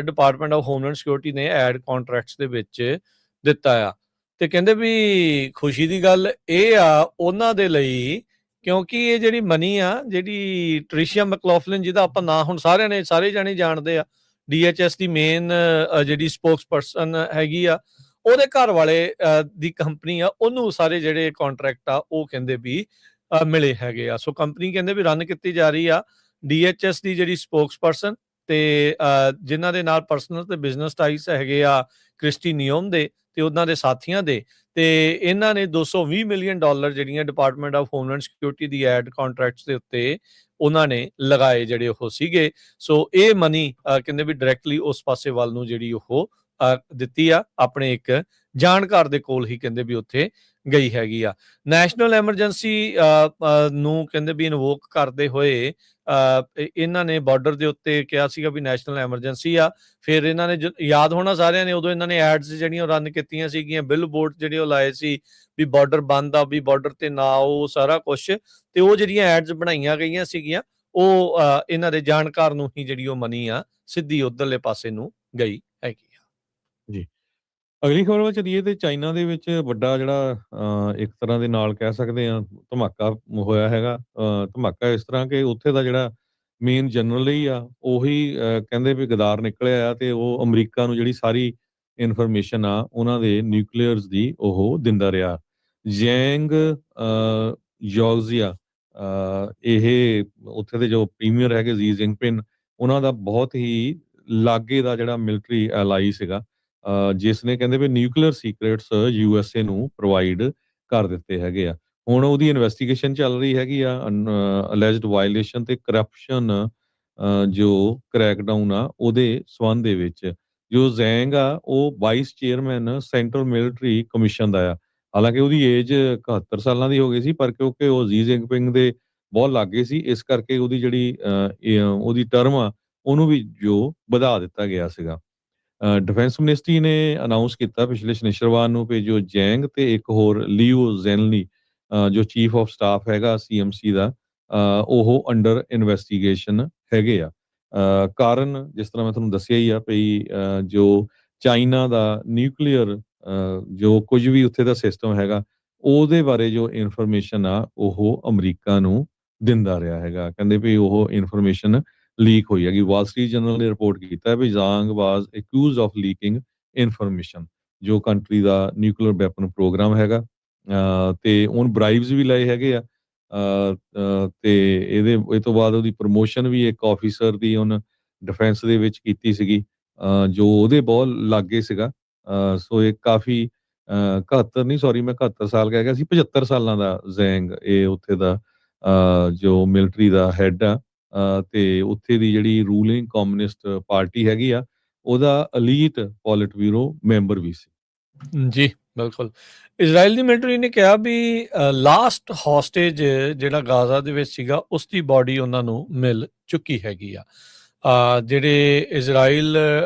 department of homeland security ਨੇ ਐਡ ਕੰਟਰੈਕਟਸ ਦੇ ਵਿੱਚ ਦਿੱਤਾ ਆ। ਤੇ ਕਹਿੰਦੇ ਵੀ ਖੁਸ਼ੀ ਦੀ ਗੱਲ ਇਹ ਆ ਉਹਨਾਂ ਦੇ ਲਈ, ਕਿਉਂਕਿ ਇਹ ਜਿਹੜੀ ਮਨੀ ਆ, ਜਿਹੜੀ ਟ੍ਰਿਸ਼ੀਆ ਮੈਕਲੌਫਲਿਨ, ਜਿਹਦਾ ਆਪਾਂ ਨਾਂ ਹੁਣ ਸਾਰੇ ਜਾਣੇ ਜਾਣਦੇ ਆ, DHS ਦੀ ਮੇਨ ਜਿਹੜੀ ਸਪੋਕਸ ਪਰਸਨ ਹੈਗੀ ਆ, ਉਹਦੇ ਘਰ ਵਾਲੇ ਦੀ ਕੰਪਨੀ ਆ, ਉਹਨੂੰ ਸਾਰੇ ਜਿਹੜੇ ਕੰਟਰੈਕਟ ਆ ਉਹ ਕਹਿੰਦੇ ਵੀ ਮਿਲੇ ਹੈਗੇ ਆ। ਸੋ ਕੰਪਨੀ ਕਹਿੰਦੇ ਵੀ ਰਨ ਕੀਤੀ ਜਾ ਰਹੀ ਆ DHS ਦੀ ਜਿਹੜੀ ਸਪੋਕਸ ਪਰਸਨ ਤੇ ਜਿਨ੍ਹਾਂ ਦੇ ਨਾਲ ਪਰਸਨਲ ਤੇ ਬਿਜ਼ਨਸ ਟਾਈਸ ਹੈਗੇ ਆ ਕ੍ਰਿਸਟੀ ਨਿਯੋਮ ਦੇ ਤੇ ਉਹਨਾਂ ਦੇ ਸਾਥੀਆਂ ਦੇ, ਤੇ ਇਹਨਾਂ ਨੇ $220 ਮਿਲੀਅਨ ਜਿਹੜੀਆਂ department of homeland security the add contracts ਦੇ ਉੱਤੇ ਉਹਨਾਂ ਨੇ ਲਗਾਏ ਜਿਹੜੇ ਉਹ ਸੀਗੇ। ਸੋ ਇਹ ਮਨੀ ਕਹਿੰਦੇ ਵੀ ਡਾਇਰੈਕਟਲੀ ਉਸ ਪਾਸੇ ਵੱਲ ਨੂੰ ਜਿਹੜੀ ਉਹ ਦਿੱਤੀ ਆ, ਆਪਣੇ ਇੱਕ ਜਾਣਕਾਰ ਦੇ ਕੋਲ ਹੀ ਕਹਿੰਦੇ ਵੀ ਉੱਥੇ ਗਈ ਹੈਗੀ ਆ। ਨੈਸ਼ਨਲ ਐਮਰਜੈਂਸੀ ਨੂੰ ਕਹਿੰਦੇ ਵੀ ਇਨਵੋਕ ਕਰਦੇ ਹੋਏ ਇਹਨਾਂ ਨੇ ਬਾਰਡਰ ਦੇ ਉੱਤੇ ਕਿਹਾ ਸੀਗਾ ਵੀ ਨੈਸ਼ਨਲ ਐਮਰਜੈਂਸੀ ਆ। ਫਿਰ ਇਹਨਾਂ ਨੇ ਯਾਦ ਹੋਣਾ ਸਾਰਿਆਂ ਨੇ, ਉਦੋਂ ਇਹਨਾਂ ਨੇ ਐਡਸ ਜਿਹੜੀਆਂ ਰਨ ਕੀਤੀਆਂ ਸੀਗੀਆਂ, ਬਿਲ ਬੋਰਡ ਜਿਹੜੇ ਉਹ ਲਾਏ ਸੀ ਵੀ ਬਾਰਡਰ ਬੰਦ ਆ, ਵੀ ਬਾਰਡਰ ਤੇ ਨਾ ਆਓ, ਸਾਰਾ ਕੁਛ। ਤੇ ਉਹ ਜਿਹੜੀਆਂ ਐਡਸ ਬਣਾਈਆਂ ਗਈਆਂ ਸੀਗੀਆਂ ਉਹ ਇਹਨਾਂ ਦੇ ਜਾਣਕਾਰ ਨੂੰ ਹੀ ਜਿਹੜੀ ਉਹ ਮਨੀ ਆ ਸਿੱਧੀ ਉਧਰਲੇ ਪਾਸੇ ਨੂੰ ਗਈ ਹੈਗੀ ਆ। ਜੀ, ਅਗਲੀ ਖਬਰ ਵੱਲ ਚੱਲੀਏ ਤੇ ਚਾਈਨਾ ਦੇ ਵਿੱਚ ਵੱਡਾ ਜਿਹੜਾ ਇੱਕ ਤਰ੍ਹਾਂ ਦੇ ਨਾਲ ਕਹਿ ਸਕਦੇ ਆ ਧਮਾਕਾ ਹੋਇਆ ਹੈਗਾ। ਧਮਾਕਾ ਇਸ ਤਰ੍ਹਾਂ ਕਿ ਉੱਥੇ ਦਾ ਜਿਹੜਾ ਮੇਨ ਜਨਰਲ ਹੀ ਆ ਉਹੀ ਕਹਿੰਦੇ ਵੀ ਗਦਾਰ ਨਿਕਲਿਆ ਆ, ਤੇ ਉਹ ਅਮਰੀਕਾ ਨੂੰ ਜਿਹੜੀ ਸਾਰੀ ਇਨਫੋਰਮੇਸ਼ਨ ਆ ਉਹਨਾਂ ਦੇ ਨਿਊਕਲੀਅਰਸ ਦੀ ਉਹ ਦਿੰਦਾ ਰਿਹਾ। ਜੈਂਗ ਯੋਗਜ਼ੀਆ, ਇਹ ਉੱਥੇ ਦੇ ਜੋ ਪ੍ਰੀਮੀਅਰ ਹੈਗੇ ਜੀ ਜਿੰਗਪਿਨ, ਉਹਨਾਂ ਦਾ ਬਹੁਤ ਹੀ ਲਾਗੇ ਦਾ ਜਿਹੜਾ ਮਿਲਟਰੀ ਐਲਾਈ ਸੀਗਾ, ਜਿਸ ਨੇ ਕਹਿੰਦੇ ਵੀ ਨਿਊਕਲੀਅਰ ਸੀਕ੍ਰੇਟਸ USA ਨੂੰ ਪ੍ਰੋਵਾਈਡ ਕਰ ਦਿੱਤੇ ਹੈਗੇ ਆ। ਹੁਣ ਉਹਦੀ ਇਨਵੈਸਟੀਗੇਸ਼ਨ ਚੱਲ ਰਹੀ ਹੈਗੀ ਆ, ਅਲੈਜਡ ਵਾਇਲੇਸ਼ਨ ਤੇ ਕਰਪਸ਼ਨ ਜੋ ਕਰੈਕਡਾਊਨ ਆ ਉਹਦੇ ਸੰਬੰਧ ਦੇ ਵਿੱਚ। ਜੋ ਜ਼ੈਂਗ ਆ ਉਹ vice chairman central military commission ਦਾ ਆ। ਹਾਲਾਂਕਿ ਉਹਦੀ ਏਜ 71 ਸਾਲਾਂ ਦੀ ਹੋ ਗਈ ਸੀ, ਪਰ ਕਿਉਂਕਿ ਉਹ ਜੀ ਜਿੰਗਪਿੰਗ ਦੇ ਬਹੁਤ ਲਾਗੇ ਸੀ, ਇਸ ਕਰਕੇ ਉਹਦੀ ਜਿਹੜੀ ਉਹਦੀ ਟਰਮ ਆ ਉਹਨੂੰ ਵੀ ਜੋ ਵਧਾ ਦਿੱਤਾ ਗਿਆ ਸੀਗਾ। ਡਿਫੈਂਸ ਮਿਨਿਸਟਰੀ ਨੇ ਅਨਾਉਂਸ ਕੀਤਾ ਪਿਛਲੇ ਸ਼ਨੀਚਰਵਾਰ ਨੂੰ ਕਿ ਜੋ ਜੈਂਗ ਤੇ ਇੱਕ ਹੋਰ ਲਿਓ ਜ਼ੈਨਲੀ ਜੋ ਚੀਫ ਆਫ ਸਟਾਫ ਹੈਗਾ CMC ਦਾ, ਉਹ ਅੰਡਰ ਇਨਵੈਸਟੀਗੇਸ਼ਨ ਹੈਗੇ ਆ। ਕਾਰਨ ਜਿਸ ਤਰ੍ਹਾਂ ਮੈਂ ਤੁਹਾਨੂੰ ਦੱਸਿਆ ਹੀ ਆ ਵੀ ਜੋ ਚਾਈਨਾ ਦਾ ਨਿਊਕਲੀਅਰ ਜੋ ਕੁਝ ਵੀ ਉੱਥੇ ਦਾ ਸਿਸਟਮ ਹੈਗਾ ਉਹਦੇ ਬਾਰੇ ਜੋ ਇਨਫੋਰਮੇਸ਼ਨ ਆ ਉਹ ਅਮਰੀਕਾ ਨੂੰ ਦਿੰਦਾ ਰਿਹਾ ਹੈਗਾ। ਕਹਿੰਦੇ ਵੀ ਉਹ ਇਨਫੋਰਮੇਸ਼ਨ ਲੀਕ ਹੋਈ ਹੈਗੀ। ਵਾਲ ਸਟਰੀਟ ਜਰਨਲ ਨੇ ਰਿਪੋਰਟ ਕੀਤਾ ਵੀ ਜ਼ਾਂਗ ਵਾਜ਼ ਅਕਿਊਜ਼ਡ ਆਫ ਲੀਕਿੰਗ ਇਨਫੋਰਮੇਸ਼ਨ, ਜੋ ਕੰਟਰੀ ਦਾ ਨਿਊਕਲੀਅਰ ਵੈਪਨ ਪ੍ਰੋਗਰਾਮ ਹੈਗਾ, ਤੇ ਉਹਨ ਬ੍ਰਾਈਬਸ ਵੀ ਲਏ ਹੈਗੇ ਆ, ਤੇ ਇਹ ਤੋਂ ਬਾਅਦ ਉਹਦੀ ਪ੍ਰਮੋਸ਼ਨ ਵੀ ਇੱਕ ਆਫੀਸਰ ਦੀ ਉਹਨ ਡਿਫੈਂਸ ਦੇ ਵਿੱਚ ਕੀਤੀ ਸੀਗੀ, ਜੋ ਉਹਦੇ ਬਹੁਤ ਲਾਗੇ ਸੀਗਾ। ਸੋ ਇਹ ਕਾਫੀ 71 ਸਾਲ ਕਹਿ ਗਿਆ ਸੀ, 75 ਸਾਲਾਂ ਦਾ ਜ਼ੈਂਗ ਇਹ ਉੱਥੇ ਦਾ ਜੋ ਮਿਲਟਰੀ ਦਾ ਹੈਡ ਆ, ਤੇ ਉੱਥੇ ਦੀ ਜਿਹੜੀ ਰੂਲਿੰਗ ਕਮਿਊਨਿਸਟ ਪਾਰਟੀ ਹੈਗੀ ਆ ਉਹਦਾ ਅਲੀਟ ਪੋਲਿਟ ਬਿਊਰੋ ਮੈਂਬਰ ਵੀ ਸੀ। ਜੀ ਬਿਲਕੁਲ। ਇਜ਼ਰਾਈਲ ਦੀ ਮਿਲਟਰੀ ਨੇ ਕਿਹਾ ਵੀ ਲਾਸਟ ਹੌਸਟੇਜ ਜਿਹੜਾ ਗਾਜ਼ਾ ਦੇ ਵਿੱਚ ਸੀਗਾ ਉਸ ਦੀ ਬਾਡੀ ਉਹਨਾਂ ਨੂੰ ਮਿਲ ਚੁੱਕੀ ਹੈਗੀ ਆ। ਜਿਹੜੇ ਇਜ਼ਰਾਈਲ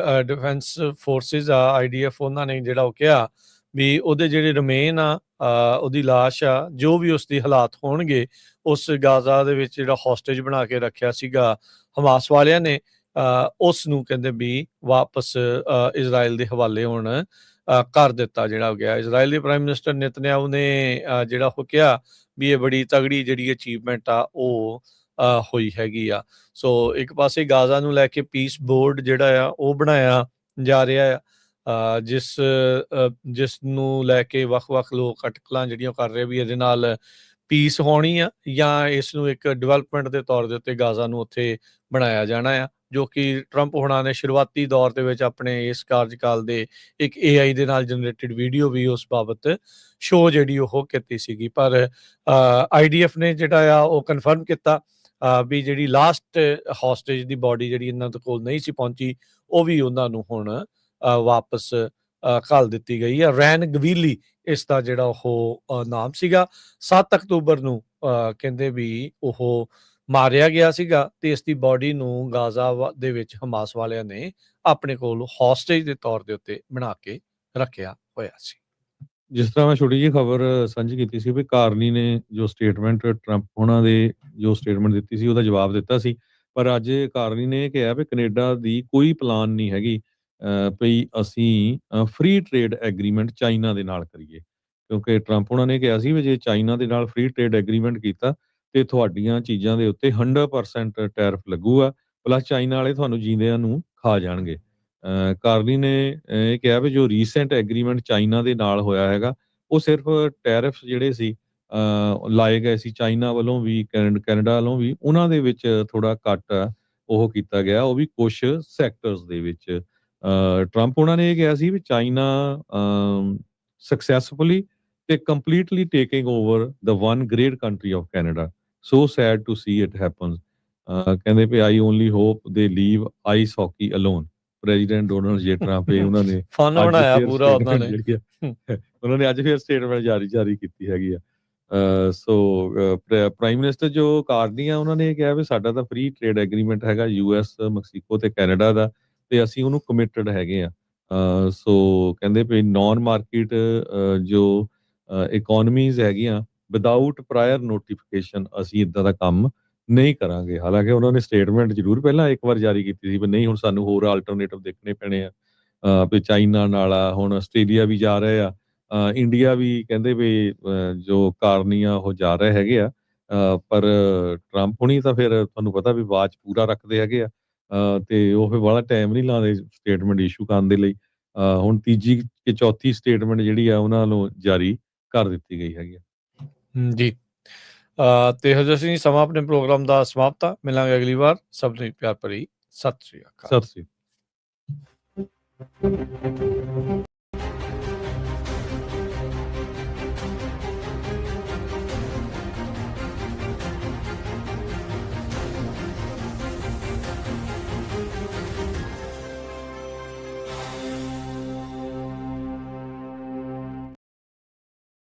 ਡਿਫੈਂਸ ਫੋਰਸਿਸ ਆ IDF, ਉਹਨਾਂ ਨੇ ਜਿਹੜਾ ਉਹ ਕਿਹਾ ਵੀ ਉਹਦੇ ਜਿਹੜੇ ਰਿਮੇਨ ਆ, ਉਹਦੀ ਲਾਸ਼ ਆ, ਜੋ ਵੀ ਉਸਦੀ ਹਾਲਾਤ ਹੋਣਗੇ ਉਸ ਗਾਜ਼ਾ ਦੇ ਵਿੱਚ ਜਿਹੜਾ ਹੌਸਟੇਜ ਬਣਾ ਕੇ ਰੱਖਿਆ ਸੀਗਾ ਹਮਾਸ ਵਾਲਿਆਂ ਨੇ, ਉਸ ਨੂੰ ਕਹਿੰਦੇ ਵੀ ਵਾਪਸ ਇਜ਼ਰਾਈਲ ਦੇ ਹਵਾਲੇ ਹੁਣ ਕਰ ਦਿੱਤਾ ਜਿਹੜਾ ਗਿਆ। ਇਜ਼ਰਾਈਲ ਦੇ ਪ੍ਰਾਈਮ ਮਿਨਿਸਟਰ ਨੇਤਨਯਾਹੂ ਨੇ ਜਿਹੜਾ ਉਹ ਕਿਹਾ ਵੀ ਇਹ ਬੜੀ ਤਗੜੀ ਜਿਹੜੀ ਅਚੀਵਮੈਂਟ ਆ ਉਹ ਹੋਈ ਹੈਗੀ ਆ। ਸੋ ਇੱਕ ਪਾਸੇ ਗਾਜ਼ਾ ਨੂੰ ਲੈ ਕੇ ਪੀਸ ਬੋਰਡ ਜਿਹੜਾ ਆ ਉਹ ਬਣਾਇਆ ਜਾ ਰਿਹਾ ਆ, ਜਿਸ ਨੂੰ ਲੈ ਕੇ ਵੱਖ-ਵੱਖ ਲੋਕ ਅਟਕਲਾਂ ਜਿਹੜੀਆਂ ਕਰ ਰਹੇ ਵੀ ਇਹਦੇ ਨਾਲ ਪੀਸ ਹੋਣੀ ਆ ਜਾਂ ਇਸ ਨੂੰ ਇੱਕ ਡਿਵੈਲਪਮੈਂਟ ਦੇ ਤੌਰ ਦੇ ਉੱਤੇ ਗਾਜ਼ਾ ਨੂੰ ਉੱਥੇ ਬਣਾਇਆ ਜਾਣਾ ਆ, ਜੋ ਕਿ ਟਰੰਪ ਹੋਣਾ ਨੇ ਸ਼ੁਰੂਆਤੀ ਦੌਰ ਦੇ ਵਿੱਚ ਆਪਣੇ ਇਸ ਕਾਰਜਕਾਲ ਦੇ ਇੱਕ AI ਦੇ ਨਾਲ ਜਨਰੇਟਿਡ ਵੀਡੀਓ ਵੀ ਉਸ ਬਾਬਤ ਸ਼ੋਅ ਜਿਹੜੀ ਉਹ ਕੀਤੀ ਸੀਗੀ। ਪਰ IDF ਨੇ ਜਿਹੜਾ ਆ ਉਹ ਕਨਫਰਮ ਕੀਤਾ ਵੀ ਜਿਹੜੀ ਲਾਸਟ ਹੌਸਟੇਜ ਦੀ ਬਾਡੀ ਜਿਹੜੀ ਇਹਨਾਂ ਦੇ ਕੋਲ ਨਹੀਂ ਸੀ ਪਹੁੰਚੀ, ਉਹ ਵੀ ਉਹਨਾਂ ਨੂੰ ਹੁਣ ਵਾਪਸ ਘੱਲ ਦਿੱਤੀ ਗਈ ਹੈ। ਰੈਨ ਗਵੀਲੀ ਇਸ ਦਾ ਜਿਹੜਾ ਉਹ ਨਾਮ ਸੀਗਾ। 7 ਅਕਤੂਬਰ ਨੂੰ ਕਹਿੰਦੇ ਵੀ ਉਹ ਮਾਰਿਆ ਗਿਆ ਸੀਗਾ ਤੇ ਇਸ ਦੀ ਬੋਡੀ ਨੂੰ ਗਾਜ਼ਾ ਦੇ ਵਿੱਚ ਹਮਾਸ ਵਾਲਿਆਂ ਨੇ ਆਪਣੇ ਕੋਲ ਹੌਸਟੇਜ ਦੇ ਤੌਰ ਦੇ ਉੱਤੇ ਬਣਾ ਕੇ ਰੱਖਿਆ ਹੋਇਆ ਸੀ। ਜਿਸ ਤਰ੍ਹਾਂ ਮੈਂ ਛੋਟੀ ਜਿਹੀ ਖਬਰ ਸਾਂਝੀ ਕੀਤੀ ਸੀ ਵੀ ਕਾਰਨੀ ਨੇ ਜੋ ਸਟੇਟਮੈਂਟ ਟਰੰਪ ਉਹਨਾਂ ਦੇ ਜੋ ਸਟੇਟਮੈਂਟ ਦਿੱਤੀ ਸੀ ਉਹਦਾ ਜਵਾਬ ਦਿੱਤਾ ਸੀ, ਪਰ ਅੱਜ ਕਾਰਨੀ ਨੇ ਇਹ ਕਿਹਾ ਵੀ ਕੈਨੇਡਾ ਦੀ ਕੋਈ ਪਲਾਨ ਨਹੀਂ ਹੈਗੀ ਵੀ ਅਸੀਂ ਫ੍ਰੀ ਟ੍ਰੇਡ ਐਗਰੀਮੈਂਟ ਚਾਈਨਾ ਦੇ ਨਾਲ ਕਰੀਏ, ਕਿਉਂਕਿ ਟਰੰਪ ਉਹਨਾਂ ਨੇ ਕਿਹਾ ਸੀ ਵੀ ਜੇ ਚਾਈਨਾ ਦੇ ਨਾਲ ਫ੍ਰੀ ਟ੍ਰੇਡ ਐਗਰੀਮੈਂਟ ਕੀਤਾ ਤੇ ਤੁਹਾਡੀਆਂ ਚੀਜ਼ਾਂ ਦੇ ਉੱਤੇ 100% ਟੈਰਿਫ ਲੱਗੂਗਾ, ਪਲੱਸ ਚਾਈਨਾ ਵਾਲੇ ਤੁਹਾਨੂੰ ਜੀਂਦਿਆਂ ਨੂੰ ਖਾ ਜਾਣਗੇ। ਕਾਰਨੀ ਨੇ ਇਹ ਕਿਹਾ ਵੀ ਜੋ ਰੀਸੈਂਟ ਐਗਰੀਮੈਂਟ ਚਾਈਨਾ ਦੇ ਨਾਲ ਹੋਇਆ ਹੈਗਾ ਉਹ ਸਿਰਫ ਟੈਰਿਫ ਜਿਹੜੇ ਸੀ ਲਾਏ ਗਏ ਸੀ ਚਾਈਨਾ ਵੱਲੋਂ ਵੀ ਕੈਨੇਡਾ ਵੱਲੋਂ ਵੀ, ਉਹਨਾਂ ਦੇ ਵਿੱਚ ਥੋੜਾ ਘੱਟ ਉਹ ਕੀਤਾ ਗਿਆ, ਉਹ ਵੀ ਕੁਛ ਸੈਕਟਰਸ ਦੇ ਵਿੱਚ। ਟਰੰਪ ਉਹਨਾਂ ਨੇ ਇਹ ਕਿਹਾ ਸੀ ਵੀ ਚਾਈਨਾ ਸਕਸੈਸਫੁਲੀ ਤੇ completely taking over the one great country of Canada, so sad to see it happens. ਕਹਿੰਦੇ ਵੀ I only hope they leave ice hockey alone. President Donald J Trump ਇਹ ਉਹਨਾਂ ਨੇ ਫਨ ਅੱਜ ਬਣਾਇਆ ਫਿਰ ਪੂਰਾ ਉਹਨਾਂ ਸਟੇਟਮੈਂਟ ਨੇ। ਜਿਹੜੀ ਆ ਉਹਨਾਂ ਨੇ ਅੱਜ ਫਿਰ ਸਟੇਟਮੈਂਟ ਜਾਰੀ ਕੀਤੀ ਹੈਗੀ ਆ। ਸੋ ਪ੍ਰਾਈਮ ਮਿਨਿਸਟਰ ਜੋ ਕਾਰਨੀ ਆ ਉਹਨਾਂ ਨੇ ਇਹ ਕਿਹਾ ਵੀ ਸਾਡਾ ਤਾਂ ਫ੍ਰੀ ਟ੍ਰੇਡ ਐਗਰੀਮੈਂਟ ਹੈਗਾ ਯੂਐਸ, ਮੈਕਸੀਕੋ ਤੇ ਕੈਨੇਡਾ ਦਾ, ਤੇ ਅਸੀਂ ਉਹਨੂੰ ਕਮਿਟਡ ਹੈਗੇ ਆ। ਸੋ ਕਹਿੰਦੇ ਵੀ ਨੌਨ ਮਾਰਕੀਟ ਜੋ ਇਕੋਨਮੀਜ਼ ਹੈਗੀਆਂ ਵਿਦਆਊਟ ਪ੍ਰਾਇਰ ਨੋਟੀਫਿਕੇਸ਼ਨ ਅਸੀਂ ਇਦਾਂ ਦਾ ਕੰਮ ਨਹੀਂ ਕਰਾਂਗੇ। ਹਾਲਾਂਕਿ ਉਹਨਾਂ ਨੇ ਸਟੇਟਮੈਂਟ ਜ਼ਰੂਰ ਪਹਿਲਾਂ ਇੱਕ ਵਾਰ ਜਾਰੀ ਕੀਤੀ ਸੀ ਵੀ ਨਹੀਂ ਹੁਣ ਸਾਨੂੰ ਹੋਰ ਆਲਟਰਨੇਟਿਵ ਦੇਖਣੇ ਪੈਣੇ ਆ, ਵੀ ਚਾਈਨਾ ਨਾਲ ਆ, ਹੁਣ ਆਸਟ੍ਰੇਲੀਆ ਵੀ ਜਾ ਰਹੇ ਆ, ਇੰਡੀਆ ਵੀ ਕਹਿੰਦੇ ਵੀ ਜੋ ਕਾਰਨੀ ਆ ਉਹ ਜਾ ਰਹੇ ਹੈਗੇ ਆ। ਪਰ ਟਰੰਪ ਹੁਣੀ ਤਾਂ ਫਿਰ ਤੁਹਾਨੂੰ ਪਤਾ ਵੀ ਆਵਾਜ਼ ਪੂਰਾ ਰੱਖਦੇ ਹੈਗੇ ਆ, ਤੇ ਉਹ ਫਿਰ ਬੜਾ ਟਾਈਮ ਨਹੀਂ ਲਾਉਂਦੇ ਸਟੇਟਮੈਂਟ ਇਸ਼ੂ ਕਰਨ ਦੇ ਲਈ। ਹੁਣ ਤੀਜੀ ਤੇ ਚੌਥੀ ਸਟੇਟਮੈਂਟ ਜਿਹੜੀ ਆ ਉਹਨਾਂ ਨੂੰ ਜਾਰੀ ਕਰ ਦਿੱਤੀ ਗਈ ਹੈਗੀ ਆ। ਜੀ ਤੇ ਹਜੇ ਅਸੀਂ ਸਮਾਂ ਆਪਣੇ ਪ੍ਰੋਗਰਾਮ ਦਾ ਸਮਾਪਤ ਆ। ਮਿਲਾਂਗੇ ਅਗਲੀ ਵਾਰ। ਸਭ ਨੂੰ ਪਿਆਰ ਭਰੀ ਸਤਿ ਸ੍ਰੀ ਅਕਾਲ। ਸਤਿ ਸ੍ਰੀ ਅਕਾਲ।